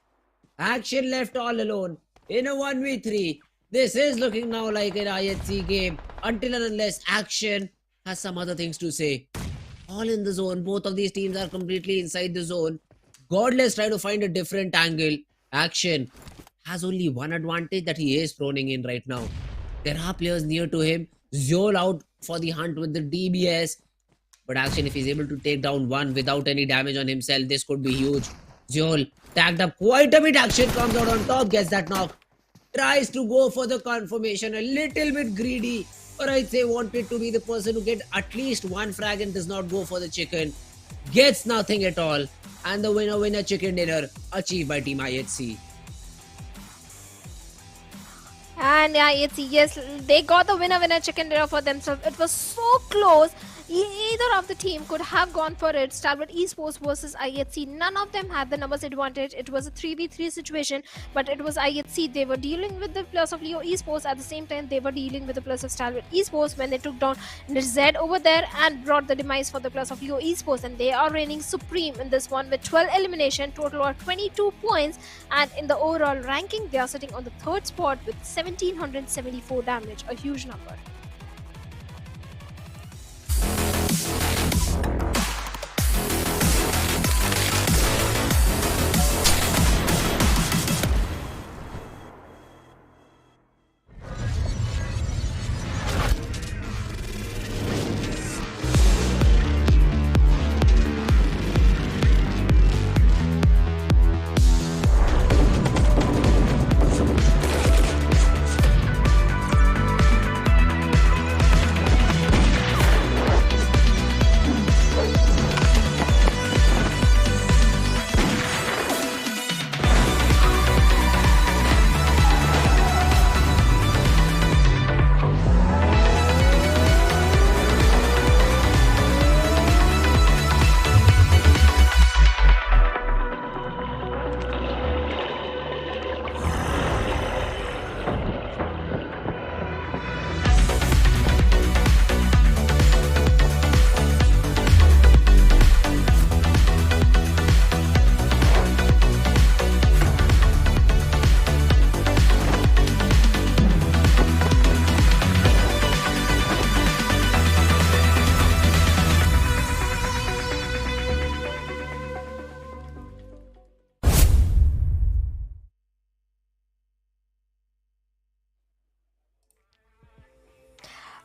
S2: Action left all alone in a 1v3. This is looking now like an IHC game, until and unless Action has some other things to say. All in the zone. Both of these teams are completely inside the zone. Godless try to find a different angle. Action has only one advantage, that he is proning in right now. There are players near to him. Zeol out for the hunt with the DBS. But Action, if he's able to take down one without any damage on himself, this could be huge. Zeol tagged up quite a bit. Action comes out on top, gets that knock. Tries to go for the confirmation, a little bit greedy, or I'd say wanted to be the person who get at least one frag and does not go for the chicken. Gets nothing at all, and the winner chicken dinner achieved by Team IHC.
S1: And IHC, yes, they got the winner chicken dinner for themselves. It was so close. Either of the team could have gone for it. Stalwart Esports versus IHC. None of them had the numbers advantage. It was a 3v3 situation, but it was IHC. They were dealing with the players of Leo Esports. At the same time, they were dealing with the players of Stalwart Esports when they took down Nirzet over there and brought the demise for the players of Leo Esports. And they are reigning supreme in this one with 12 elimination, total of 22 points. And in the overall ranking, they are sitting on the 3rd spot with 1774 damage. A huge number.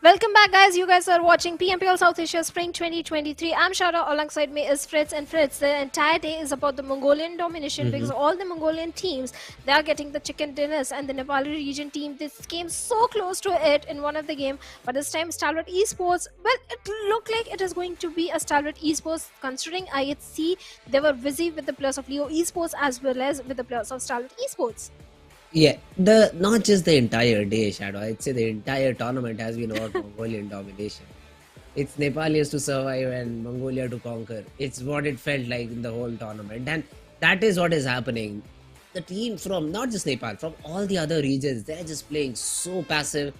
S1: Welcome back, guys. You guys are watching PMPL South Asia Spring 2023. I'm Shara. Alongside me is Fritz. And Fritz, the entire day is about the Mongolian domination because all the Mongolian teams, they are getting the chicken dinners, and the Nepali region team, this came so close to it in one of the game. But this time, Stalwart Esports, well, it looked like it is going to be a Stalwart Esports considering IHC. They were busy with the players of Leo Esports as well as with the players of Stalwart Esports.
S2: Yeah, not just the entire day, Shadow. I'd say the entire tournament has been about Mongolian domination. It's Nepalians to survive and Mongolia to conquer. It's what it felt like in the whole tournament, and that is what is happening. The team from not just Nepal, from all the other regions, they're just playing so passive.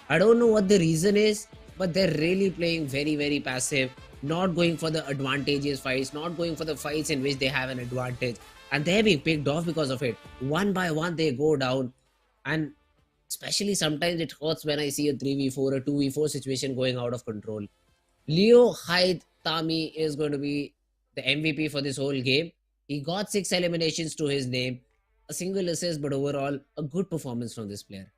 S2: I don't know what the reason is, but they're really playing very, very passive. Not going for the advantageous fights, not going for the fights in which they have an advantage. And they're being picked off because of it. One by one, they go down. And especially sometimes it hurts when I see a 3v4 or 2v4 situation going out of control. Leo Hyde Tami is going to be the MVP for this whole game. He got 6 eliminations to his name. A single assist, but overall, a good performance from this player.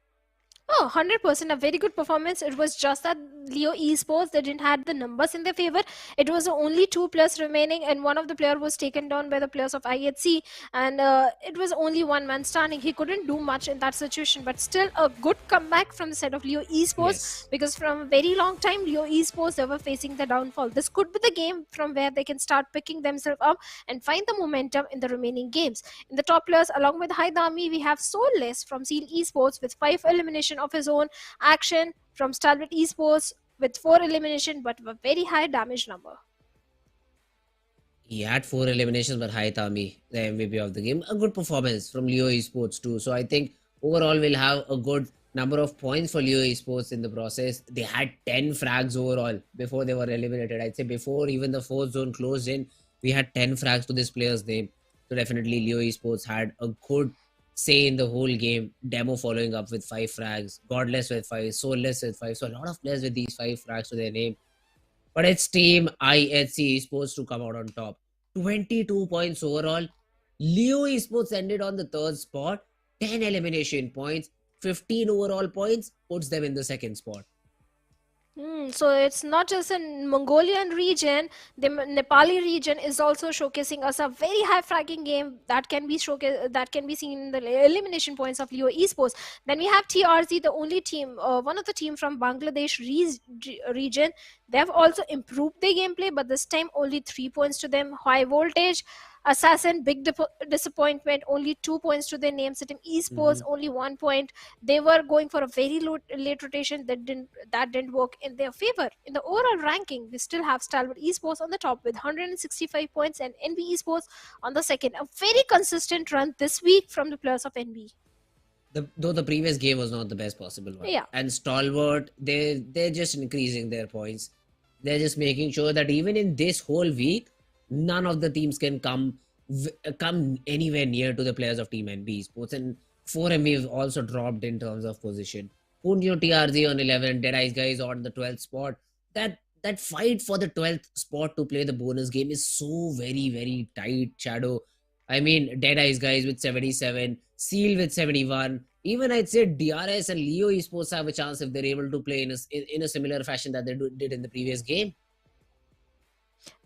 S1: Oh, 100%, a very good performance. It was just that Leo Esports, they didn't have the numbers in their favor. It was only 2 players remaining, and one of the player was taken down by the players of IHC, and it was only one man standing. He couldn't do much in that situation, but still a good comeback from the side of Leo Esports, because from a very long time, Leo Esports, they were facing the downfall. This could be the game from where they can start picking themselves up and find the momentum in the remaining games. In the top players, along with Haidami, we have Soulless from Seal Esports with 5 eliminations of his own. Action from Stalwart Esports with 4 elimination, but a very high damage number.
S2: He had 4 eliminations, but Haitami, the MVP of the game, a good performance from Leo Esports too. So I think overall we'll have a good number of points for Leo Esports in the process. They had 10 frags overall before they were eliminated. I'd say before even the 4th zone closed in, we had 10 frags to this player's name. So definitely Leo Esports had a good say in the whole game. Demo following up with 5 frags, Godless with 5, Soulless with 5. So a lot of players with these 5 frags to their name. But it's team IHC Esports to come out on top. 22 points overall. Leo Esports ended on the 3rd spot. 10 elimination points. 15 overall points. Puts them in the 2nd spot.
S1: So it's not just in Mongolian region, the Nepali region is also showcasing us a very high fragging game that can be seen in the elimination points of Leo Esports. Then we have TRZ, the only team, one of the team from Bangladesh region. They have also improved their gameplay, but this time only 3 points to them. High Voltage, Assassin, big disappointment, only 2 points to their name. Sitting Esports, only 1 point. They were going for a very late rotation that didn't work in their favor. In the overall ranking, we still have Stalwart Esports on the top with 165 points and NB Esports on the 2nd. A very consistent run this week from the players of NB.
S2: Though the previous game was not the best possible one.
S1: Yeah.
S2: And Stalwart, they're just increasing their points. They're just making sure that even in this whole week, none of the teams can come anywhere near to the players of Team NB Esports. And 4MB have also dropped in terms of position. Punyo TRZ on 11, DEADEYES guys on the 12th spot. That fight for the 12th spot to play the bonus game is so very, very tight, Shadow. I mean, DEADEYES guys with 77, Seal with 71. Even I'd say DRS and Leo Esports have a chance if they're able to play in a similar fashion that they did in the previous game.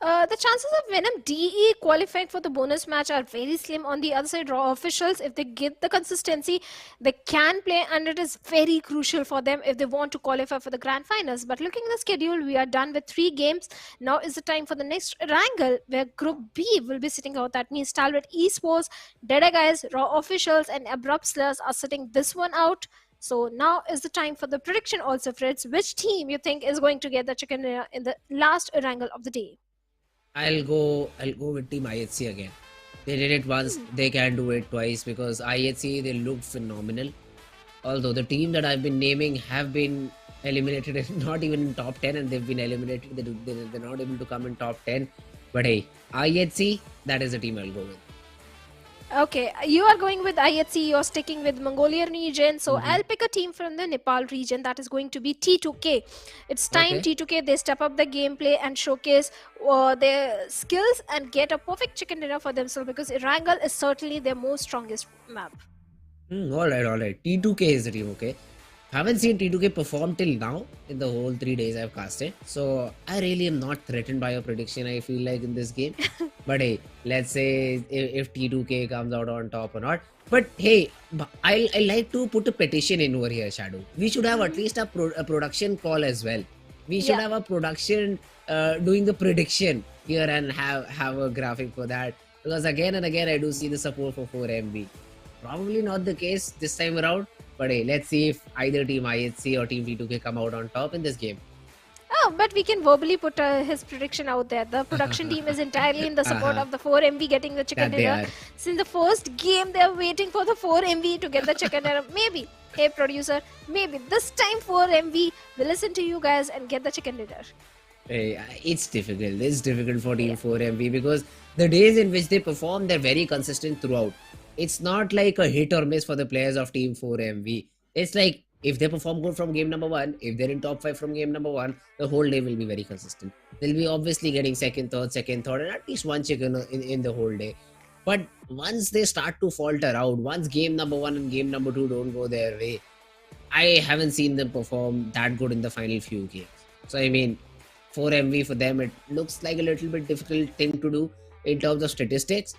S1: The chances of Venom DE qualifying for the bonus match are very slim. On the other side, Raw officials, if they get the consistency, they can play, and it is very crucial for them if they want to qualify for the grand finals. But looking at the schedule, we are done with 3 games. Now is the time for the next Erangel, where Group B will be sitting out. That means Stalwart Esports, DEADEYES, Raw officials, and Abrupt Slayers are sitting this one out. So now is the time for the prediction also, Fritz. Which team you think is going to get the chicken dinner in the last Erangel of the day?
S2: I'll go with Team IHC again. They did it once, they can do it twice, because IHC, they looked phenomenal. Although the team that I've been naming have been eliminated, not even in top 10, and they've been eliminated. They're not able to come in top 10. But hey, IHC, that is the team I'll go with.
S1: Okay, you are going with IHC, you're sticking with Mongolian region. So I'll pick a team from the Nepal region, that is going to be T2K. It's time T2K, they step up the gameplay and showcase their skills and get a perfect chicken dinner for themselves, because Erangel is certainly their most strongest map.
S2: Alright. T2K is the team, okay? Haven't seen T2K perform till now in the whole 3 days I've casted. So I really am not threatened by a prediction, I feel like, in this game. But hey, let's say if T2K comes out on top or not. But hey, I like to put a petition in over here, Shadow. We should have at least a production call as well. We should have a production doing the prediction here and have a graphic for that. Because again and again I do see the support for 4MB. Probably not the case this time around. But hey, let's see if either team IHC or team T2K come out on top in this game.
S1: Oh, but we can verbally put his prediction out there. The production team is entirely in the support of the 4MV getting the chicken dinner. Since the first game, they are waiting for the 4MV to get the chicken dinner. Maybe, hey producer, maybe this time 4MV will listen to you guys and get the chicken dinner.
S2: Hey, it's difficult. It's difficult for Team 4MV because the days in which they perform, they're very consistent throughout. It's not like a hit or miss for the players of Team 4MV. It's like if they perform good from game number 1, if they're in top 5 from game number 1, the whole day will be very consistent. They'll be obviously getting second, third, and at least one chicken in the whole day. But once they start to falter out, once game number 1 and game number 2 don't go their way, I haven't seen them perform that good in the final few games. So I mean, 4MV for them, it looks like a little bit difficult thing to do in terms of statistics.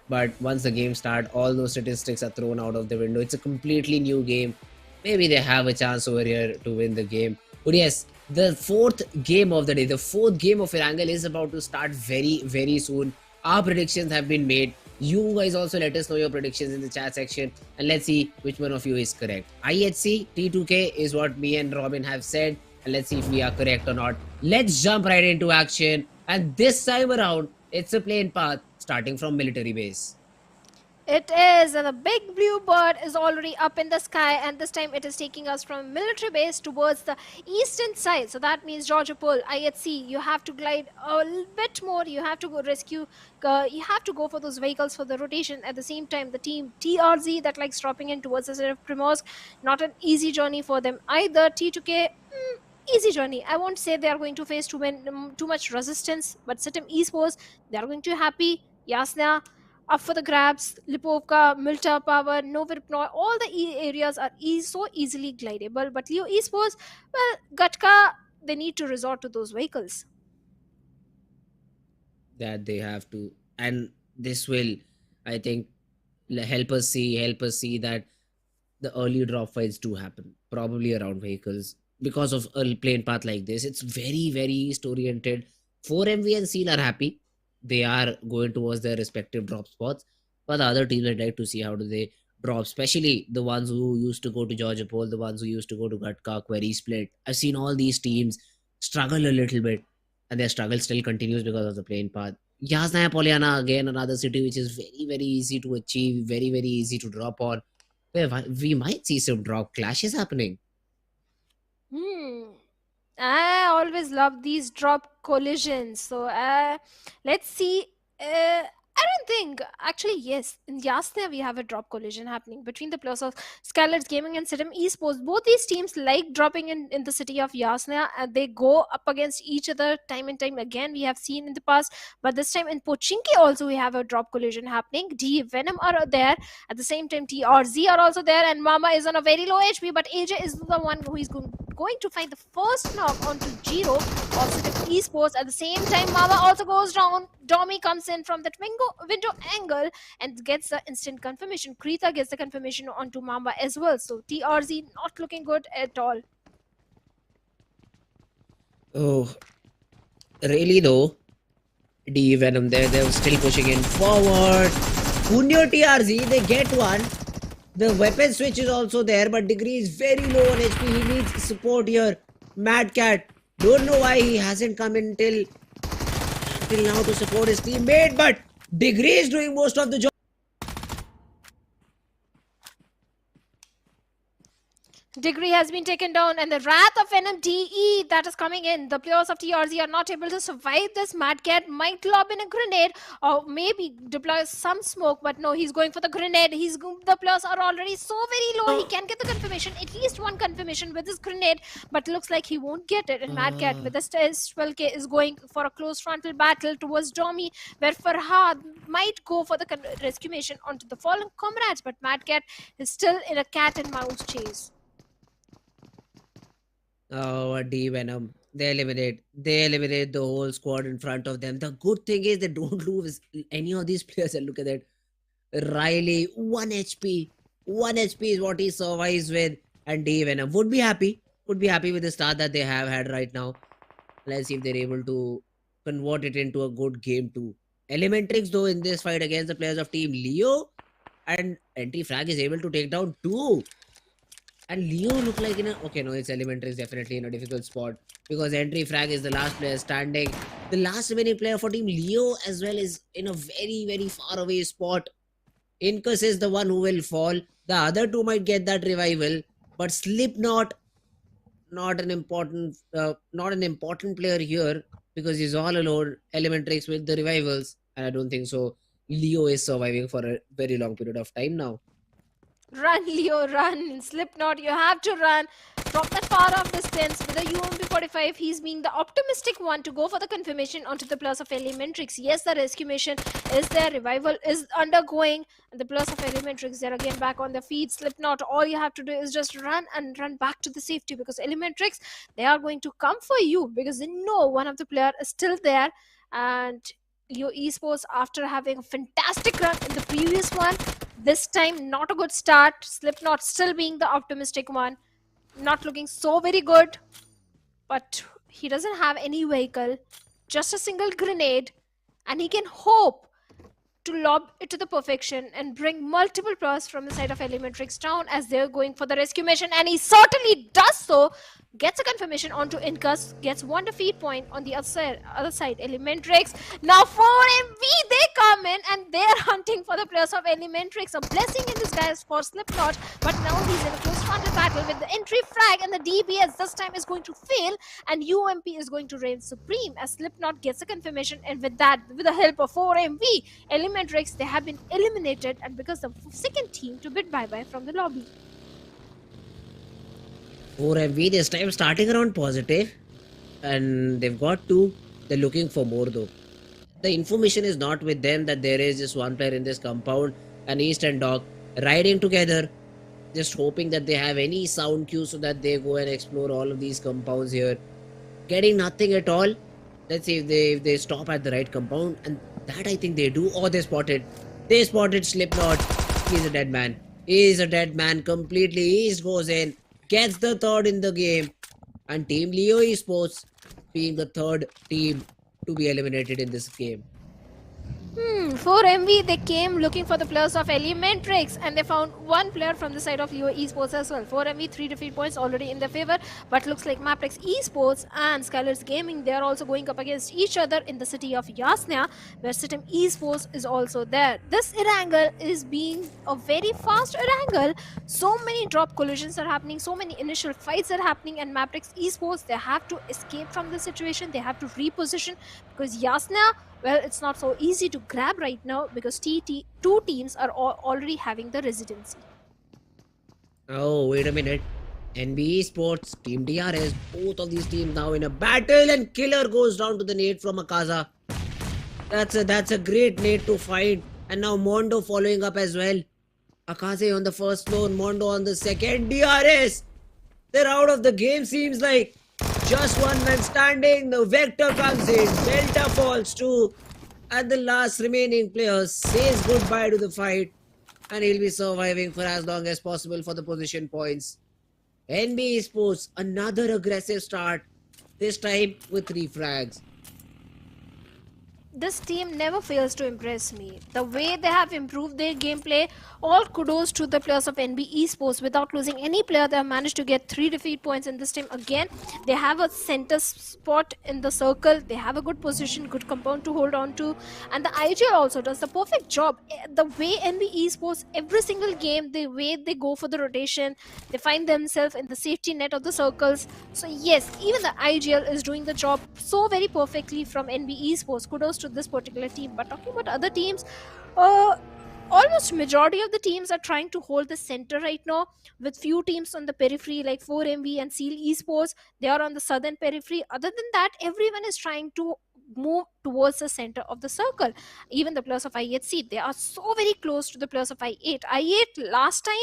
S2: But once the game starts, all those statistics are thrown out of the window. It's a completely new game. Maybe they have a chance over here to win the game. But yes, the fourth game of the day, the fourth game of Erangel is about to start very, very soon. Our predictions have been made. You guys also let us know your predictions in the chat section. And let's see which one of you is correct. IHC, T2K is what me and Robin have said. And let's see if we are correct or not. Let's jump right into action. And this time around, it's a plain path starting from military base.
S1: It is, and the big blue bird is already up in the sky, and this time it is taking us from military base towards the eastern side. So that means Georgopol, IHC, you have to glide a little bit more. You have to go rescue. You have to go for those vehicles for the rotation. At the same time, the team TRZ that likes dropping in towards the city of Primorsk, not an easy journey for them either. T2K. Easy journey. I won't say they are going to face too much resistance, but Sitim Esports, they are going to be happy. Yasna up for the grabs. Lipovka, Milta Power, Novirpnoy, all the areas are so easily glidable. But Leo Esports, well, Gatka, they need to resort to those vehicles.
S2: That they have to, and this will, I think, help us see that the early drop fights do happen, probably around vehicles. Because of a plain path like this, it's very, very east oriented. 4MV and Seal are happy. They are going towards their respective drop spots. But the other teams, I'd like to see how do they drop, especially the ones who used to go to Georgopol, the ones who used to go to Gatka, Query Split. I've seen all these teams struggle a little bit, and their struggle still continues because of the plain path. Yasnaya Polyana, again, another city which is very, very easy to achieve, very, very easy to drop on. Where we might see some drop clashes happening.
S1: I always love these drop collisions. So let's see. I don't think, actually, yes, in Yasna we have a drop collision happening between the players of Stalwart Gaming and Sitim Esports. Both these teams like dropping in the city of Yasna, and they go up against each other time and time again. We have seen in the past, but this time in Pochinki also we have a drop collision happening. D Venom are there at the same time. TRZ are also there, and Mama is on a very low HP, but AJ is the one who is going to find the first knock onto Jiro of Sitim Esports. At the same time, Mama also goes down. Domi comes in from that window angle and gets the instant confirmation. Krita gets the confirmation onto Mamba as well. So TRZ not looking good at all.
S2: Oh, really though? D Venom there, they're still pushing in forward. Punyo TRZ, they get one. The weapon switch is also there, but Degree is very low on HP. He needs support here. Mad Cat, don't know why he hasn't come in till now to support his teammate, but Degree is doing most of the job.
S1: Degree has been taken down, and the Wrath of Venom DE that is coming in. The players of TRZ are not able to survive this. Mad Cat might lob in a grenade or maybe deploy some smoke, but no, he's going for the grenade. The players are already so very low. He can get the confirmation, at least one confirmation with his grenade, but looks like he won't get it. And Mad Cat with the S12K is going for a close frontal battle towards Domi, where Farhad might go for the rescue mission onto the fallen comrades, but Mad Cat is still in a cat and mouse chase.
S2: Oh, D Venom. They eliminate the whole squad in front of them. The good thing is they don't lose any of these players. And look at that. Riley, 1 HP. 1 HP is what he survives with. And D Venom would be happy. Would be happy with the start that they have had right now. Let's see if they're able to convert it into a good game too. Elementrix though in this fight against the players of Team Leo, and Entry Frag is able to take down 2. And Leo look like in a okay, no, it's Elementary is definitely in a difficult spot because Entry Frag is the last player standing. The last remaining player for Team Leo as well is in a very, very far away spot. Incus is the one who will fall. The other two might get that revival, but Slipknot not an important player here because he's all alone. Elementrix with the revivals, and I don't think so. Leo is surviving for a very long period of time now.
S1: Run, Leo, run. Slipknot, you have to run. From that far off distance with a UMP45, he's being the optimistic one to go for the confirmation onto the plus of Elementrix. Yes, the rescue mission is there. Revival is undergoing. And the plus of Elementrix, they're again back on their feet. Slipknot, all you have to do is just run and run back to the safety because Elementrix, they are going to come for you because they know one of the player is still there. And Leo Esports, after having a fantastic run in the previous one, this time not a good start. Slipknot still being the optimistic one, not looking so very good, but he doesn't have any vehicle, just a single grenade, and he can hope to lob it to the perfection and bring multiple players from the side of Elementrix down as they're going for the rescue mission, and he certainly does so. Gets a confirmation onto Incus, gets 1 defeat point on the other side. Elementrix, now 4MV, they come in and they're hunting for the players of Elementrix. A blessing in disguise for Slipknot, but now he's in a close frontal battle with the entry frag, and the DBS this time is going to fail, and UMP is going to reign supreme as Slipknot gets a confirmation, and with that, with the help of 4MV, Elementrix, they have been eliminated and becomes the second team to bid bye-bye from the lobby.
S2: 4MV this time starting around positive, and they've got 2. They're looking for more though. The information is not with them that there is just one player in this compound, and East and Dog riding together, just hoping that they have any sound cue so that they go and explore all of these compounds here. Getting nothing at all. Let's see if they stop at the right compound, and that I think they do. Oh, they spotted Slipknot. He's a dead man. He's a dead man completely. East goes in, gets the 3rd in the game, and Team Leo Esports being the 3rd team to be eliminated in this game.
S1: 4MV, they came looking for the players of Elementrix, and they found one player from the side of Leo Esports as well. 4MV, 3 defeat points already in their favor, but looks like MABETEX Esports and Stalwart Gaming, they are also going up against each other in the city of Yasna, where Sitim Esports is also there. This Erangel is being a very fast Erangel. So many drop collisions are happening, so many initial fights are happening, and MABETEX Esports, they have to escape from the situation, they have to reposition because Yasna, well, it's not so easy to grab right now because two teams are already having the residency.
S2: Oh, wait a minute. NB Esports, Team DRS, both of these teams now in a battle, and Killer goes down to the nade from Akaza. That's a great nade to find, and now Mondo following up as well. Akaze on the first floor, Mondo on the second. DRS, they're out of the game seems like. Just one man standing, the Vector comes in, Delta falls too, and the last remaining player says goodbye to the fight, and he'll be surviving for as long as possible for the position points. NB Esports, another aggressive start, this time with 3 frags.
S1: This team never fails to impress me. The way they have improved their gameplay, all kudos to the players of NB Esports. Without losing any player, they have managed to get 3 defeat points in this team. Again, they have a center spot in the circle. They have a good position, good compound to hold on to. And the IGL also does the perfect job. The way NB Esports, every single game, the way they go for the rotation, they find themselves in the safety net of the circles. So yes, even the IGL is doing the job so very perfectly from NB Esports. Kudos to this particular team. But talking about other teams, almost majority of the teams are trying to hold the center right now, with few teams on the periphery like 4MV and Seal Esports. They are on the southern periphery. Other than that, everyone is trying to move towards the center of the circle. Even the players of I8C, they are so very close to the players of I8. I8 last time,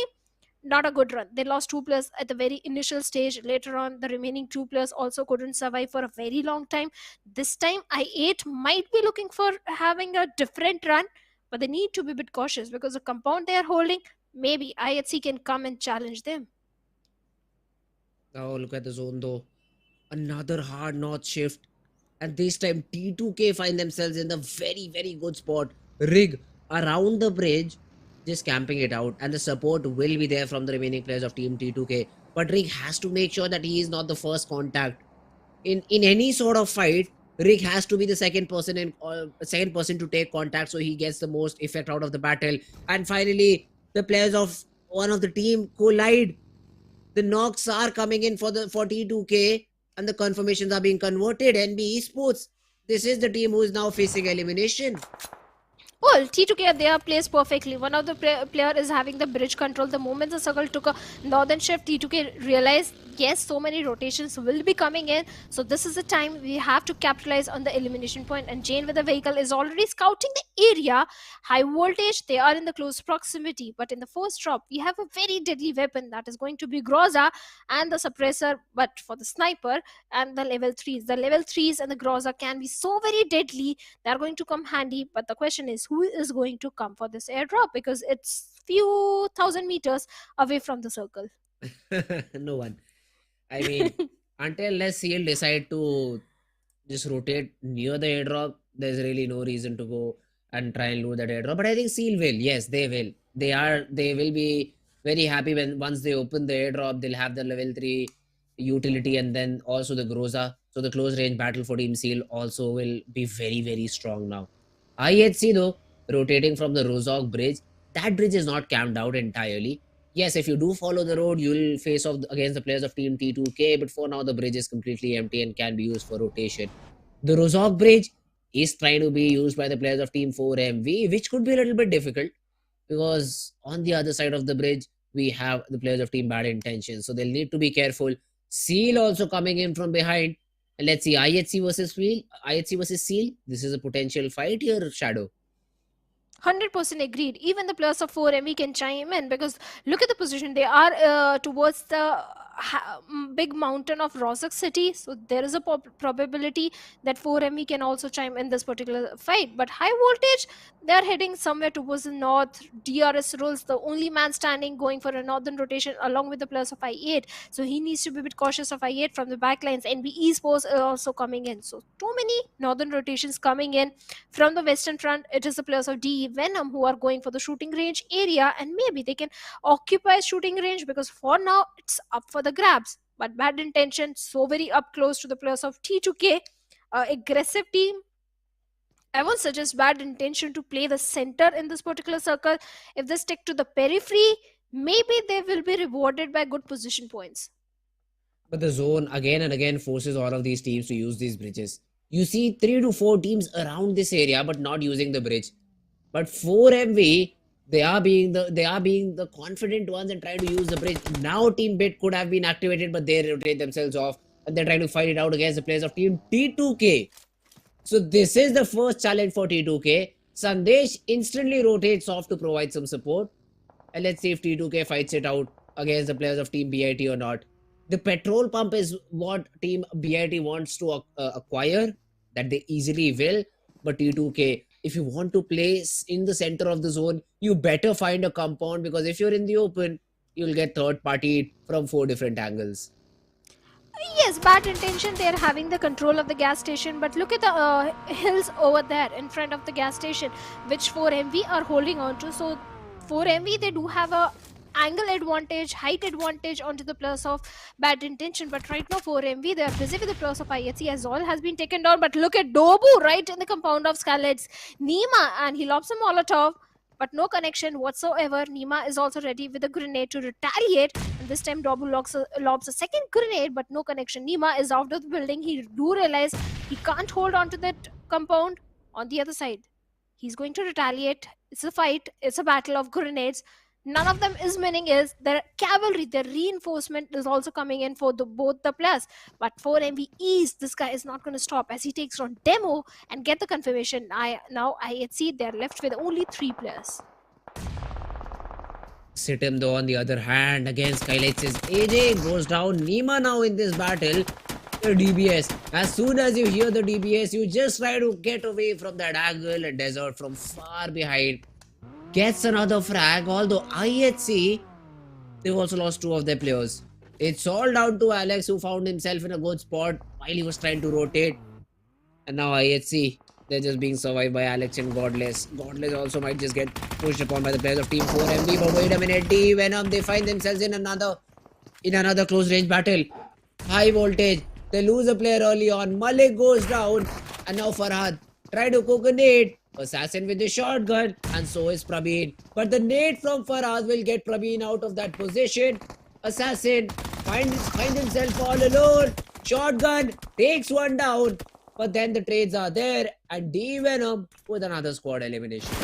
S1: not a good run. They lost 2 players at the very initial stage. Later on, the remaining 2 players also couldn't survive for a very long time. This time, I8 might be looking for having a different run, but they need to be a bit cautious because the compound they are holding, maybe IHC can come and challenge them.
S2: Oh, look at the zone though. Another hard north shift. And this time T2K find themselves in the very, very good spot. Rig around the bridge, just camping it out. And the support will be there from the remaining players of Team T2K. But Rig has to make sure that he is not the first contact. In any sort of fight, Rig has to be the second person to take contact so he gets the most effect out of the battle. And finally, the players of one of the team collide. The knocks are coming in for T2K and the confirmations are being converted. NB Esports, this is the team who is now facing elimination.
S1: Well, T2K, they are placed perfectly. One of the player is having the bridge control. The moment the circle took a northern shift, T2K realized, yes, so many rotations will be coming in. So this is the time we have to capitalize on the elimination point. And Jane with the vehicle is already scouting the area. High voltage, they are in the close proximity. But in the first drop, we have a very deadly weapon that is going to be Groza and the suppressor, but for the sniper and the level 3s. The level 3s and the Groza can be so very deadly. They are going to come handy. But the question is, who is going to come for this airdrop? Because it's few thousand meters away from the circle.
S2: No one. I mean, until Seal decide to just rotate near the airdrop, there's really no reason to go and try and loot that airdrop. But I think Seal will. Yes, they will. They will be very happy when once they open the airdrop, they'll have the level 3 utility and then also the Groza. So the close range battle for Team Seal also will be very, very strong now. IHC though, rotating from the Rozog bridge, that bridge is not camped out entirely. Yes, if you do follow the road, you'll face off against the players of Team T2K, but for now the bridge is completely empty and can be used for rotation. The Rozog bridge is trying to be used by the players of Team 4MV, which could be a little bit difficult because on the other side of the bridge, we have the players of Team Bad Intention. So they'll need to be careful. Seal also coming in from behind. And let's see, IHC versus Seal. This is a potential fight here, Shadow.
S1: 100% agreed. Even the players of 4ME can chime in because look at the position. They are towards the big mountain of Rozak city. So there is a probability that 4ME can also chime in this particular fight. But high voltage, they are heading somewhere towards the north. DRS rules, the only man standing going for a northern rotation along with the players of I8. So he needs to be a bit cautious of I8 from the backlines. NB Esports are also coming in. So too many northern rotations coming in. From the western front, it is the players of DE Venom who are going for the shooting range area, and maybe they can occupy shooting range because for now it's up for the grabs. But Bad Intention so very up close to the players of T2K, aggressive team. I won't suggest Bad Intention to play the center in this particular circle. If they stick to the periphery, maybe they will be rewarded by good position points.
S2: But the zone again and again forces all of these teams to use these bridges. You see 3 to 4 teams around this area but not using the bridge. But 4MV, they are being the confident ones and trying to use the bridge. Now Team Bit could have been activated, but they rotate themselves off and they're trying to fight it out against the players of Team T2K. So this is the first challenge for T2K. Sandesh instantly rotates off to provide some support. And let's see if T2K fights it out against the players of Team BIT or not. The petrol pump is what Team BIT wants to acquire, that they easily will. But T2K, if you want to play in the center of the zone, you better find a compound, because if you're in the open, you'll get third party from 4 different angles.
S1: Yes, Bad Intention, they're having the control of the gas station, but look at the hills over there in front of the gas station, which 4MV are holding on to. So 4MV, they do have a angle advantage, height advantage onto the players of Bad Intention, but right now 4MV, they are busy with the players of IHC as all has been taken down. But look at Dobu right in the compound of Scarlet's Nima, and he lobs a Molotov, but no connection whatsoever. Nima is also ready with a grenade to retaliate, and this time Dobu lobs a second grenade, but no connection. Nima is out of the building. He do realize he can't hold on to that compound on the other side. He's going to retaliate. It's a fight. It's a battle of grenades. None of them is winning. Is their cavalry, their reinforcement is also coming in for both the players. But 4MV this guy is not going to stop as he takes on Demo and get the confirmation. Now IHC, they're left with only 3 players.
S2: Sitim though on the other hand against Skylights is AJ goes down. Nima now in this battle. The DBS. As soon as you hear the DBS, you just try to get away from that angle and Desert from far behind. Gets another frag, although IHC, they've also lost 2 of their players. It's all down to Alex, who found himself in a good spot while he was trying to rotate. And now IHC, they're just being survived by Alex and Godless. Godless also might just get pushed upon by the players of Team 4MD. But wait a minute, D Venom, they find themselves in another close range battle. High voltage. They lose a player early on. Malik goes down. And now Farhad try to cook a nade. Assassin with the shotgun. And so is Praveen. But the nade from Farhad will get Praveen out of that position. Assassin finds himself all alone. Shotgun takes one down. But then the trades are there. And D Venom with another squad elimination.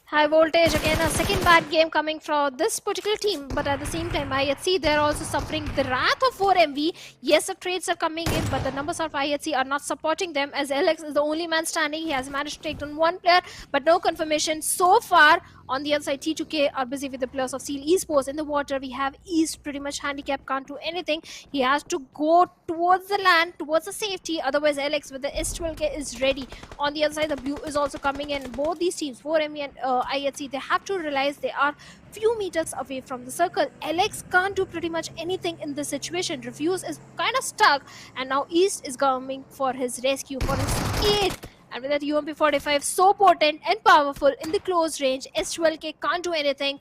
S1: High voltage again, a second bad game coming from this particular team, but at the same time IHC, they're also suffering the wrath of 4MV. Yes, the trades are coming in, but the numbers of IHC are not supporting them, as Alex is the only man standing. He has managed to take down 1 player, but no confirmation so far. On the other side, T2K are busy with the players of Seal Esports. In the water, we have East pretty much handicapped, can't do anything. He has to go towards the land, towards the safety. Otherwise, Alex with the S12K is ready. On the other side, the blue is also coming in. Both these teams, 4ME and IHC, they have to realize they are few meters away from the circle. Alex can't do pretty much anything in this situation. Refuse is kind of stuck, and now East is coming for his rescue, for his aid. And with that UMP45 so potent and powerful in the close range, S12K can't do anything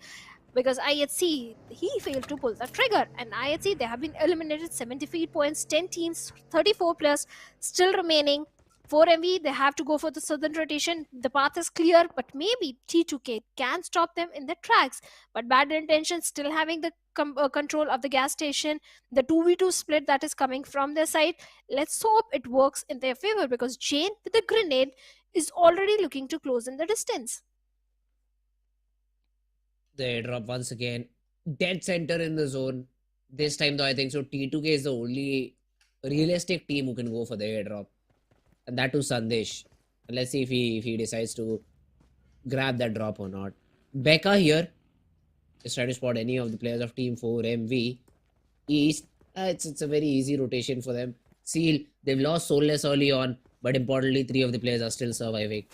S1: because IHC, he failed to pull the trigger. And IHC, they have been eliminated, 73 points, 10 teams, 34 plus still remaining. 4MV, they have to go for the southern rotation. The path is clear, but maybe T2K can stop them in the tracks. But Bad Intention still having the control of the gas station. The 2v2 split that is coming from their side. Let's hope it works in their favor, because Jane with the grenade is already looking to close in the distance.
S2: They drop once again. Dead center in the zone. This time though, I think so T2K is the only realistic team who can go for the airdrop. And that to Sandesh. And let's see if he decides to grab that drop or not. Becca here is trying to spot any of the players of Team 4MV. East, it's a very easy rotation for them. Seal, they've lost Soulless early on, but importantly, 3 of the players are still surviving.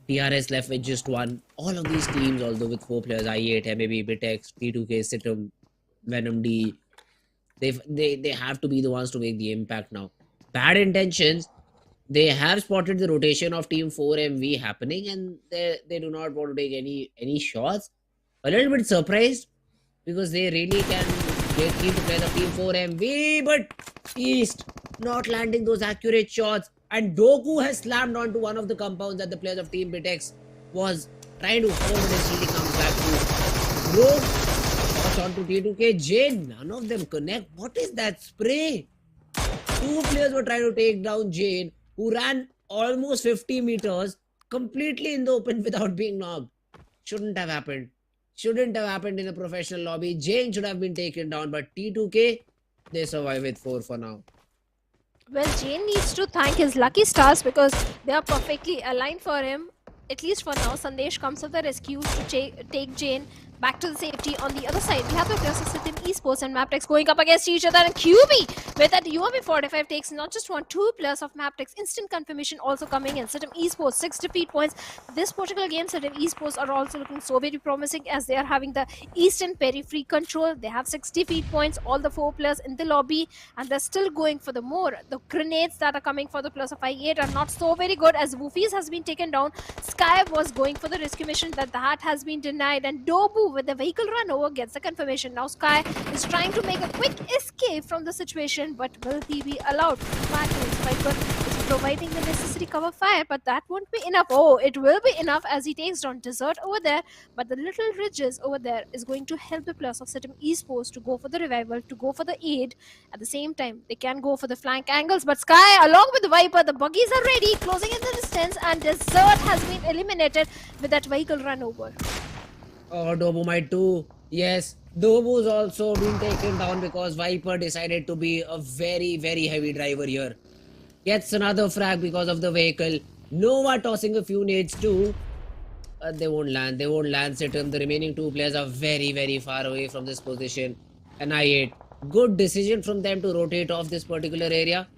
S2: DRS left with just 1. All of these teams, although with 4 players, I8, MABETEX, T2K, Situm, Venom D, they have to be the ones to make the impact now. Bad Intentions, they have spotted the rotation of Team 4MV happening, and they do not want to take any shots. A little bit surprised, because they really can get keen to play the Team 4MV, but East not landing those accurate shots. And Doku has slammed onto one of the compounds that the players of Team BTEX was trying to hold, and he comes back to Rogue. Shots onto T2K. Jane, none of them connect. What is that spray? 2 players were trying to take down Jane, who ran almost 50 meters completely in the open without being knocked. Shouldn't have happened. Shouldn't have happened in a professional lobby. Jane should have been taken down, but T2K, they survive with 4 for now.
S1: Well, Jane needs to thank his lucky stars, because they are perfectly aligned for him. At least for now, Sandesh comes to the rescue to take Jane back to the safety. On the other side, we have the players of Sitim Esports and MABETEX going up against each other, and QB with that UMP45 takes not just 1, 2 players of MABETEX. Instant confirmation also coming in. Sitim Esports 6 defeat points. This particular game, Sitim Esports are also looking so very promising, as they are having the eastern periphery control. They have 6 defeat points, all the 4 players in the lobby, and they're still going for the more. The grenades that are coming for the players of I8 are not so very good, as Woofies has been taken down. Sky was going for the rescue mission, that has been denied, and Dobu with the vehicle run over gets the confirmation. Now Sky is trying to make a quick escape from the situation, but will he be allowed? Viper is providing the necessary cover fire, but that won't be enough. Oh, it will be enough, as he takes down Desert over there, but the little ridges over there is going to help the players of Sitim Esports to go for the revival, to go for the aid. At the same time, they can go for the flank angles, but Sky along with the Viper, the buggies are ready, closing in the distance, and Desert has been eliminated with that vehicle run over.
S2: Oh, Dobu might too. Yes, Dobu's also been taken down, because Viper decided to be a very, very heavy driver here. Gets another frag because of the vehicle. Nova tossing a few nades too. They won't land. They won't land Situm. The remaining two players are very, very far away from this position. And I8. Good decision from them to rotate off this particular area.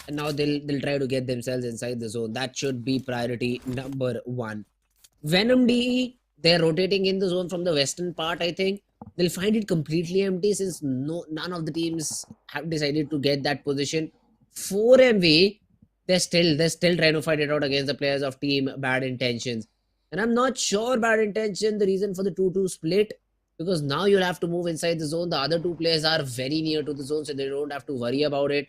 S2: And now they'll try to get themselves inside the zone. That should be priority number one. Venom DE, they're rotating in the zone from the western part, I think. They'll find it completely empty since none of the teams have decided to get that position. 4MV, they're still trying to fight it out against the players of team Bad Intentions. And I'm not sure Bad Intention, the reason for the 2-2 split, because now you'll have to move inside the zone. The other two players are very near to the zone, so they don't have to worry about it.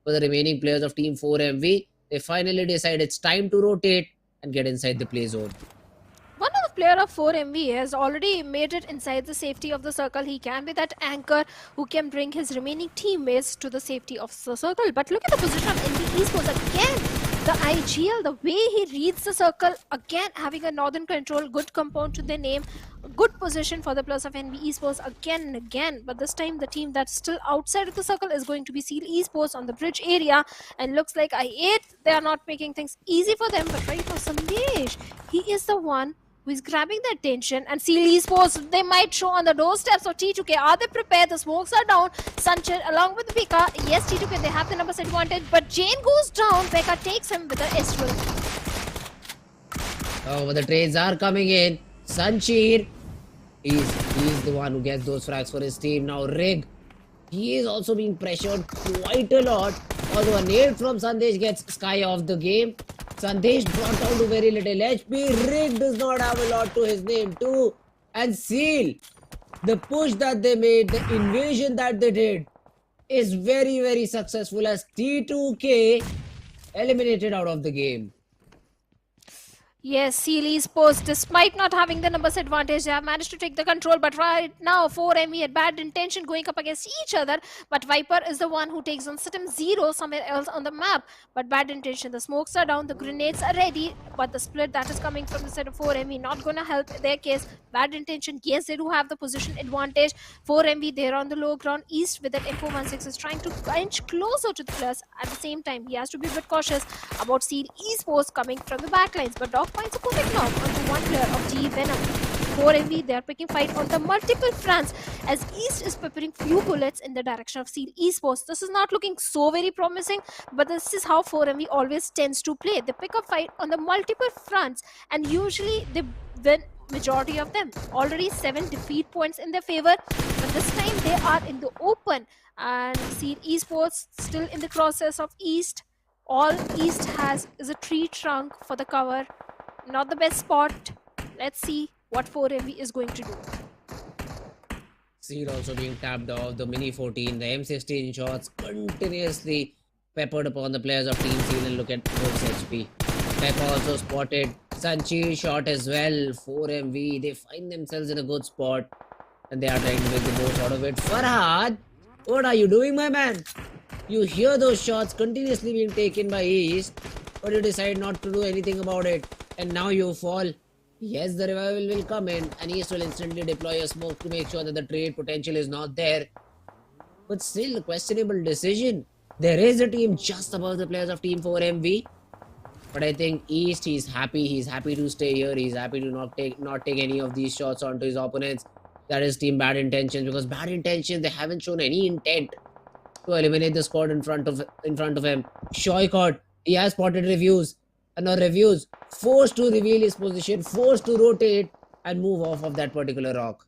S2: For the remaining players of team 4MV, they finally decide it's time to rotate and get inside the play zone.
S1: One of the player of 4MV has already made it inside the safety of the circle. He can be that anchor who can bring his remaining teammates to the safety of the circle. But look at the position of NV Esports again. The IGL, the way he reads the circle, again having a northern control, good compound to their name, good position for the players of NV Esports again and again. But this time the team that's still outside of the circle is going to be Seal Esports on the bridge area. And looks like I8, they are not making things easy for them. But right now Sandesh, he is the one who is grabbing the attention, and Seal Esports, they might show on the doorsteps of T2K. Are they prepared? The smokes are down. Sanchit along with Beka. Yes, T2K, they have the numbers advantage, but Jane goes down. Beka takes him with the S12.
S2: Oh, but the trades are coming in. Sanchir, he's the one who gets those frags for his team. Now Rig, he is also being pressured quite a lot. Although a nade from Sandesh gets Sky off the game. Sandesh brought down to very little HP. Rig does not have a lot to his name too. And Seal, the push that they made, the invasion that they did is very, very successful as T2K eliminated out of the game.
S1: Yes, Seal Esports, despite not having the numbers advantage, they have managed to take the control. But right now, 4ME had Bad Intention going up against each other. But Viper is the one who takes on Situm 0 somewhere else on the map. But Bad Intention, the smokes are down, the grenades are ready. But the split that is coming from the side of 4ME not going to help their case. Bad Intention, yes, they do have the position advantage. 4ME, they're on the low ground east with that M416 is trying to inch closer to the players. At the same time, he has to be a bit cautious about Seal Esports coming from the backlines. But Dog finds a perfect knock onto one player of GE Venom. 4MV, they are picking fight on the multiple fronts as East is preparing few bullets in the direction of Seal Esports. This is not looking so very promising, but this is how 4MV always tends to play. They pick up fight on the multiple fronts and usually they win majority of them. Already 7 defeat points in their favor, but this time they are in the open and Seal Esports still in the process of East. All East has is a tree trunk for the cover. Not the best spot. Let's see what 4MV is going to do.
S2: Seal also being tapped off, the Mini 14, the M16 shots continuously peppered upon the players of Team Seal, and look at Rogue's HP. Pep also spotted. Sanchi shot as well. 4MV, they find themselves in a good spot and they are trying to make the most out of it. Farhad, what are you doing, my man? You hear those shots continuously being taken by East, but you decide not to do anything about it. And now you fall. Yes, the revival will come in and East will instantly deploy a smoke to make sure that the trade potential is not there. But still, a questionable decision. There is a team just above the players of Team 4MV. But I think East, he's happy to stay here. He's happy to not take any of these shots onto his opponents. That is Team Bad Intentions, because Bad Intentions, they haven't shown any intent to eliminate the squad in front of him. Shoykot, he has spotted Reviews. And now Reviews forced to reveal his position, forced to rotate and move off of that particular rock.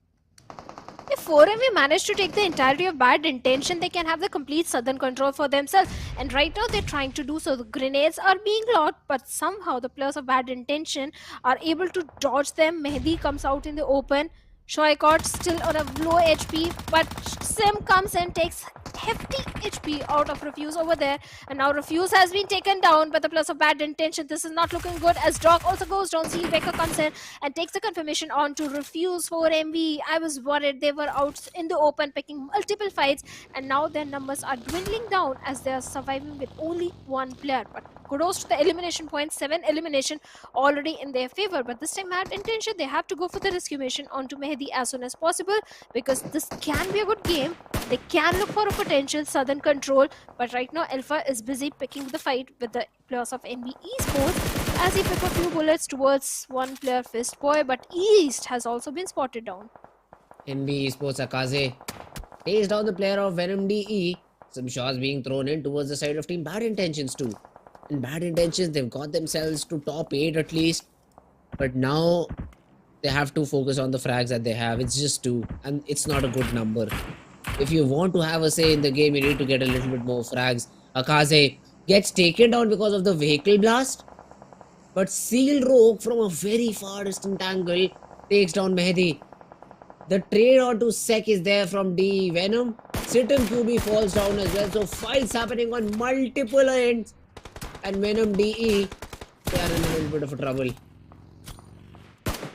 S1: If 4MV manage to take the entirety of Bad Intention, they can have the complete southern control for themselves. And right now they're trying to do so. The grenades are being locked, but somehow the players of Bad Intention are able to dodge them. Mehdi comes out in the open. Shoykot still on a low HP, but Sim comes and takes hefty HP out of Refuse over there. And now Refuse has been taken down by the players of Bad Intention. This is not looking good as Doc also goes down. Seal Becker comes in and takes the confirmation on to Refuse 4MV. I was worried they were out in the open picking multiple fights, and now their numbers are dwindling down as they are surviving with only one player. But kudos to the elimination point. 7 elimination already in their favor. But this time at Intention, they have to go for the rescue mission onto Mehdi as soon as possible, because this can be a good game. They can look for a potential southern control, but right now Alpha is busy picking the fight with the players of NB Esports as he pick a few bullets towards one player Fist Boy, but East has also been spotted down.
S2: NB Esports Akaze takes down the player of Venom DE. Some shots being thrown in towards the side of team Bad Intentions too. In Bad Intentions, they've got themselves to top 8 at least. But now they have to focus on the frags that they have. It's just 2, and it's not a good number. If you want to have a say in the game, you need to get a little bit more frags. Akaze gets taken down because of the vehicle blast. But Seal Rogue from a very far distant angle takes down Mehdi. The trade onto Sek is there from DE Venom. Situm QB falls down as well. So fights happening on multiple ends. And Venom DE, they are in a little bit of trouble.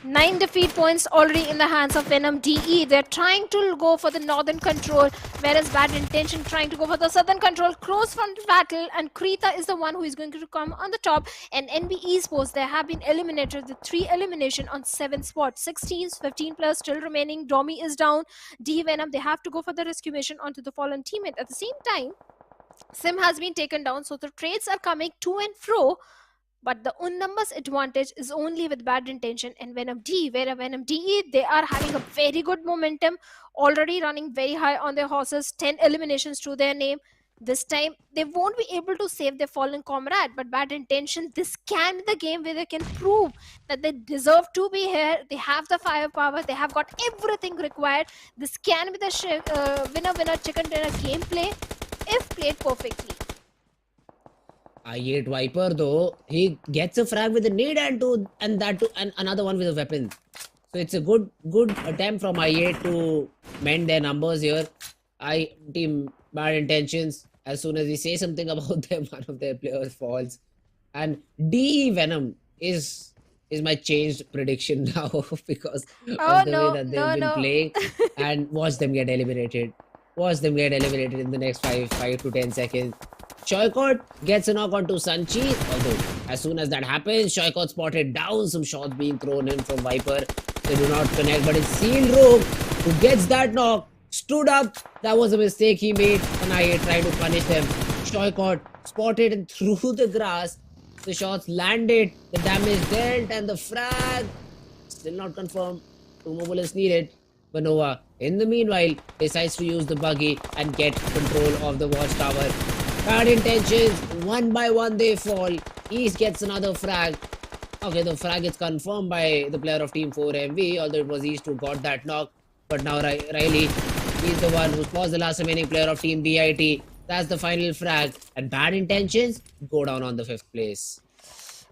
S1: 9 defeat points already in the hands of Venom DE. They're trying to go for the northern control, whereas Bad Intention trying to go for the southern control. Close front battle, and Krita is the one who is going to come on the top. And NB Esports, they have been eliminated with 3 elimination on 7 spots. 16, 15 plus still remaining. Domi is down. DE Venom, they have to go for the rescue mission onto the fallen teammate. At the same time, Sim has been taken down, so the trades are coming to and fro. But the numbers advantage is only with Bad Intention and Venom D, where Venom DE, they are having a very good momentum, already running very high on their horses, 10 eliminations to their name. This time, they won't be able to save their fallen comrade, but Bad Intention, this can be the game where they can prove that they deserve to be here. They have the firepower, they have got everything required. This can be the winner-winner chicken dinner gameplay if played perfectly.
S2: I8 Viper though, he gets a frag with a nade and another one with a weapon. So it's a good attempt from I8 to mend their numbers here. Team Bad Intentions, as soon as we say something about them, one of their players falls. And DE Venom is my changed prediction now because of the way that they've been playing. And watch them get eliminated. Watch them get eliminated in the next 5 to 10 seconds. Shoykot gets a knock onto Sanchi, although as soon as that happens, Shoykot spotted down, some shots being thrown in from Viper. They do not connect, but it's Seal Rogue who gets that knock, stood up. That was a mistake he made, and I tried to punish them. Shoykot spotted and through the grass. The shots landed, the damage dealt, and the frag still not confirmed. 2 more bullets needed. But Nova, in the meanwhile, decides to use the buggy and get control of the watchtower. Bad Intentions, one by one they fall. East gets another frag. Okay, the frag is confirmed by the player of Team 4MV, although it was East who got that knock. But now Riley, he's the one who was the last remaining player of Team DIT. That's the final frag. And Bad Intentions go down on the 5th place.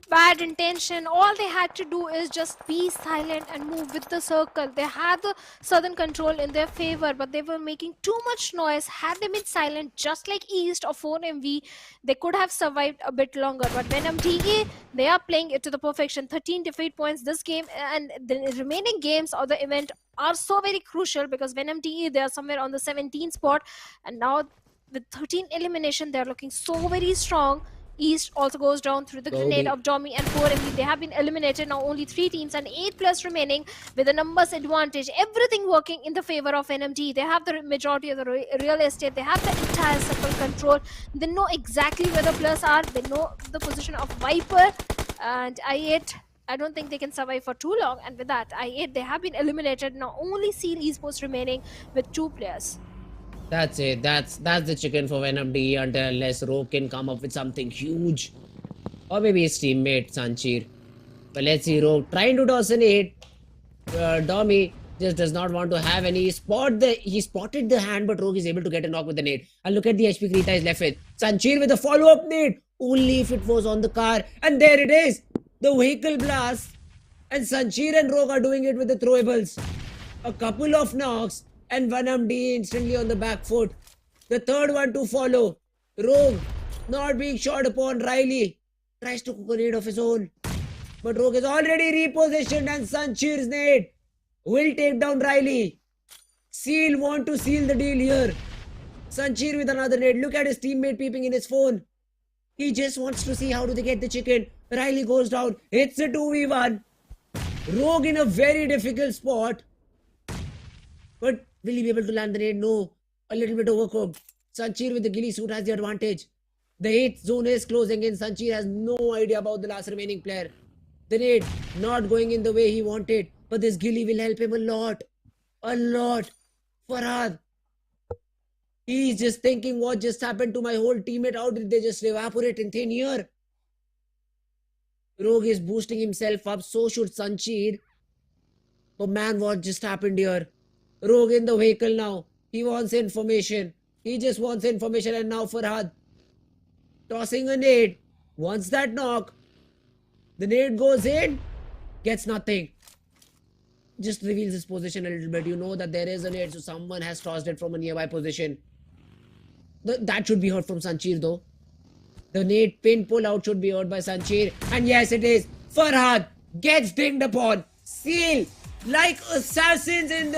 S1: Bad Intention, all they had to do is just be silent and move with the circle. They had the southern control in their favor, but they were making too much noise. Had they been silent, just like East or 4MV, they could have survived a bit longer. But Venom DE, they are playing it to the perfection. 13 defeat points this game, and the remaining games of the event are so very crucial because Venom DE, they are somewhere on the 17th spot, and now with 13 elimination, they are looking so very strong. East also goes down through the grenade of Domi and 4MV. They have been eliminated now, only 3 teams and 8 plus remaining with a numbers advantage. Everything working in the favor of NMD. They have the majority of the real estate. They have the entire circle control. They know exactly where the players are. They know the position of Viper and I8. I don't think they can survive for too long. And with that, I8, they have been eliminated. Now only Seal Esports remaining with 2 players.
S2: That's it. That's the chicken for Venom DE unless Rogue can come up with something huge. Or maybe his teammate, Sanchir. But let's see, Rogue trying to toss an 8. Domi just does not want to have any. He spotted the hand, but Rogue is able to get a knock with the nade. And look at the HP Krita is left with. Sanchir with a follow-up nade. Only if it was on the car. And there it is. The vehicle blast. And Sanchir and Rogue are doing it with the throwables. A couple of knocks. And Venom DE instantly on the back foot. The third one to follow. Rogue not being shot upon. Riley tries to cook a nade of his own. But Rogue is already repositioned and Sanchir's nade will take down Riley. Seal want to seal the deal here. Sanchir with another nade. Look at his teammate peeping in his phone. He just wants to see how do they get the chicken. Riley goes down. It's a 2v1. Rogue in a very difficult spot. But will he be able to land the nade? No. A little bit overcooked. Sanchir with the ghillie suit has the advantage. The 8th zone is closing in. Sanchir has no idea about the last remaining player. The nade not going in the way he wanted. But this ghillie will help him a lot. A lot. Farhad. He's just thinking what just happened to my whole teammate. How did they just evaporate in thin air? Rogue is boosting himself up. So should Sanchir. But man, what just happened here? Rogue in the vehicle now. He wants information. He just wants information. And now Farhad tossing a nade. Wants that knock. The nade goes in. Gets nothing. Just reveals his position a little bit. You know that there is a nade. So someone has tossed it from a nearby position. That should be heard from Sanchir though. The nade pin pull out should be heard by Sanchir. And yes, it is. Farhad gets dinged upon. Seal like assassins in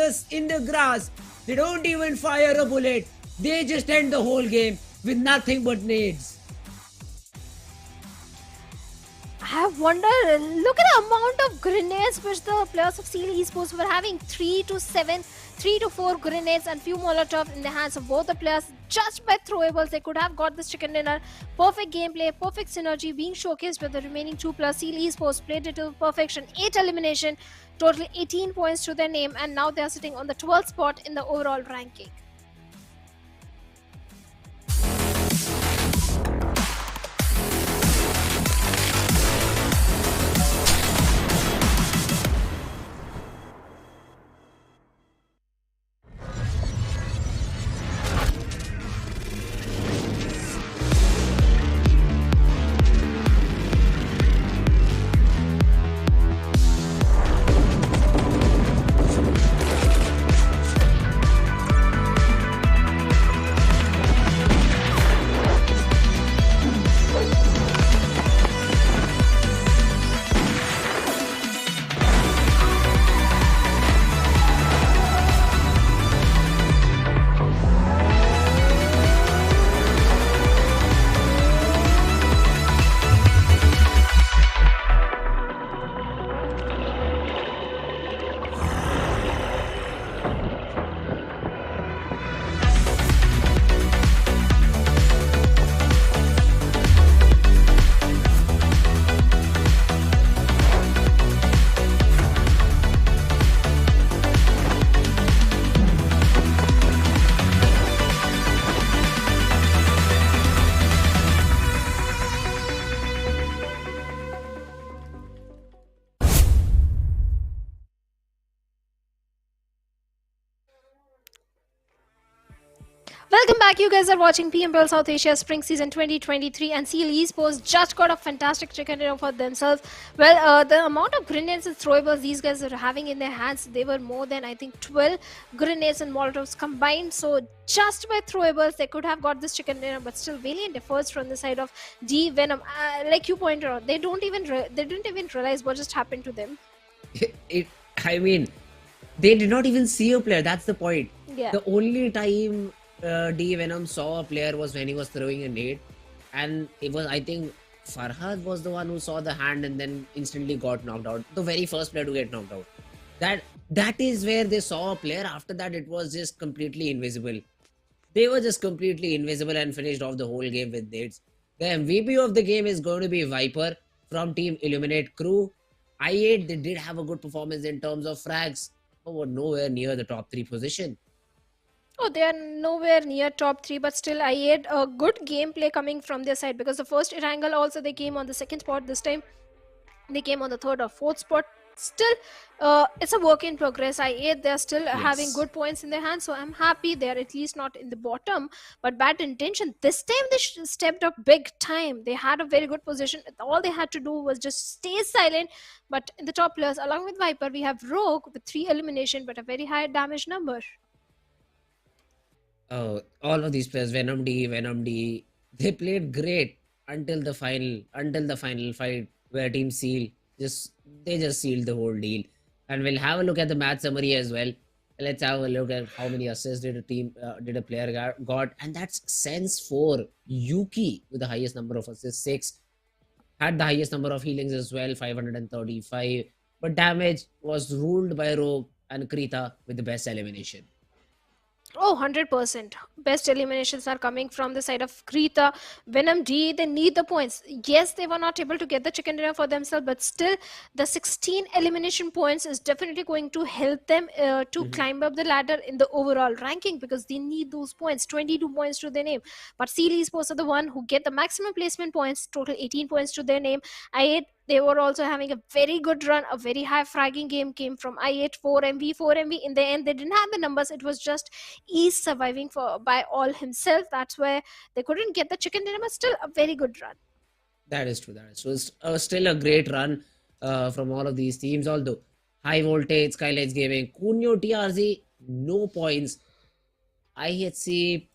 S2: the grass. They don't even fire a bullet. They just end the whole game with nothing but nades.
S1: I wonder, look at the amount of grenades which the players of Seal Esports were having. 3 to 4 grenades and few Molotov in the hands of both the players. Just by throwables, they could have got this chicken dinner. Perfect gameplay, perfect synergy being showcased by the remaining 2 players. Seal Esports played it to perfection. 8 elimination, total 18 points to their name, and now they are sitting on the 12th spot in the overall ranking. Welcome back. You guys are watching PMPL South Asia Spring Season 2023, and Seal Esports just got a fantastic chicken dinner for themselves. Well, the amount of grenades and throwables these guys are having in their hands, they were more than, I think, 12 grenades and molotovs combined. So just by throwables, they could have got this chicken dinner, but still valiant efforts from the side of D Venom. Like you pointed out, they didn't even realize what just happened to them.
S2: I mean, they did not even see a player. That's the point.
S1: Yeah.
S2: The only time D Venom saw a player was when he was throwing a nade, and it was, I think, Farhad was the one who saw the hand and then instantly got knocked out. The very first player to get knocked out. That is where they saw a player. After that, it was just completely invisible. They were just completely invisible and finished off the whole game with nades. The MVP of the game is going to be Viper from Team Illuminate Crew. I8, they did have a good performance in terms of frags, but were nowhere near the top 3 position.
S1: Oh, they are nowhere near top 3, but still I had a good gameplay coming from their side, because the first Erangel also they came on the 2nd spot. This time they came on the 3rd or 4th spot. Still, it's a work in progress. They're still having good points in their hands, so I'm happy they're at least not in the bottom. But Bad Intention, this time they stepped up big time. They had a very good position. All they had to do was just stay silent. But in the top players, along with Viper, we have Rogue with 3 elimination, but a very high damage number.
S2: Oh, all of these players, Venom D, they played great until the final fight where Team Seal just sealed the whole deal. And we'll have a look at the match summary as well. Let's have a look at how many assists did a player got, and that's Sense 4. Yuki with the highest number of assists, 6. Had the highest number of healings as well, 535. But damage was ruled by Rogue and Krita with the best elimination.
S1: Oh, 100%. Best eliminations are coming from the side of Krita. Venom D, they need the points. Yes, they were not able to get the chicken dinner for themselves, but still, the 16 elimination points is definitely going to help them to climb up the ladder in the overall ranking, because they need those points, 22 points to their name. But Seal Esports are the one who get the maximum placement points, total 18 points to their name. They were also having a very good run. A very high fragging game came from I8, 4MV. In the end, they didn't have the numbers. It was just East surviving by all himself. That's where they couldn't get the chicken dinner, but still a very good run.
S2: That is true. It's still a great run from all of these teams. Although High Voltage, Skylights Gaming, Kunyo, TRZ, no points. IHC,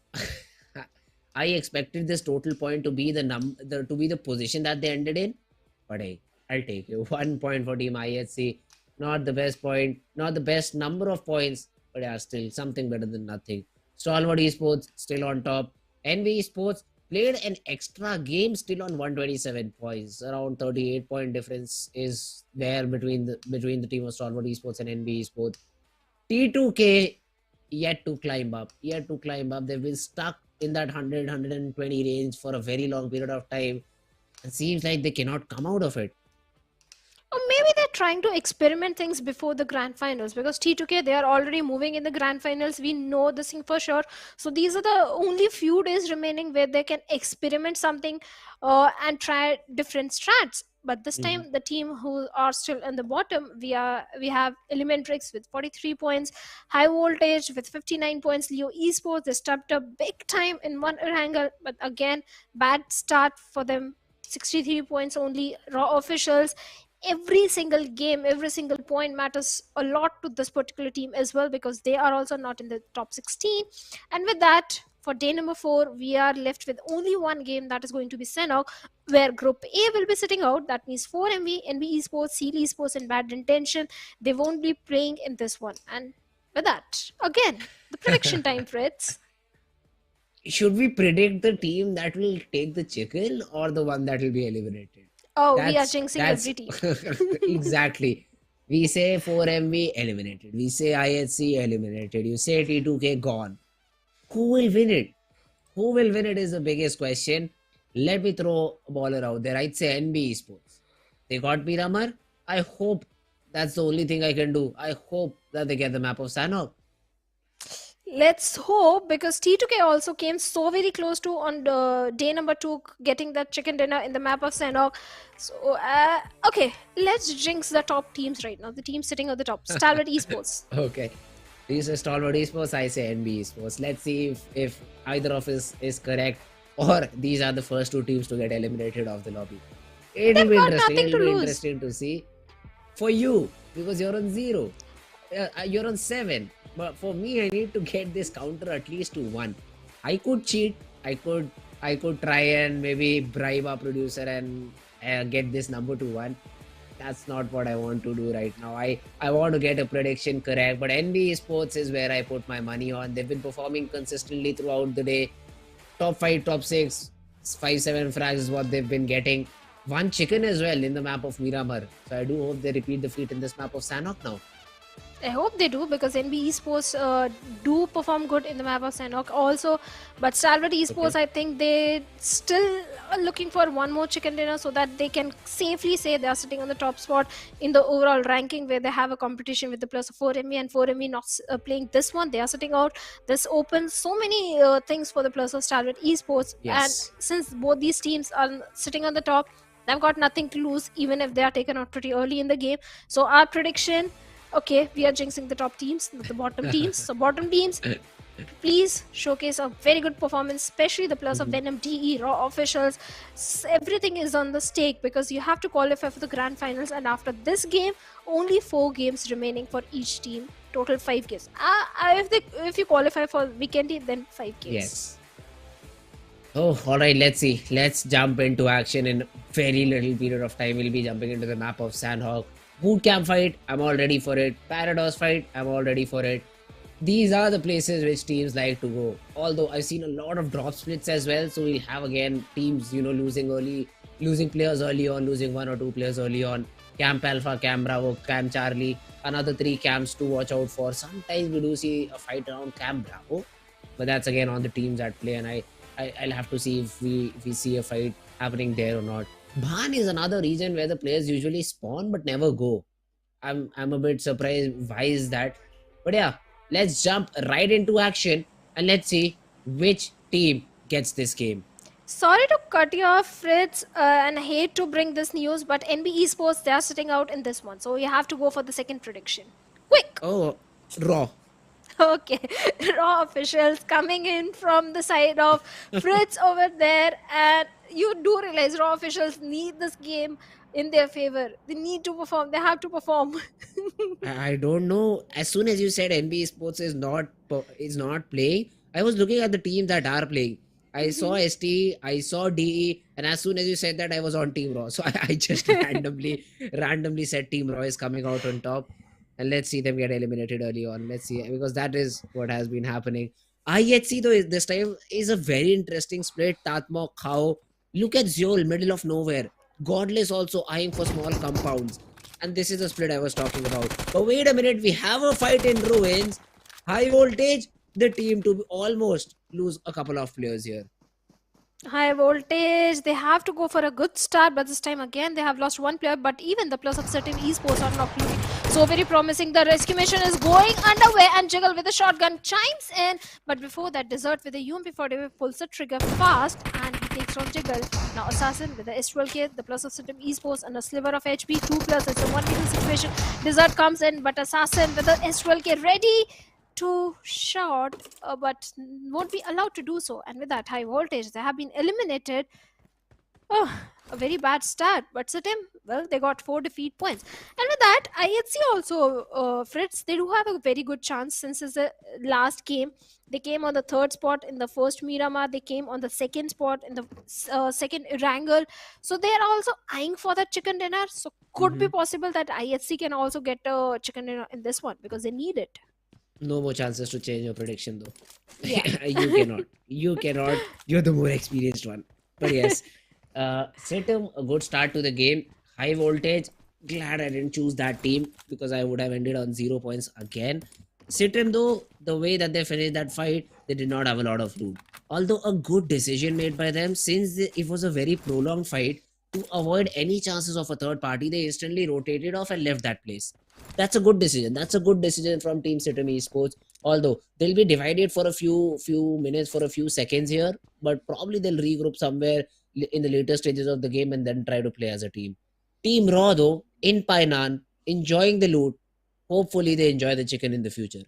S2: I expected this total point to be the position that they ended in. But hey, I'll take it. 1 point for Team IHC. Not the best point, not the best number of points, but yeah, still something better than nothing. Stalwart Esports still on top. NV Esports played an extra game, still on 127 points. Around 38-point difference is there between the team of Stalwart Esports and NV Esports. T2K yet to climb up. They've been stuck in that 100-120 range for a very long period of time. It seems like they cannot come out of it.
S1: Or maybe they're trying to experiment things before the grand finals, because T2K, they are already moving in the grand finals. We know this thing for sure. So these are the only few days remaining where they can experiment something and try different strats. But this time, the team who are still in the bottom, we have Elementrix with 43 points, High Voltage with 59 points, Leo Esports, they stepped up big time in one Erangel, but again, bad start for them. 63 points only. Raw officials, every single game, every single point matters a lot to this particular team as well, because they are also not in the top 16. And with that, for day number 4, we are left with only one game, that is going to be Sanhok, where Group A will be sitting out. That means 4MV, NV Esports, Seal Esports, and Bad Intention. They won't be playing in this one. And with that, again, the prediction time, Fritz.
S2: Should we predict the team that will take the chicken or the one that will be eliminated?
S1: Oh, we are jinxing every team.
S2: Exactly. We say 4MV eliminated. We say IHC eliminated. You say T2K gone. Who will win it? Who will win it is the biggest question. Let me throw a baller out there. I'd say NB Esports. They got Miramar. I hope that's the only thing I can do. I hope that they get the map of Sanhok.
S1: Let's hope, because T2K also came so very close to on the day number 2 getting that chicken dinner in the map of Sanhok. So, okay, let's jinx the top teams right now. The team sitting at the top, Stalwart Esports.
S2: Okay. You say Stalwart Esports, I say NB Esports. Let's see if either of us is correct, or these are the first 2 teams to get eliminated off the lobby. It'll be interesting to see for you, because you're on 0. You're on 7. But for me, I need to get this counter at least to 1. I could cheat. I could try and maybe bribe our producer and get this number to 1. That's not what I want to do right now. I want to get a prediction correct. But NB Esports is where I put my money on. They've been performing consistently throughout the day. Top 5, top 6, 5-7 frags is what they've been getting. 1 chicken as well in the map of Miramar. So I do hope they repeat the feat in this map of Sanhok now.
S1: I hope they do, because NB Esports do perform good in the map of Sanhok also. But Stalwart Esports, okay, I think they still are looking for one more chicken dinner so that they can safely say they are sitting on the top spot in the overall ranking, where they have a competition with the plus of 4ME, and 4ME not playing this one. They are sitting out. This opens so many things for the plus of Stalwart Esports.
S2: Yes.
S1: And since both these teams are sitting on the top, they've got nothing to lose, even if they are taken out pretty early in the game. So our prediction... Okay, we are jinxing the top teams, not the bottom teams. So bottom teams, please showcase a very good performance, especially the plus of Venom DE, Raw officials. Everything is on the stake, because you have to qualify for the grand finals. And after this game, only 4 games remaining for each team. Total 5 games. If you qualify for weekendy, then 5 games.
S2: Yes. Oh, alright, let's see. Let's jump into action in very little period of time. We'll be jumping into the map of Sanhok. Bootcamp fight, I'm all ready for it. Paradox fight, I'm all ready for it. these are the places which teams like to go. Although I've seen a lot of drop splits as well, so we'll have again teams, losing players early on, losing 1 or 2 players early on. Camp Alpha, Camp Bravo, Camp Charlie, another 3 camps to watch out for. Sometimes we do see a fight around Camp Bravo, but that's again on the teams at play, and I'll have to see if we see a fight happening there or not. Bhan is another region where the players usually spawn but never go. I'm a bit surprised why is that. But yeah, let's jump right into action and let's see which team gets this game.
S1: Sorry to cut you off, Fritz, and I hate to bring this news, but NB Esports, they are sitting out in this one. So you have to go for the second prediction. Quick!
S2: Oh, Raw.
S1: Okay, Raw officials coming in from the side of Fritz over there, and you do realize Raw officials need this game in their favor. They need to perform. They have to perform.
S2: I don't know. As soon as you said NB Sports is not playing, I was looking at the teams that are playing. I saw ST, I saw DE, and as soon as you said that, I was on Team Raw. So I just randomly said Team Raw is coming out on top, and let's see them get eliminated early on. Let's see, because that is what has been happening. IHC though this time is a very interesting split. Tatmok, Khao. Look at Zeol, middle of nowhere. Godless also eyeing for small compounds. And this is the split I was talking about. But wait a minute, we have a fight in ruins. High voltage, the team to almost lose a couple of players here.
S1: High voltage, they have to go for a good start, but this time again they have lost one player. But even the players of certain esports are not looking so very promising. The rescue mission is going underway, and Jiggle with a shotgun chimes in. But before that, Desert with a UMP-40 pulls the trigger fast, and he takes on Jiggle. Now Assassin with the S12K, the plus of certain esports, and a sliver of HP. 2+, it's a 1v2 situation. Desert comes in, but Assassin with the S12K ready to shot, but won't be allowed to do so. And with that high voltage, they have been eliminated. Oh, a very bad start. But Sitim, well, they got 4 defeat points. And with that, IHC also, Fritz, they do have a very good chance since it's the last game. They came on the 3rd spot in the first Miramar. They came on the 2nd spot in the second Erangel. So they are also eyeing for that chicken dinner. So could be possible that IHC can also get a chicken dinner in this one because they need it.
S2: No more chances to change your prediction though.
S1: Yeah.
S2: You cannot. You're the more experienced one. But yes, Situm, a good start to the game. High voltage. Glad I didn't choose that team because I would have ended on 0 points again. Situm though, the way that they finished that fight, they did not have a lot of loot. Although a good decision made by them, since it was a very prolonged fight, to avoid any chances of a third party, they instantly rotated off and left that place. That's a good decision. That's a good decision from Team Situm Esports. Although they'll be divided for a few minutes, for a few seconds here, but probably they'll regroup somewhere in the later stages of the game and then try to play as a team. Team Raw though, in Painan, enjoying the loot. Hopefully they enjoy the chicken in the future.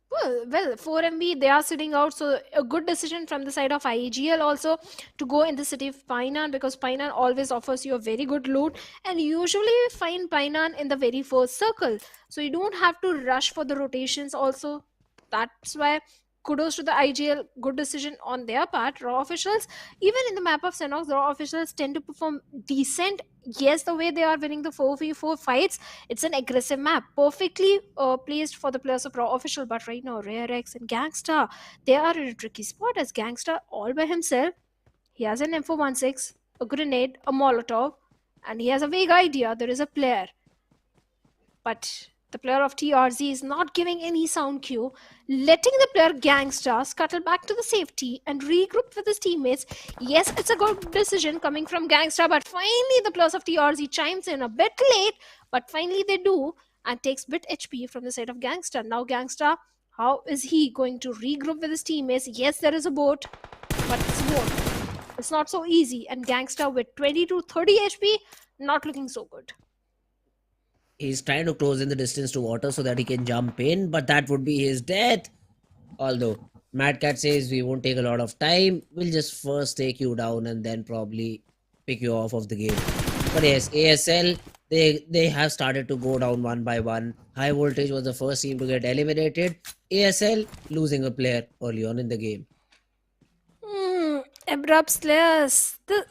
S1: Well, 4MB, they are sitting out, so a good decision from the side of IEGL also to go in the city of Painan, because Painan always offers you a very good loot, and usually you find Painan in the very first circle, so you don't have to rush for the rotations also. That's why kudos to the IGL, good decision on their part. Raw officials, even in the map of Sanhok, the Raw officials tend to perform decent. Yes, the way they are winning the 4v4 fights, it's an aggressive map, perfectly placed for the players of Raw official. But right now, Rare X and Gangsta, they are in a tricky spot, as Gangsta all by himself. He has an M416, a grenade, a Molotov, and he has a vague idea there is a player. But the player of TRZ is not giving any sound cue, letting the player Gangsta scuttle back to the safety and regroup with his teammates. Yes, it's a good decision coming from Gangsta, but finally the players of TRZ chimes in a bit late, but finally they do, and takes bit HP from the side of Gangsta. Now Gangsta, how is he going to regroup with his teammates? Yes, there is a boat, but it's a boat. It's not so easy, and Gangsta with 20 to 30 HP, not looking so good.
S2: He's trying to close in the distance to water so that he can jump in, but that would be his death. Although Mad Cat says we won't take a lot of time, we'll just first take you down and then probably pick you off of the game. But yes, ASL, they have started to go down one by one. High Voltage was the first team to get eliminated. ASL losing a player early on in the game.
S1: Abrupt Slayers. The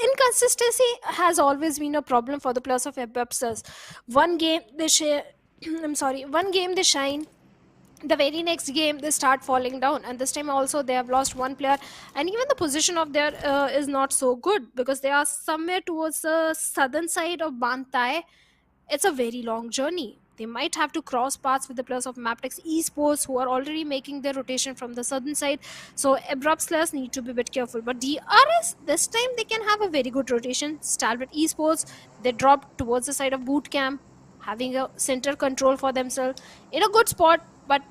S1: inconsistency has always been a problem for the players of Abrupt Slayers. One game they share, one game they shine, the very next game they start falling down, and this time also they have lost one player, and even the position of their is not so good because they are somewhere towards the southern side of Bantai. It's a very long journey. They might have to cross paths with the players of MABETEX Esports who are already making their rotation from the southern side. So Abrupt Slayers need to be a bit careful. But DRS, this time they can have a very good rotation. Stalwart Esports, they dropped towards the side of boot camp, having a center control for themselves in a good spot. But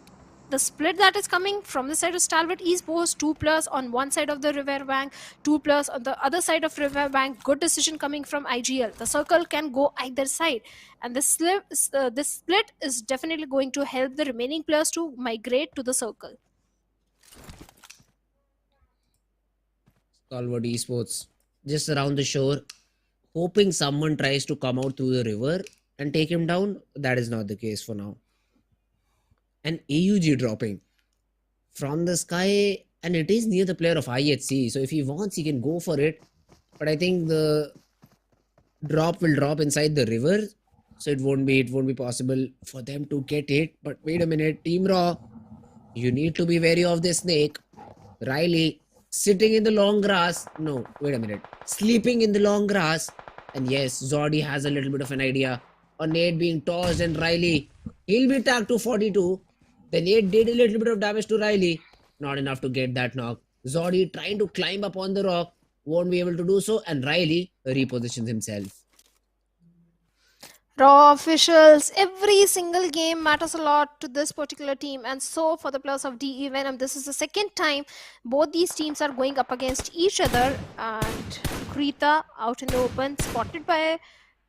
S1: the split that is coming from the side of Stalwart Esports, 2 players on one side of the river bank, 2 players on the other side of river bank. Good decision coming from IGL. The circle can go either side, and this split is definitely going to help the remaining players to migrate to the circle.
S2: Stalwart Esports just around the shore, hoping someone tries to come out through the river and take him down. That is not the case for now. And AUG dropping from the sky, and it is near the player of IHC. So if he wants, he can go for it. But I think the drop will drop inside the river, so it won't be possible for them to get it. But wait a minute, Team Raw, you need to be wary of this snake. Riley sitting in the long grass. No, wait a minute. Sleeping in the long grass. And yes, Zordi has a little bit of an idea. A nade being tossed, and Riley, he'll be tagged to 42. The nade did a little bit of damage to Riley. Not enough to get that knock. Zordi trying to climb up on the rock. Won't be able to do so. And Riley repositions himself.
S1: Raw officials, every single game matters a lot to this particular team, and so for the players of DE Venom, this is the second time both these teams are going up against each other. And Krita out in the open, spotted by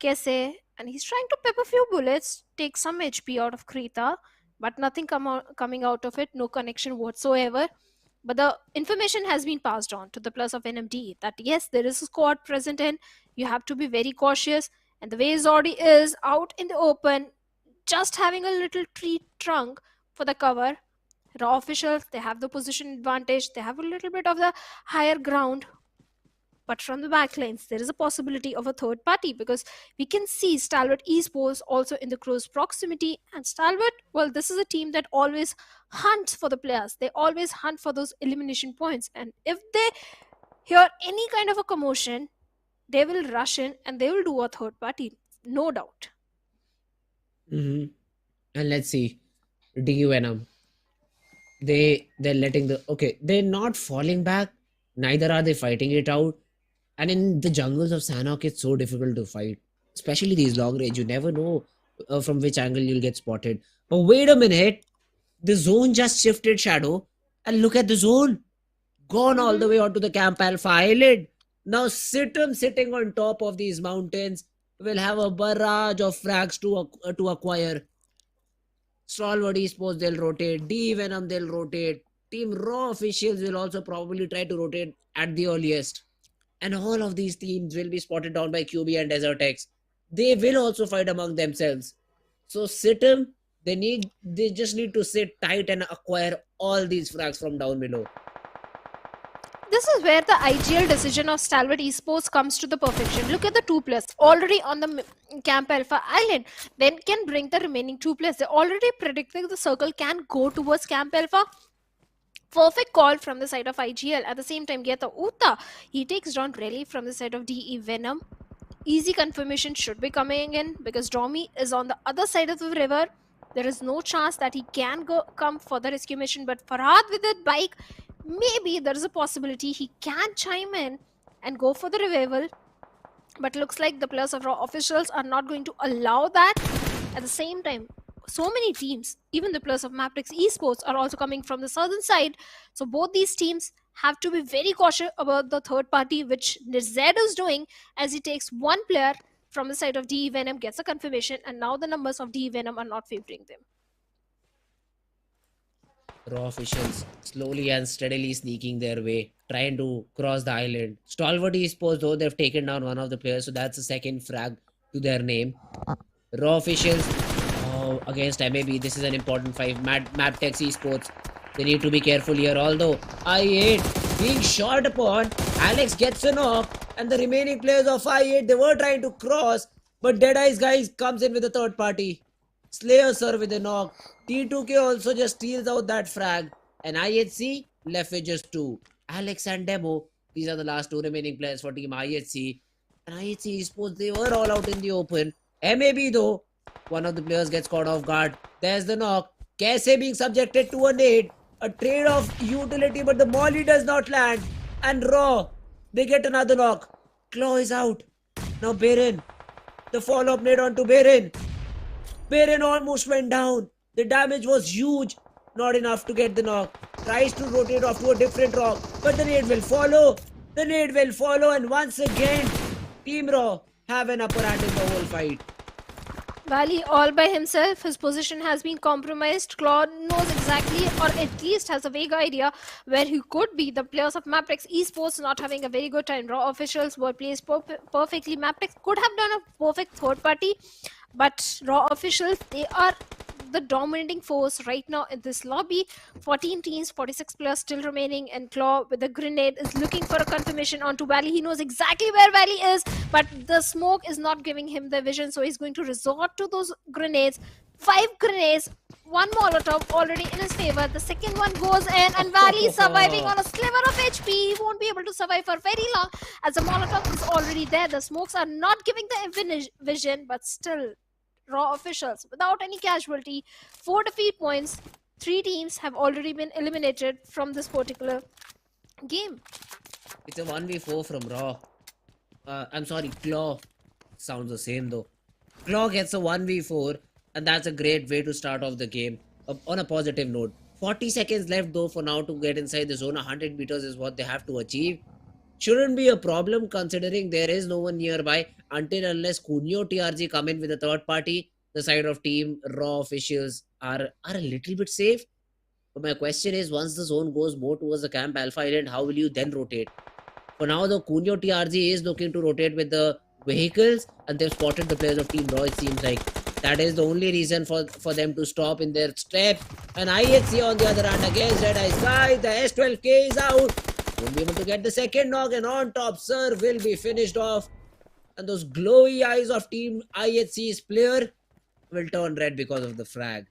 S1: Kese, and he's trying to pep a few bullets, take some HP out of Krita, but nothing coming out of it, no connection whatsoever. But the information has been passed on to the players of NMD that yes, there is a squad present and you have to be very cautious. And the way Zordi is out in the open, just having a little tree trunk for the cover. Raw officials, they have the position advantage. They have a little bit of the higher ground. But from the backlines, there is a possibility of a third party because we can see Stalwart Esports also in the close proximity. And Stalwart, well, this is a team that always hunts for the players. They always hunt for those elimination points. And if they hear any kind of a commotion, they will rush in and they will do a third party, no doubt.
S2: And let's see, DU Venom. They're letting they're not falling back. Neither are they fighting it out. And in the jungles of Sanhok, it's so difficult to fight, especially these long range. You never know from which angle you'll get spotted. But wait a minute, the zone just shifted, Shadow, and look at the zone, gone all the way onto the Camp Alpha Island. Now Situm sitting on top of these mountains will have a barrage of frags to acquire. Stalwart Esports, they'll rotate. D Venom, they'll rotate. Team Raw officials will also probably try to rotate at the earliest. And all of these teams will be spotted down by QB and DesertX. They will also fight among themselves. So Situm, they just need to sit tight and acquire all these frags from down below.
S1: This is where the IGL decision of Stalwart Esports comes to the perfection. Look at the 2 players already on the Camp Alpha Island. Then can bring the remaining 2 players. They already predicted the circle can go towards Camp Alpha. Perfect call from the side of IGL. At the same time, Geta Uta, he takes down Rally from the side of DE Venom. Easy confirmation should be coming in because Domi is on the other side of the river. There is no chance that he can come for the rescue mission. But Farhad with that bike, maybe there is a possibility he can chime in and go for the revival. But looks like the players of Raw officials are not going to allow that. At the same time, so many teams, even the players of MABETEX Esports, are also coming from the southern side. So both these teams have to be very cautious about the third party, which Nirzed is doing as he takes one player from the side of DE Venom, gets a confirmation, and now the numbers of DE Venom are not favoring them.
S2: Raw officials slowly and steadily sneaking their way, trying to cross the island. Stalwart Esports, though, they've taken down one of the players, so that's the second frag to their name. Raw officials against MAB, this is an important fight. MABETEX Esports, they need to be careful here. Although I8 being shot upon, Alex gets a knock, and the remaining players of I8, they were trying to cross, but DEADEYES guys comes in with a third party. Slayer serve with a knock. T2K also just steals out that frag. And IHC left with just 2. Alex and Demo, these are the last 2 remaining players for team IHC. And IHC Esports, they were all out in the open. MAB though, one of the players gets caught off guard. There's the knock. Kese being subjected to a nade. A trade of utility, but the molly does not land. And Raw, they get another knock. Claw is out. Now Baron. The follow-up nade onto Baron. Baron almost went down. The damage was huge. Not enough to get the knock. Tries to rotate off to a different rock. But the nade will follow. The nade will follow. And once again, Team Raw have an upper hand in the whole fight.
S1: Valley all by himself, his position has been compromised. Claude knows exactly, or at least has a vague idea, where he could be. The players of MABETEX Esports not having a very good time. Raw officials were placed perfectly. MABETEX could have done a perfect third party, but Raw officials, they are the dominating force right now in this lobby. 14 teams, 46 players still remaining, and Claw with a grenade is looking for a confirmation onto Valley. He knows exactly where Valley is, but the smoke is not giving him the vision, so he's going to resort to those grenades. 5 grenades, 1 Molotov already in his favor. The second one goes in, and Valley is surviving on a sliver of HP. He won't be able to survive for very long as the Molotov is already there. The smokes are not giving the vision, but still, Raw officials without any casualty, 4 defeat points. 3 teams have already been eliminated from this particular game.
S2: It's a 1v4 from Raw. I'm sorry, Claw. Sounds the same though. Claw gets a 1v4, and that's a great way to start off the game on a positive note. 40 seconds left though for now to get inside the zone. 100 meters is what they have to achieve. Shouldn't be a problem considering there is no one nearby until unless Kunio TRG come in with a third party. The side of team Raw officials are a little bit safe. But my question is, once the zone goes more towards the Camp Alpha Island, how will you then rotate? For now, the Kunio TRG is looking to rotate with the vehicles, and they've spotted the players of Team Raw. It seems like that is the only reason for them to stop in their step. And IHC on the other hand against Red Eyes Guy. The S12K is out. Won't be able to get the second knock, and on top, Sir will be finished off. And those glowy eyes of Team IHC's player will turn red because of the frag.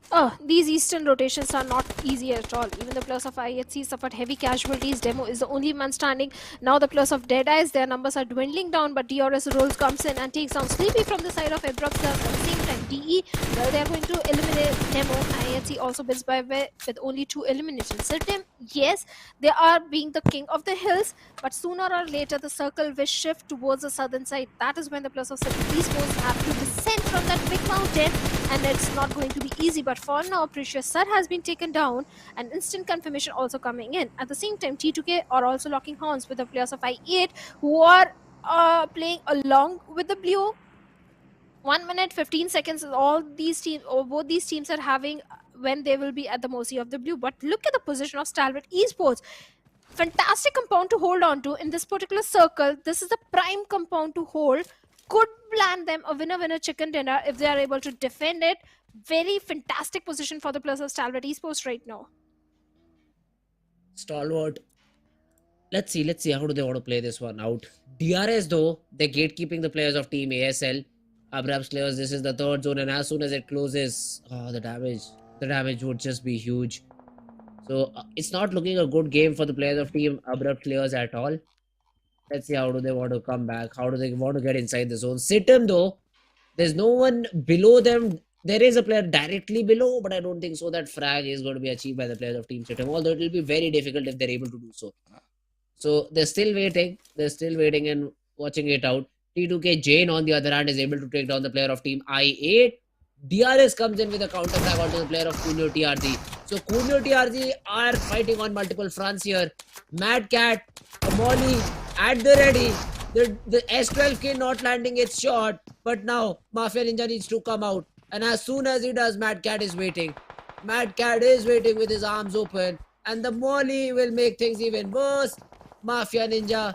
S1: Oh, these eastern rotations are not easy at all. Even the players of IHC suffered heavy casualties. Demo is the only man standing. Now the players of DEADEYES, their numbers are dwindling down, but DRS rolls comes in and takes down Sleepy from the side of Abrupt Slayers. At the same time, DE, well, they are going to eliminate Demo. IHC also wins by way with only 2 eliminations. Certain, yes, they are being the king of the hills, but sooner or later the circle will shift towards the southern side. That is when the players of Esports have to descend from that big mountain, and it's not going to be easy. But for now, Precious Sir has been taken down, and instant confirmation also coming in. At the same time, T2K are also locking horns with the players of I8 who are playing along with the blue. 1 minute 15 seconds is all these teams, or both these teams are having when they will be at the mercy of the blue. But look at the position of Stalwart Esports. Fantastic compound to hold on to in this particular circle. This is the prime compound to hold. Could land them a winner-winner chicken dinner if they are able to defend it. Very fantastic position for the players of Stalwart Esports right now.
S2: Stalwart. Let's see how do they want to play this one out. DRS though, they're gatekeeping the players of Team ASL. Abrupt Slayers, this is the third zone, and as soon as it closes, the damage would just be huge. So it's not looking a good game for the players of Team Abrupt Slayers at all. Let's see how do they want to come back. How do they want to get inside the zone? Sitem though, there's no one below them. There is a player directly below, but I don't think so that frag is going to be achieved by the players of Team Sitem, although it will be very difficult if they're able to do so. So they're still waiting. They're still waiting and watching it out. T2K Jane on the other hand is able to take down the player of Team I8. DRS comes in with a counter flag onto the player of Kunio TRG. So Kunio TRG are fighting on multiple fronts here. Mad Cat, Molly at the ready. The S12K not landing its shot, but now Mafia Ninja needs to come out. And as soon as he does, Mad Cat is waiting. Mad Cat is waiting with his arms open. And the Molly will make things even worse. Mafia Ninja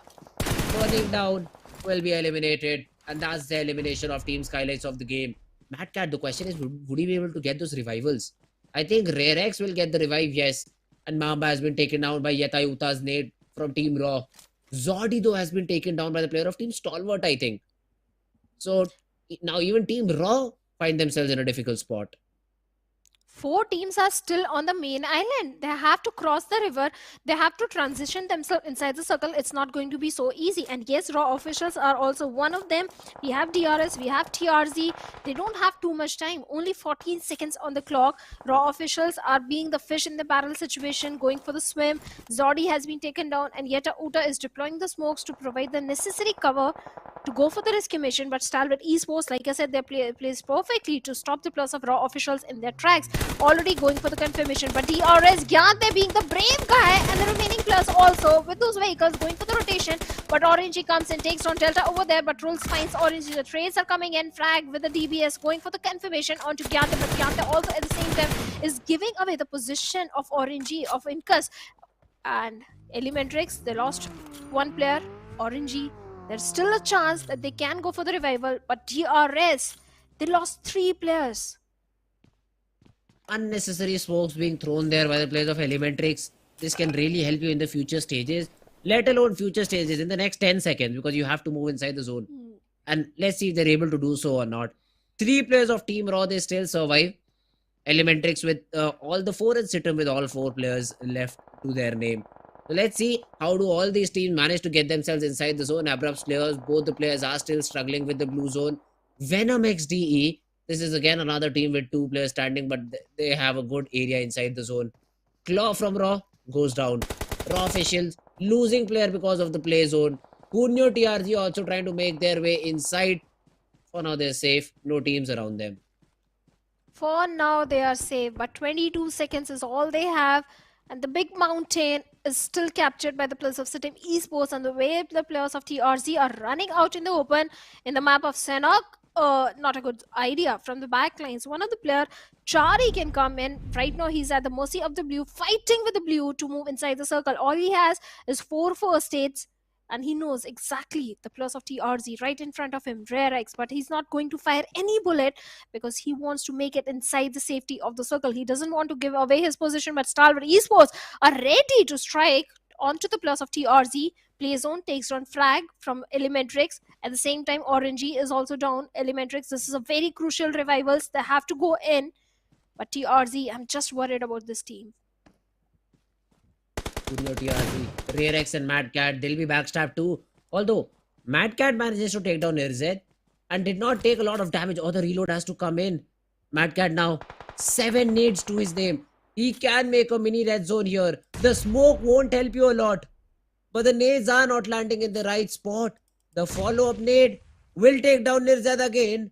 S2: burning down will be eliminated. And that's the elimination of Team Skylights of the game. Mad Cat, the question is, would he be able to get those revivals? I think Rarex will get the revive, yes. And Mamba has been taken down by Yetayuta's nade from Team Raw. Zordi though has been taken down by the player of Team Stalwart, I think. So now even Team Raw find themselves in a difficult spot.
S1: 4 teams are still on the main island. They have to cross the river. They have to transition themselves inside the circle. It's not going to be so easy. And yes, raw officials are also one of them. We have DRS, we have TRZ. They don't have too much time. Only 14 seconds on the clock. Raw officials are being the fish in the barrel situation, going for the swim. Zodi has been taken down, and Yeta Uta is deploying the smokes to provide the necessary cover to go for the rescue mission. But Stalwart Esports, like I said, they placed perfectly to stop the plus of raw officials in their tracks. Already going for the confirmation, but DRS Gyante being the brave guy, and the remaining plus also with those vehicles going for the rotation. But Orangey comes and takes on Delta over there, but Rules finds Orangey. The trades are coming in. Frag with the DBS going for the confirmation onto Gyante, but Gyante also at the same time is giving away the position of Orangey of Incus. And Elementrix, they lost one player. Orangey, there's still a chance that they can go for the revival, but DRS, they lost 3 players.
S2: Unnecessary smokes being thrown there by the players of Elementrix. This can really help you in the future stages, let alone future stages in the next 10 seconds, because you have to move inside the zone. And let's see if they're able to do so or not. 3 players of Team Raw, they still survive. Elementrix with all the 4 and Situm with all 4 players left to their name. So let's see how do all these teams manage to get themselves inside the zone. Abrupt Slayers, both the players are still struggling with the blue zone. Venom X DE, this is again another team with 2 players standing, but they have a good area inside the zone. Claw from Raw goes down. Raw officials losing player because of the play zone. Punyo TRG also trying to make their way inside. For now they're safe. No teams around them.
S1: For now they are safe, but 22 seconds is all they have. And the big mountain is still captured by the players of Situm Esports, and the way the players of TRZ are running out in the open in the map of Sanhok, not a good idea from the backlines. One of the player, Chari, can come in. Right now he's at the mercy of the blue, fighting with the blue to move inside the circle. All he has is 4 first aids, and he knows exactly the plus of TRZ right in front of him, Rare X, but he's not going to fire any bullet because he wants to make it inside the safety of the circle. He doesn't want to give away his position, but Stalwart Esports are ready to strike onto the plus of TRZ. Play zone takes down Frag from Elementrix. At the same time, Orangey is also down. Elementrix, this is a very crucial revivals. They have to go in. But TRZ, I'm just worried about this team.
S2: TRZ, Rare X and Mad Cat, they'll be backstabbed too. Although, Mad Cat manages to take down Irzed and did not take a lot of damage, or the reload has to come in. Mad Cat now, 7 nades to his name. He can make a mini red zone here. The smoke won't help you a lot, but the nades are not landing in the right spot. The follow-up nade will take down Irzed again.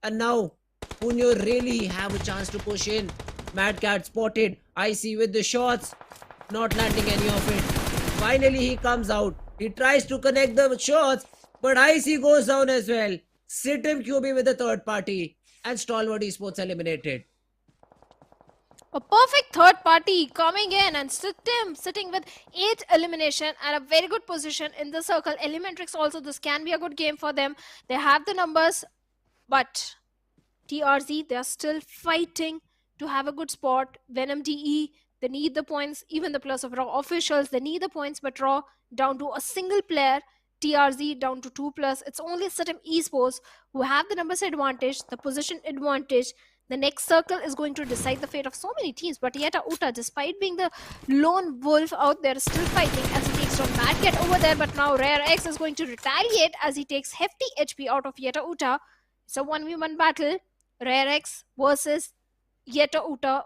S2: And now, Punyo really have a chance to push in. Mad Cat spotted. Icy with the shots. Not landing any of it. Finally, he comes out. He tries to connect the shots, but Icy goes down as well. Situm QB with the third party, and Stalwart Esports eliminated.
S1: A perfect third party coming in, and Situm sitting with 8 elimination and a very good position in the circle. Elementrix also, this can be a good game for them. They have the numbers, but TRZ, they are still fighting to have a good spot. Venom DE, they need the points. Even the plus of Raw officials, they need the points, but Raw down to a single player. TRZ down to 2 plus. It's only Situm Esports who have the numbers advantage, the position advantage. The next circle is going to decide the fate of so many teams. But Yeta Uta, despite being the lone wolf out there, is still fighting as he takes from Mad Cat over there. But now Rare X is going to retaliate as he takes hefty HP out of Yeta Uta. It's a 1v1 battle. Rare X versus Yeta Uta.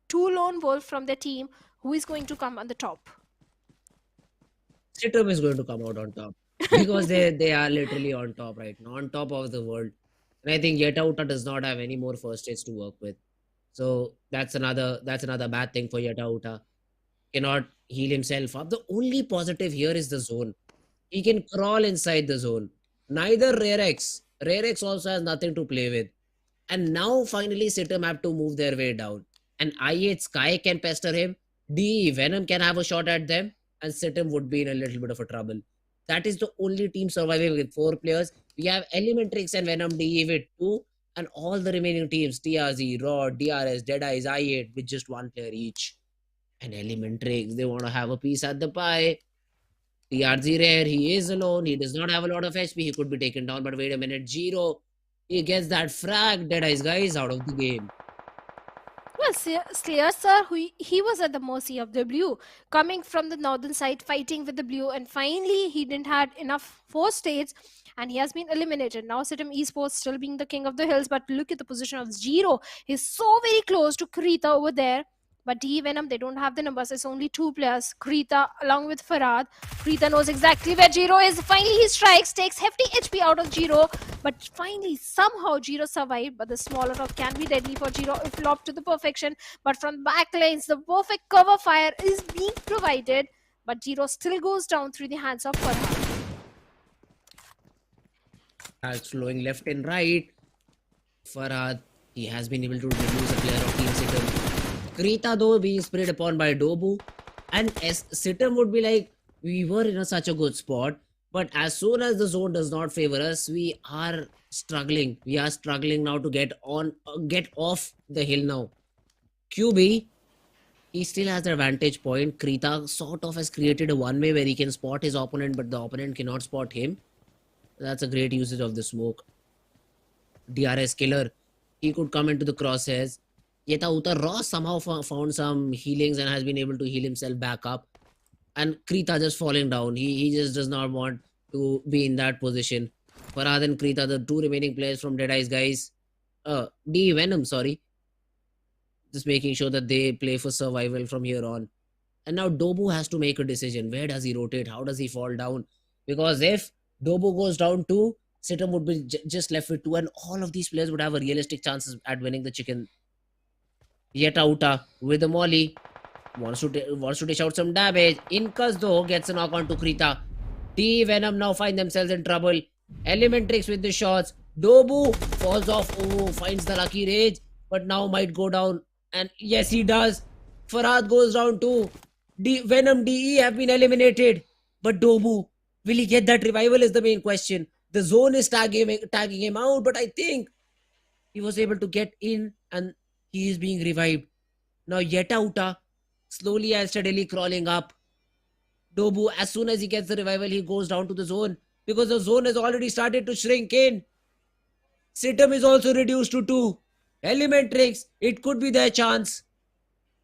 S1: 2 lone wolf from their team. Who is going to come on the top?
S2: Situm is going to come out on top because they are literally on top right now, on top of the world. And I think Yeta Uta does not have any more first aids to work with. So that's another bad thing for Yeta Uta. Cannot heal himself up. The only positive here is the zone. He can crawl inside the zone. Neither Rare X also has nothing to play with. And now finally Situm have to move their way down. And I8 Sky can pester him. DE Venom can have a shot at them. And Situm would be in a little bit of a trouble. That is the only team surviving with 4 players. We have Elementrix and Venom DE with 2. And all the remaining teams, TRZ, Raw, DRS, Deadeyees, I8 with just 1 player each. And Elementrix, they want to have a piece at the pie. TRZ Rare, he is alone. He does not have a lot of HP. He could be taken down. But wait a minute, Zero He gets that frag. DEADEYES guys out of the game.
S1: Well, Slayer sir, he was at the mercy of the blue, coming from the northern side, fighting with the blue, and finally he didn't had enough 4 states, and he has been eliminated. Now Sitem Esports still being the king of the hills, but look at the position of Zero. He's so very close to Krita over there. But D Venom, they don't have the numbers. It's only 2 players. Krita along with Farad. Krita knows exactly where Jiro is. Finally, he strikes, takes hefty HP out of Jiro. But finally, somehow Jiro survived. But the smaller rock can be deadly for Jiro if lobbed to the perfection. But from back lanes, the perfect cover fire is being provided. But Jiro still goes down through the hands of Farad.
S2: Flowing left and right. Farad, he has been able to reduce a player of Team Sitem. Krita though being sprayed upon by Dobu. And as Sitem would be like, we were in such a good spot. But as soon as the zone does not favor us, we are struggling. We are struggling now to get off the hill now. QB, he still has the advantage point. Krita sort of has created a one-way where he can spot his opponent, but the opponent cannot spot him. That's a great usage of the smoke. DRS killer, he could come into the crosshairs. Yeta Uta Ross somehow found some healings and has been able to heal himself back up. And Krita just falling down. He just does not want to be in that position. Farad and Krita, the 2 remaining players from DEADEYES guys. D Venom, sorry. Just making sure that they play for survival from here on. And now Dobu has to make a decision. Where does he rotate? How does he fall down? Because if Dobu goes down 2, Sitem would be just left with 2, and all of these players would have a realistic chances at winning the chicken. Yeta Uta with the molly wants to dish out some damage. Incas though gets a knock on to Krita. D Venom now find themselves in trouble. Elementrix with the shots. Dobu falls off. Oh, finds the lucky rage, but now might go down. And yes, he does. Farad goes down too. Venom DE have been eliminated. But Dobu, will he get that revival is the main question. The zone is tagging him out, but I think he was able to get in and he is being revived. Now Yeta Uta slowly and steadily crawling up. Dobu, as soon as he gets the revival, he goes down to the zone because the zone has already started to shrink in. Sitem is also reduced to 2. Elementrix, it could be their chance.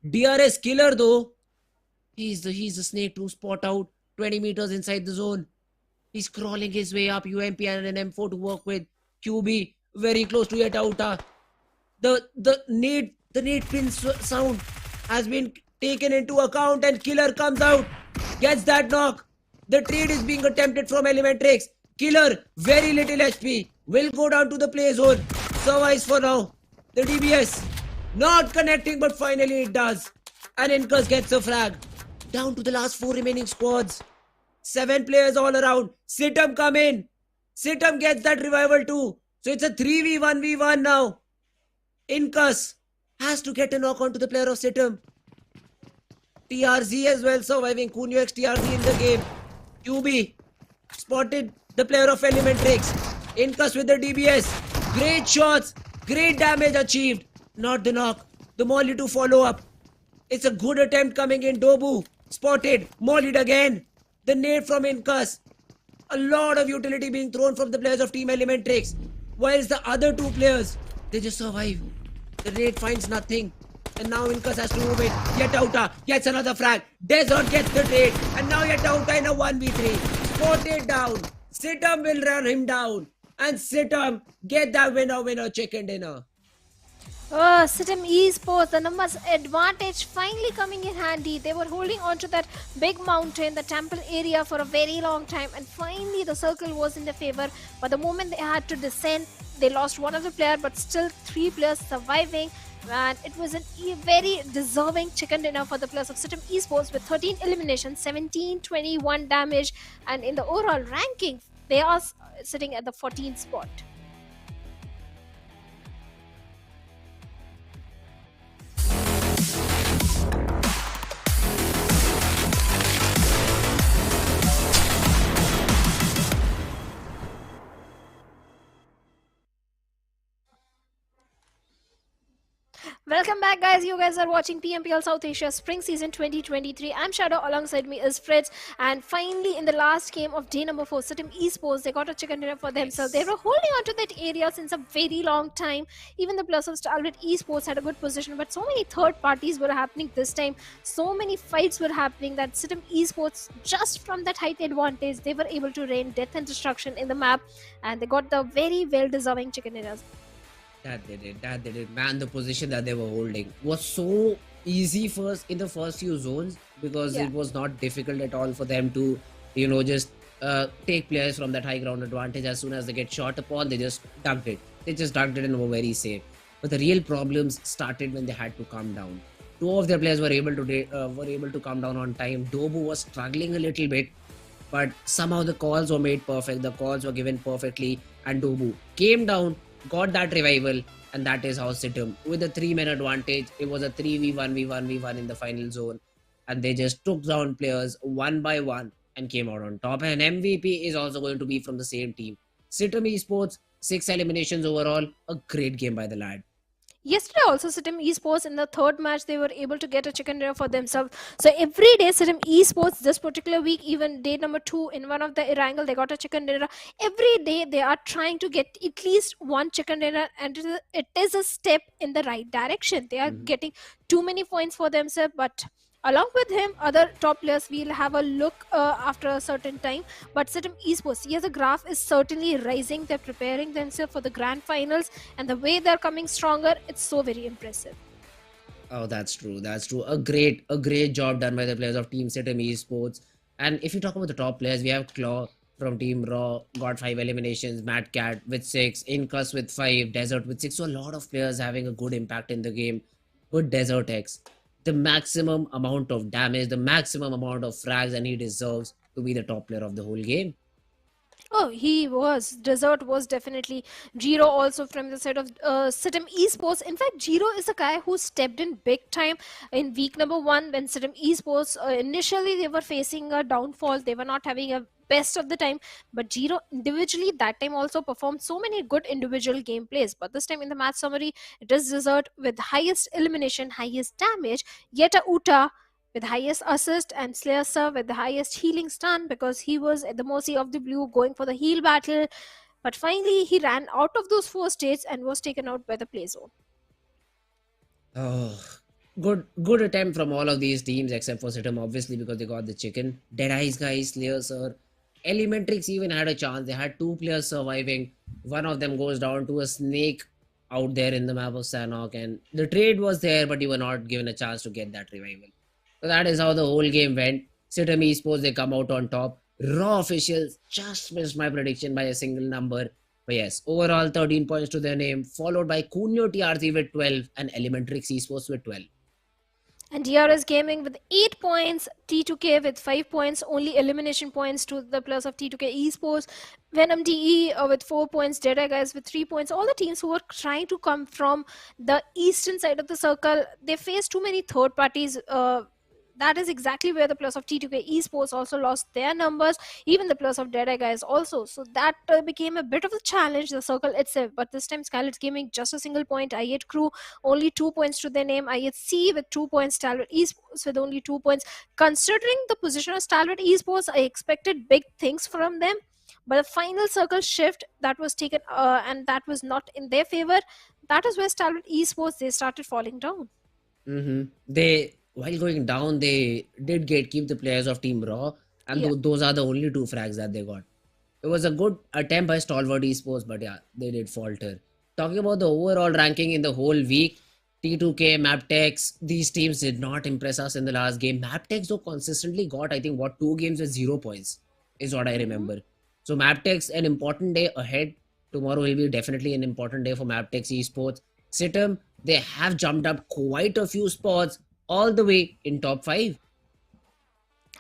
S2: DRS killer though, he's the snake to spot out 20 meters inside the zone. He's crawling his way up. UMP and an M4 to work with. QB very close to Yeta Uta. The nade pin sound has been taken into account and killer comes out, gets that knock. The trade is being attempted from Elementrix. Killer, very little HP, will go down to the play zone. Survives for now. The DBS not connecting, but finally it does. And Incas gets a frag. Down to the last 4 remaining squads. 7 players all around. Sitem come in. Sitem gets that revival too. So it's a 3v1v1 now. Incas has to get a knock onto the player of Sitem. TRZ as well surviving. Kunio X TRZ in the game. QB spotted the player of Elementrix. Incas with the DBS. Great shots. Great damage achieved. Not the knock. The molly to follow up. It's a good attempt coming in. Dobu spotted. Mollied again. The nade from Incas. A lot of utility being thrown from the players of Team Elementrix. Whilst the other 2 players, they just survive. The nade finds nothing. And now Incas has to move it. Yeta Uta gets another frag. Desert gets the trade. And now Yeta Uta in a 1v3. Spotted down. Sitem will run him down. And Sitem get that winner chicken dinner.
S1: Oh, Sitem Esports, the numbers advantage finally coming in handy. They were holding on to that big mountain, the temple area for a very long time, and finally the circle was in their favor. But the moment they had to descend, they lost one of the players, but still 3 players surviving. And it was a very deserving chicken dinner for the players of Sitem Esports with 13 eliminations, 1721 damage, and in the overall ranking, they are sitting at the 14th spot. Welcome back, guys. You guys are watching PMPL South Asia Spring Season 2023. I'm Shadow. Alongside me is Fritz. And finally, in the last game of day number 4, Sitim Esports, they got a chicken dinner for themselves. They
S2: Yes.
S1: were holding on to that area since a very long time. Even the plus of Stalwart Esports had a good position, but so many third parties were happening this time. So many fights were happening that Sitim Esports, just from that height advantage, they were able to rain death and destruction in the map, and they got the very well deserving chicken dinners.
S2: That they did. That they did. Man, the position that they were holding was so easy first in the first few zones because
S1: Yeah.
S2: it was not difficult at all for them to, just take players from that high ground advantage. As soon as they get shot upon, they just dunked it. They just dunked it and were very safe. But the real problems started when they had to come down. Two of their players were able to come down on time. Dobu was struggling a little bit, but somehow the calls were made perfect. The calls were given perfectly, and Dobu came down, got that revival, and that is how Situm, with a 3-man advantage, it was a 3v1v1v1 in the final zone, and they just took down players one by one and came out on top. And MVP is also going to be from the same team. Situm Esports, 6 eliminations overall, a great game by the lad.
S1: Yesterday also Sitim Esports in the third match they were able to get a chicken dinner for themselves. So every day Sitim Esports this particular week, even day number 2 in one of the Erangel, they got a chicken dinner. Every day they are trying to get at least one chicken dinner, and it is a step in the right direction. They are getting too many points for themselves, but along with him, other top players, we'll have a look after a certain time. But Sitim Esports, yes, the graph is certainly rising. They're preparing themselves for the grand finals, and the way they're coming stronger, it's so very impressive.
S2: Oh, that's true. That's true. A great job done by the players of Team Situm Esports. And if you talk about the top players, we have Claw from Team Raw, got 5 eliminations, Mad Cat with 6, Incus with 5, Desert with 6. So a lot of players having a good impact in the game. But Desert X, the maximum amount of damage, the maximum amount of frags, and he deserves to be the top player of the whole game.
S1: Oh, he was. Desert was definitely. Jiro also from the side of Sitim Esports. In fact, Jiro is a guy who stepped in big time in week number 1 when Sitim Esports initially they were facing a downfall. They were not having a best of the time, but Jiro individually that time also performed so many good individual gameplays. But this time in the match summary, it is Desert with highest elimination, highest damage, yet a Uta with highest assist, and Slayer Sir with the highest healing stun because he was at the mercy of the blue going for the heal battle. But finally, he ran out of those 4 states and was taken out by the play zone.
S2: Oh, good attempt from all of these teams except for Situm, obviously, because they got the chicken. Deadeyes guys, Slayer Sir. Elementrix even had a chance. They had 2 players surviving. One of them goes down to a snake out there in the map of Sanhok, and the trade was there, but you were not given a chance to get that revival. So that is how the whole game went. Situm Esports, they come out on top. Raw officials just missed my prediction by a single number. But yes, overall 13 points to their name, followed by Kunyo TRZ with 12 and Elementrix Esports with 12.
S1: And DRS Gaming with 8 points, T2K with 5 points, only elimination points to the plus of T2K Esports, Venom DE with 4 points, DEADEYES with 3 points. All the teams who were trying to come from the eastern side of the circle, they faced too many third parties. That is exactly where the plus of T2K Esports also lost their numbers, even the plus of DEADEYES also. So that became a bit of a challenge, the circle itself. But this time, Scarlet Gaming, just a single point. I8 Crew, only 2 points to their name. I8C with 2 points. Stalwart Esports with only 2 points. Considering the position of Stalwart Esports, I expected big things from them. But the final circle shift that was taken and that was not in their favor, that is where Stalwart Esports, they started falling down.
S2: They, while going down, they did keep the players of Team Raw, and
S1: Yeah.
S2: those are the only 2 frags that they got. It was a good attempt by Stalwart Esports, but yeah, they did falter. Talking about the overall ranking in the whole week, T2K, MABETEX, these teams did not impress us in the last game. MABETEX though consistently got, I think, 2 games with 0 points is what I remember. So MABETEX, an important day ahead. Tomorrow will be definitely an important day for MABETEX Esports. Situm, they have jumped up quite a few spots all the way in top 5.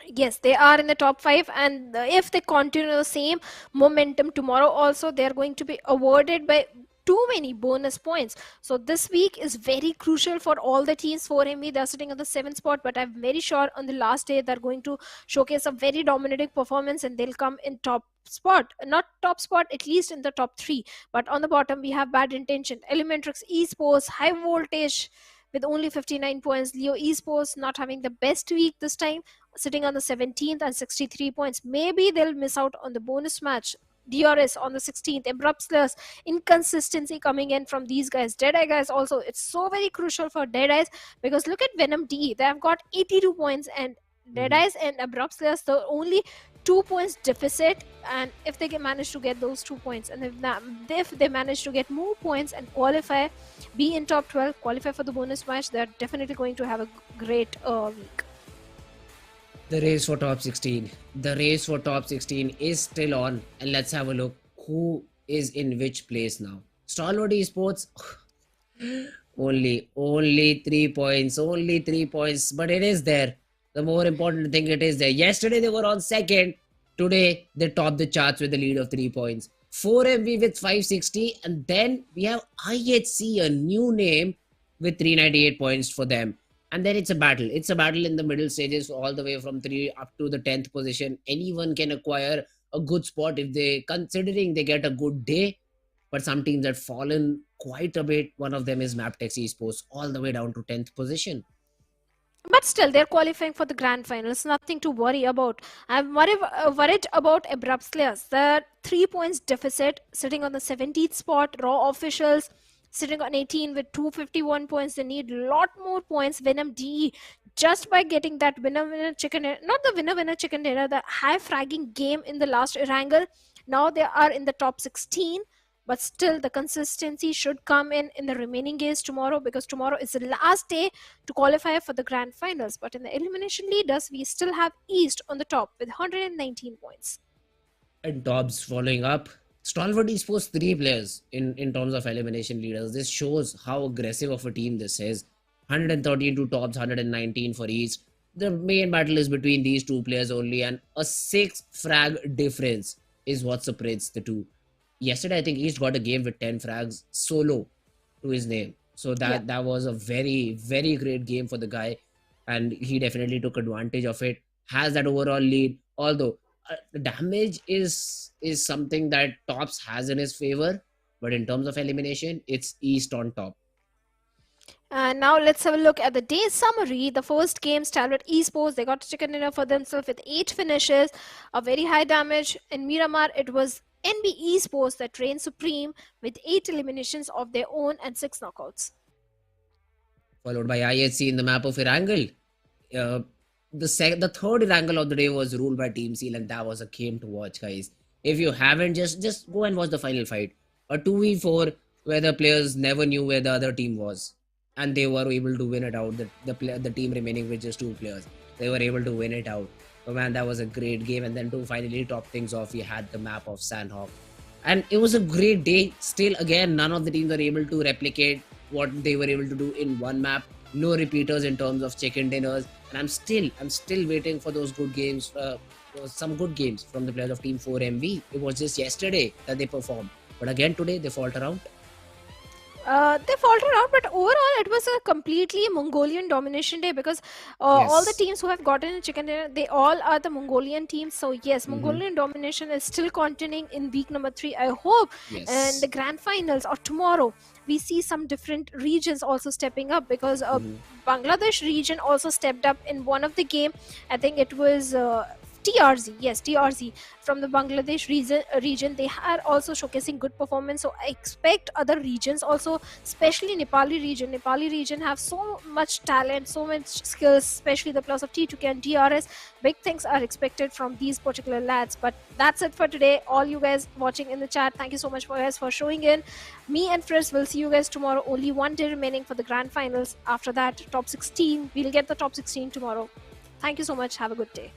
S1: Yes, they are in the top 5, and if they continue the same momentum tomorrow also, they are going to be awarded by too many bonus points. So this week is very crucial for all the teams. 4MB, they're sitting on the 7th spot, but I'm very sure on the last day they're going to showcase a very dominating performance and they'll come in top spot, not top spot, at least in the top 3. But on the bottom we have Bad Intention, Elementrix Esports, High Voltage, with only 59 points. Leo Esports not having the best week this time, sitting on the 17th and 63 points. Maybe they'll miss out on the bonus match. DRS on the 16th. Abrupt Slayers, inconsistency coming in from these guys. Deadeye guys also, it's so very crucial for Deadeyes, because look at Venom DE. They have got 82 points, and Deadeyes and Abrupt Slayers, the only 2 points deficit. And if they can manage to get those 2 points, and if they manage to get more points and qualify, be in top 12, qualify for the bonus match, they're definitely going to have a great week.
S2: The race for top 16. The race for top 16 is still on, and let's have a look who is in which place now. Stalwart Esports, only 3 points, only 3 points, but it is there. The more important thing, it is there. Yesterday they were on second. Today they topped the charts with a lead of 3 points. 4MV with 560, and then we have IHC, a new name, with 398 points for them. And then it's a battle. It's a battle in the middle stages, all the way from 3 up to the 10th position. Anyone can acquire a good spot if they, considering they get a good day. But some teams have fallen quite a bit. One of them is MABETEX Esports, all the way down to 10th position.
S1: But still, they're qualifying for the grand finals. Nothing to worry about. I'm worried about Abrupt Slayers. The 3 points deficit, sitting on the 17th spot. Raw officials sitting on 18 with 251 points. They need a lot more points. Venom DE, just by getting that winner chicken dinner, not the winner chicken dinner, the high fragging game in the last Erangel. Now they are in the top 16. But still, the consistency should come in the remaining games tomorrow, because tomorrow is the last day to qualify for the grand finals. But in the elimination leaders, we still have East on the top with 119 points.
S2: And Dobbs following up. Stalwart Esports 3 players in terms of elimination leaders. This shows how aggressive of a team this is. 113 to Dobbs, 119 for East. The main battle is between these 2 players only, and a 6 frag difference is what separates the two. Yesterday, I think East got a game with 10 frags solo to his name. So that was a very, very great game for the guy. And he definitely took advantage of it. Has that overall lead. Although the damage is something that Tops has in his favor. But in terms of elimination, it's East on top.
S1: And now let's have a look at the day summary. The first game, Stalwart Esports, they got a chicken dinner for themselves with 8 finishes. A very high damage. In Miramar, it was NB Esports that reigned supreme with 8 eliminations of their own and 6 knockouts.
S2: Followed by IHC in the map of Erangel. The third Erangel of the day was ruled by Team Seal, and that was a game to watch, guys. If you haven't, just go and watch the final fight. A 2v4 where the players never knew where the other team was, and they were able to win it out. The team remaining with just 2 players, they were able to win it out. Oh man, that was a great game. And then to finally top things off, we had the map of Sanhok. And it was a great day. Still, again, none of the teams were able to replicate what they were able to do in one map. No repeaters in terms of chicken dinners. And I'm still waiting for those good games, some good games from the players of Team 4MV. It was just yesterday that they performed. But again, today, they falter out.
S1: They faltered out, but overall it was a completely Mongolian domination day, because all the teams who have gotten a chicken dinner, they all are the Mongolian teams. So yes, Mongolian domination is still continuing in week number 3. I hope in the grand finals or tomorrow we see some different regions also stepping up, because Bangladesh region also stepped up in one of the game. I think it was TRZ, yes, TRZ from the Bangladesh region. They are also showcasing good performance. So I expect other regions also, especially Nepali region. Nepali region have so much talent, so much skills, especially the plus of T2K and DRS. Big things are expected from these particular lads. But that's it for today. All you guys watching in the chat, thank you so much for showing in. Me and Frizz will see you guys tomorrow. Only one day remaining for the grand finals. After that, top 16. We'll get the top 16 tomorrow. Thank you so much. Have a good day.